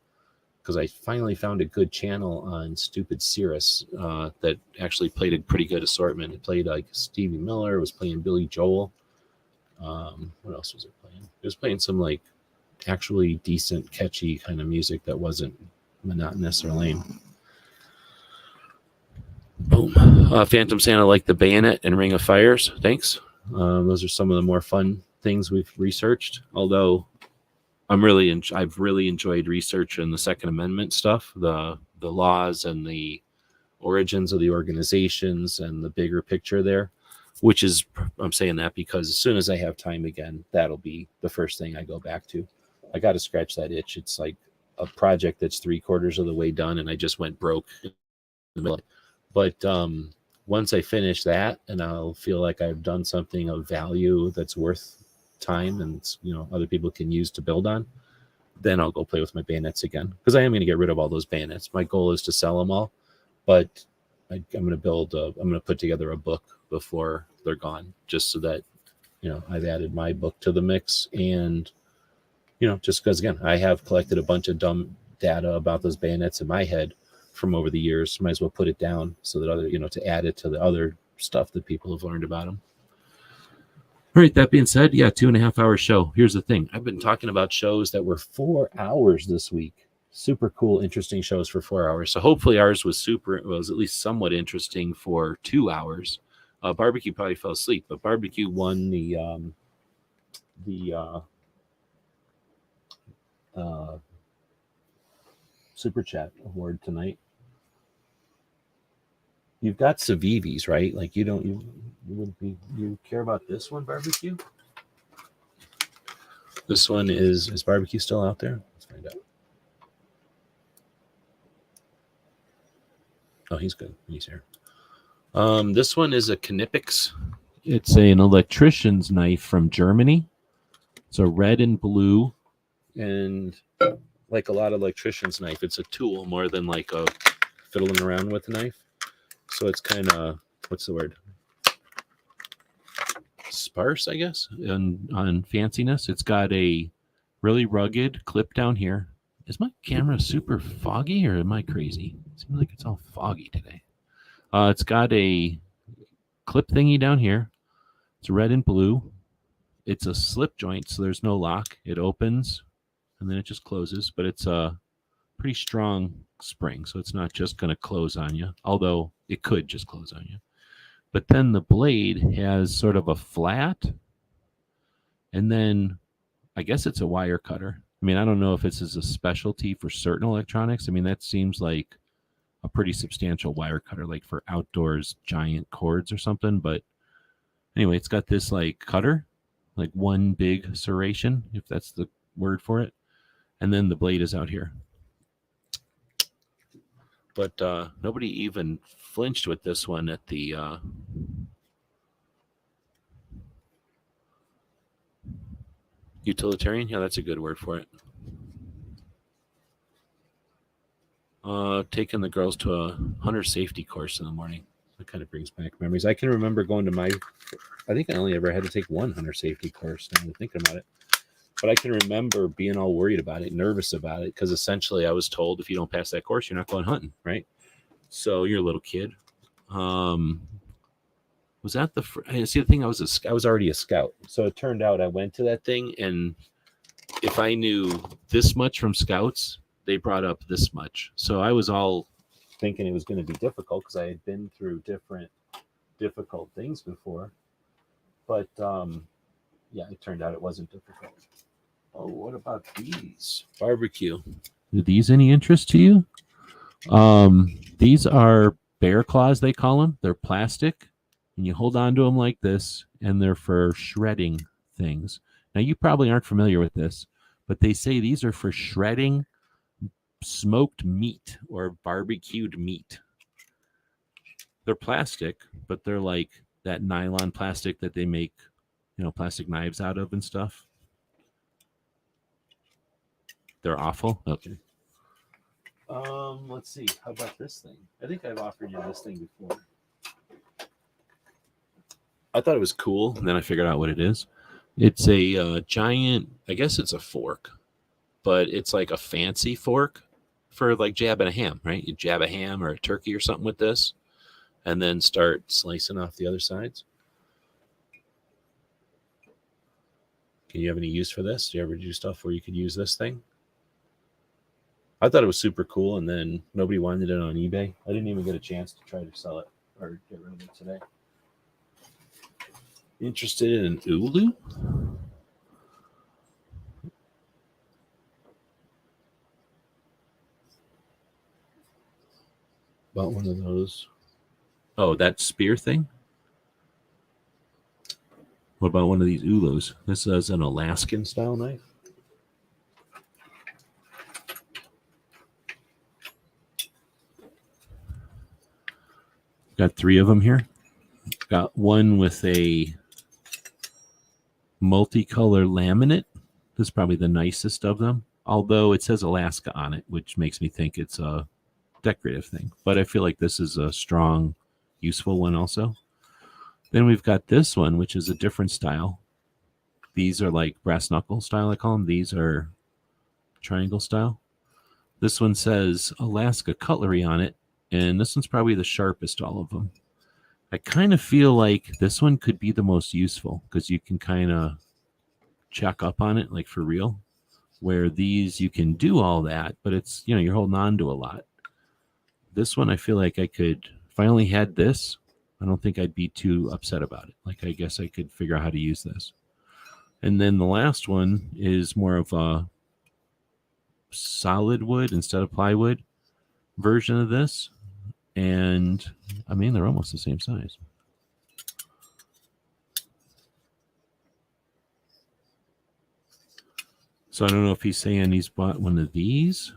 because I finally found a good channel on Stupid Cirrus that actually played a pretty good assortment. It played like Stevie Miller, it was playing Billy Joel. What else was it playing? It was playing some like actually decent, catchy kind of music that wasn't monotonous or lame. Boom. Phantom Santa liked the Bayonet and Ring of Fires. Thanks. Those are some of the more fun things we've researched. Although I've really enjoyed researching the Second Amendment stuff, the laws and the origins of the organizations and the bigger picture there. Which is, I'm saying that because as soon as I have time again, that'll be the first thing I go back to. I got to scratch that itch. It's like a project that's 3/4 of the way done, and I just went broke in the middle. But once I finish that, and I'll feel like I've done something of value that's worth time, and other people can use to build on, then I'll go play with my bayonets again. Because I am going to get rid of all those bayonets. My goal is to sell them all, but I'm going to put together a book before they're gone, just so that I've added my book to the mix. And just because again I have collected a bunch of dumb data about those bayonets in my head from over the years, might as well put it down so that other to add it to the other stuff that people have learned about them. All right, that being said, 2.5 hour show. Here's the thing, I've been talking about shows that were 4 hours this week. Super cool, interesting shows for 4 hours. So hopefully ours was at least somewhat interesting for 2 hours. Barbecue probably fell asleep, but Barbecue won the Super Chat award tonight. You've got Savivis, right? Like you care about this one, Barbecue? This one is Barbecue still out there? Let's find out. Oh, he's good. He's here. This one is a Knipix. It's an electrician's knife from Germany. It's a red and blue. And like a lot of electrician's knife, it's a tool more than like a fiddling around with a knife. So it's kind of, what's the word? Sparse, I guess, on fanciness. It's got a really rugged clip down here. Is my camera super foggy or am I crazy? It seems like it's all foggy today. It's got a clip thingy down here. It's red and blue. It's a slip joint, so there's no lock. It opens and then it just closes, but it's a pretty strong spring, so it's not just going to close on you, although it could just close on you. But then the blade has sort of a flat, and then I guess it's a wire cutter. I mean, I don't know if this is a specialty for certain electronics. I mean, that seems like a pretty substantial wire cutter, like for outdoors giant cords or something. But anyway, it's got this like cutter, like one big serration, if that's the word for it. And then the blade is out here. But nobody even flinched with this one at the utilitarian. Yeah, that's a good word for it. Taking the girls to a hunter safety course in the morning. That kind of brings back memories. I can remember going to I think I only ever had to take one hunter safety course. Now I'm thinking about it. But I can remember being all worried about it, nervous about it, because essentially I was told if you don't pass that course, you're not going hunting, right? So you're a little kid. Was that see the thing? I was already a scout, so it turned out I went to that thing, and if I knew this much from scouts, they brought up this much. So I was all thinking it was going to be difficult because I had been through different difficult things before, but yeah, it turned out it wasn't difficult. Oh, what about these? Barbecue. Are these any interest to you? These are bear claws, they call them. They're plastic, and you hold on to them like this, and they're for shredding things. Now, you probably aren't familiar with this, but they say these are for shredding smoked meat or barbecued meat. They're plastic, but they're like that nylon plastic that they make, plastic knives out of and stuff. They're awful. Okay. Let's see. How about this thing? I think I've offered you this thing before. I thought it was cool, and then I figured out what it is. It's a giant, I guess it's a fork, but it's like a fancy fork for like jabbing a ham, right? You jab a ham or a turkey or something with this, and then start slicing off the other sides. Can you have any use for this? Do you ever do stuff where you could use this thing? I thought it was super cool, and then nobody wanted it on eBay. I didn't even get a chance to try to sell it or get rid of it today. Interested in an Ulu? Bought one of those. Oh, that spear thing? What about one of these Ulus? This is an Alaskan style knife. Got 3 of them here. Got one with a multicolor laminate. This is probably the nicest of them, although it says Alaska on it, which makes me think it's a decorative thing. But I feel like this is a strong, useful one also. Then we've got this one, which is a different style. These are like brass knuckle style, I call them. These are triangle style. This one says Alaska cutlery on it, and this one's probably the sharpest all of them. I kind of feel like this one could be the most useful because you can kind of check up on it, like for real. Where these, you can do all that, but it's, you know, you're holding on to a lot. This one, I feel like I could, if I only had this, I don't think I'd be too upset about it. Like, I guess I could figure out how to use this. And then the last one is more of a solid wood instead of plywood version of this. And I mean, they're almost the same size. So I don't know if he's saying he's bought one of these.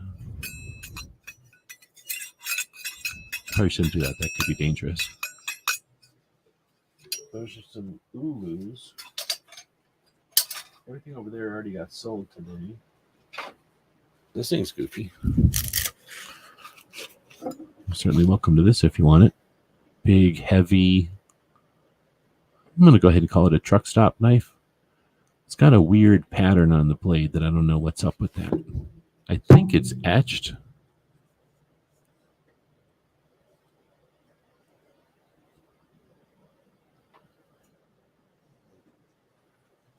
Probably shouldn't do that. That could be dangerous. Those are some Ulus. Everything over there already got sold today. This thing's goofy. You're certainly welcome to this if you want it. Big, heavy. I'm going to go ahead and call it a truck stop knife. It's got a weird pattern on the blade that I don't know what's up with that. I think it's etched.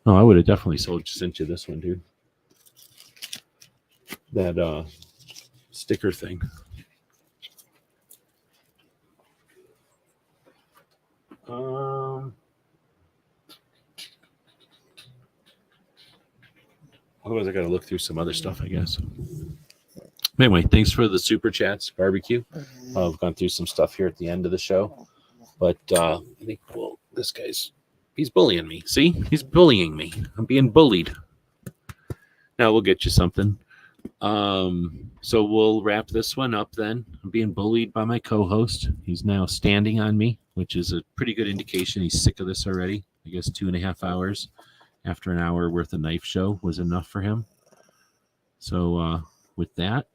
Oh, I would have definitely sent you this one, dude. That sticker thing. Otherwise, I got to look through some other stuff, I guess. Anyway, thanks for the super chats, barbecue. I've gone through some stuff here at the end of the show, but I think, well, this guy's, he's bullying me. See, he's bullying me. I'm being bullied. Now we'll get you something. So we'll wrap this one up then. I'm being bullied by my co-host. He's now standing on me, which is a pretty good indication he's sick of this already. I guess 2.5 hours after an hour worth of knife show was enough for him. So with that,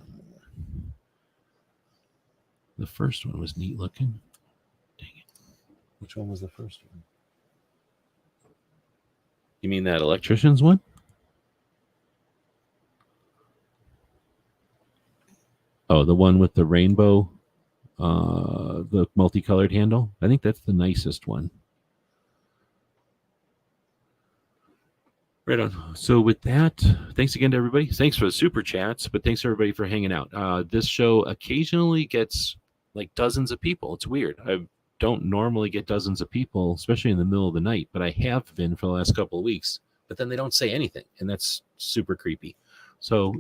the first one was neat looking. Dang it. Which one was the first one? You mean that electrician's one? Oh, the one with the rainbow, the multicolored handle. I think that's the nicest one. Right on. So with that, thanks again to everybody. Thanks for the super chats, but thanks everybody for hanging out. This show occasionally gets like dozens of people. It's weird. I don't normally get dozens of people, especially in the middle of the night, but I have been for the last couple of weeks. But then they don't say anything, and that's super creepy. So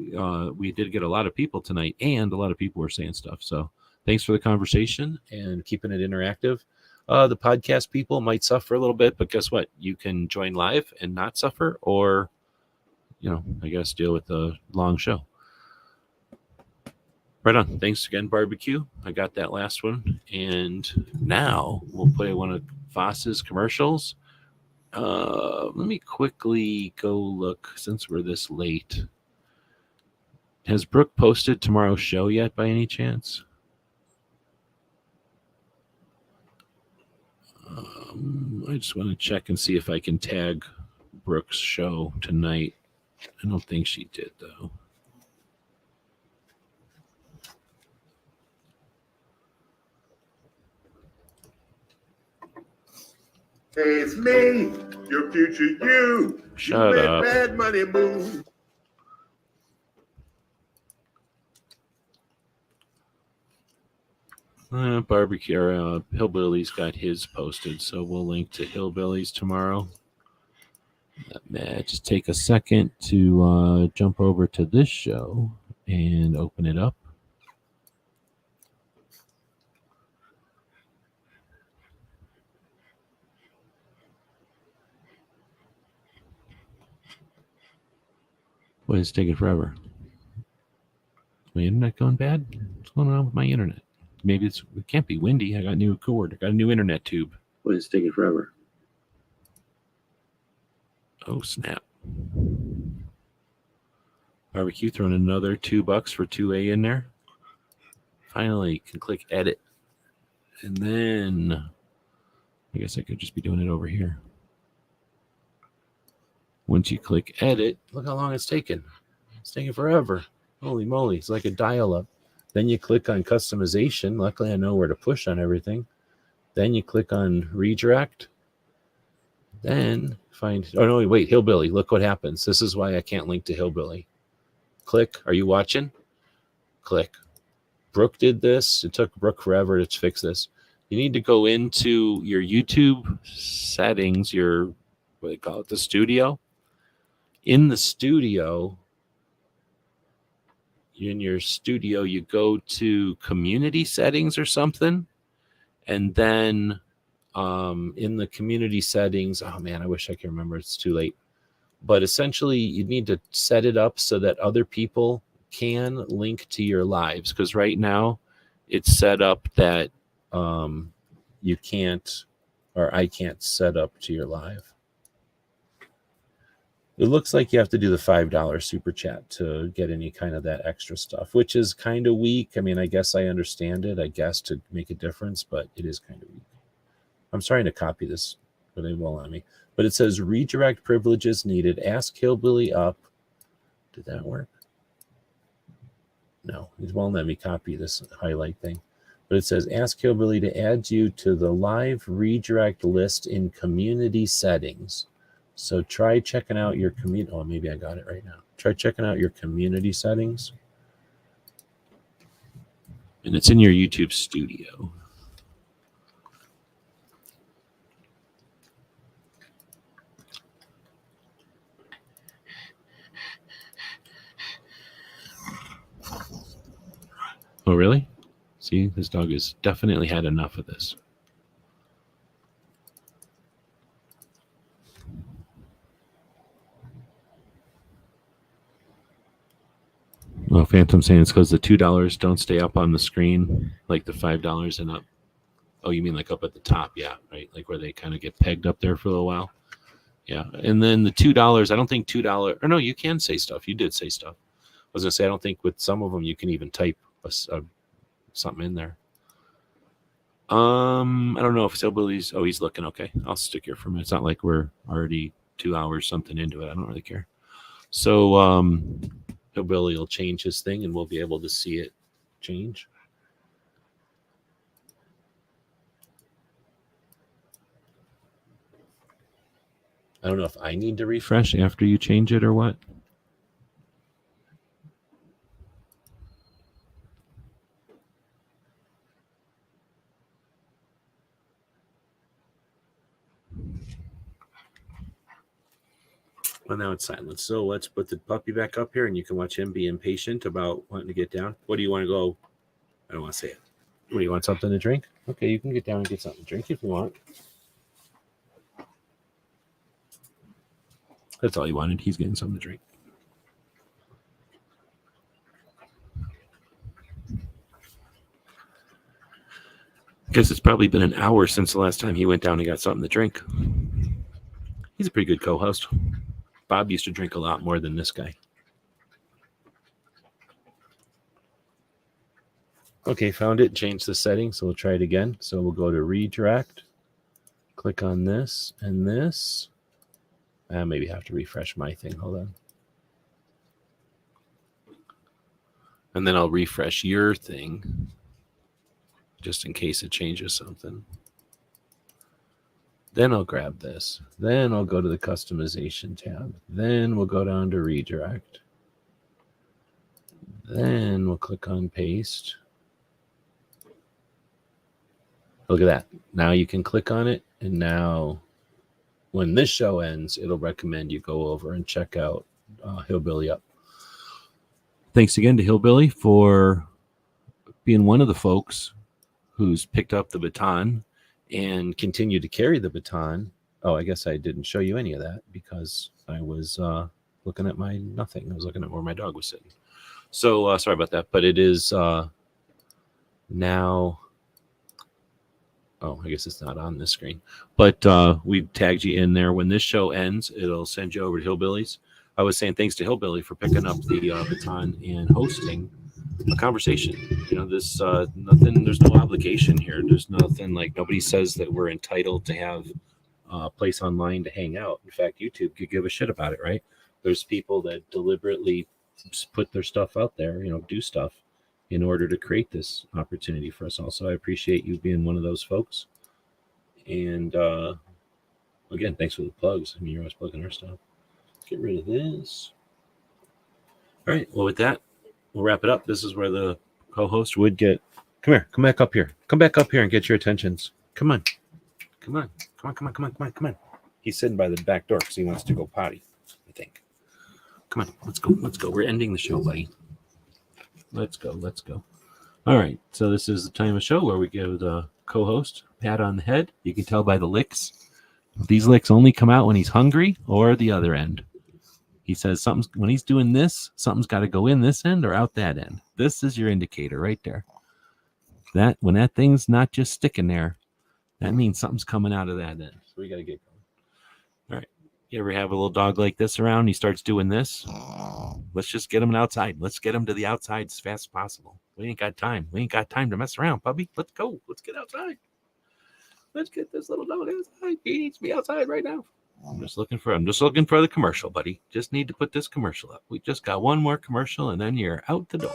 we did get a lot of people tonight, and a lot of people were saying stuff. So thanks for the conversation and keeping it interactive. The podcast people might suffer a little bit, but guess what? You can join live and not suffer, or, you know, I guess deal with the long show. Right on. Thanks again, barbecue. I got that last one. And now we'll play one of Voss's commercials. Let me quickly go look since we're this late. Has Brooke posted tomorrow's show yet by any chance? I just want to check and see if I can tag Brooke's show tonight. I don't think she did, though. Hey, it's me, your future you. Shut you made up. bad money moves. Barbecue, Hillbilly's got his posted, so we'll link to Hillbilly's tomorrow. Just take a second to jump over to this show and open it up. Boy, it's taking forever. Is my internet going bad? What's going on with my internet? Maybe it can't be windy. I got a new cord. I got a new internet tube. Boy, it's taking forever. Oh, snap. Barbecue throwing another $2 for 2A in there. Finally, can click edit. And then I guess I could just be doing it over here. Once you click edit, look how long it's taken. It's taking forever. Holy moly, it's like a dial-up. Then you click on customization. Luckily, I know where to push on everything. Then you click on redirect. Then find, oh no, wait, Hillbilly. Look what happens. This is why I can't link to Hillbilly. Click. Are you watching? Click. Brooke did this. It took Brooke forever to fix this. You need to go into your YouTube settings, your, what do they call it, the studio. In the studio, in your studio, you go to community settings or something. And then in the community settings, oh man, I wish I could remember. It's too late. But essentially, you need to set it up so that other people can link to your lives. Because right now, it's set up that you can't, or I can't set up to your live. It looks like you have to do the $5 super chat to get any kind of that extra stuff, which is kind of weak. I mean, I guess I understand it, I guess, to make a difference, but it is kind of weak. I'm starting to copy this, but it won't let me. But it says redirect privileges needed. Ask Hillbilly up. Did that work? No, it won't let me copy this highlight thing. But it says ask Hillbilly to add you to the live redirect list in community settings. So try checking out your community. Oh, maybe I got it right now. Try checking out your community settings. And it's in your YouTube studio. Oh, really? See, this dog has definitely had enough of this. Well, Phantom saying it's because the $2 don't stay up on the screen like the $5 and up. Oh, you mean like up at the top? Yeah, right. Like where they kind of get pegged up there for a little while. Yeah, and then the $2. I don't think $2. Or no, you can say stuff. You did say stuff. I was gonna say I don't think with some of them you can even type something in there. I don't know if Hillbilly's. Oh, he's looking okay. I'll stick here for a minute. It's not like we're already 2 hours something into it. I don't really care. So Hillbilly will change his thing, and we'll be able to see it change. I don't know if I need to refresh after you change it or what. Well, now it's silent. So let's put the puppy back up here, and you can watch him be impatient about wanting to get down. What do you want to go? I don't want to say it. What do you want, something to drink? Okay, you can get down and get something to drink if you want. That's all he wanted. He's getting something to drink. Guess it's probably been an hour since the last time he went down and got something to drink. He's a pretty good co-host. Bob used to drink a lot more than this guy. Okay, found it. Change the settings. So we'll try it again. So we'll go to redirect. Click on this and this. I maybe have to refresh my thing. Hold on. And then I'll refresh your thing just in case it changes something. Then I'll grab this. Then I'll go to the customization tab. Then we'll go down to redirect. Then we'll click on paste. Look at that. Now you can click on it. And now when this show ends, it'll recommend you go over and check out Hillbilly Up. Thanks again to Hillbilly for being one of the folks who's picked up the baton and continue to carry the baton. Oh, I guess I didn't show you any of that because I was looking at my nothing. I was looking at where my dog was sitting. So sorry about that. But it is now. Oh, I guess it's not on this screen. But we've tagged you in there. When this show ends, it'll send you over to Hillbillies. I was saying thanks to Hillbilly for picking up the baton and hosting a conversation. You know, this nothing. There's no obligation here. There's nothing like nobody says that we're entitled to have a place online to hang out. In fact, YouTube could give a shit about it, right? There's people that deliberately put their stuff out there, you know, do stuff in order to create this opportunity for us all. So I appreciate you being one of those folks. And again, thanks for the plugs. I mean, you're always plugging our stuff. Get rid of this. All right. Well, with that, we'll wrap it up. This is where the co-host would get. Come here. Come back up here. Come back up here and get your attentions. Come on. Come on. Come on. Come on. Come on. Come on. Come on. He's sitting by the back door because he wants to go potty, I think. Come on. Let's go. Let's go. We're ending the show, buddy. Let's go. Let's go. All right. So this is the time of show where we give the co-host a pat on the head. You can tell by the licks. These licks only come out when he's hungry or the other end. He says something's when he's doing this, something's got to go in this end or out that end. This is your indicator right there. That when that thing's not just sticking there, that means something's coming out of that end. So we got to get going. All right. You ever have a little dog like this around? He starts doing this. Let's just get him outside. Let's get him to the outside as fast as possible. We ain't got time. We ain't got time to mess around, puppy. Let's go. Let's get outside. Let's get this little dog outside. He needs to be outside right now. I'm just looking for the commercial, buddy. Just need to put this commercial up. We just got one more commercial and then you're out the door.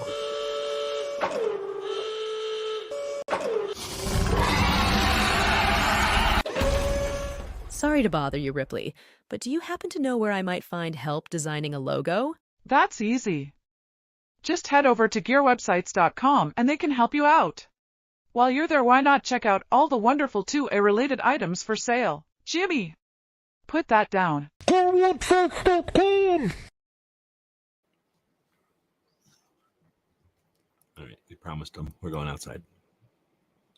Sorry to bother you, Ripley, but do you happen to know where I might find help designing a logo? That's easy. Just head over to gearwebsites.com and they can help you out. While you're there, why not check out all the wonderful 2A-related items for sale? Jimmy, put that down. Gearwebsites.com. All right, we promised him we're going outside.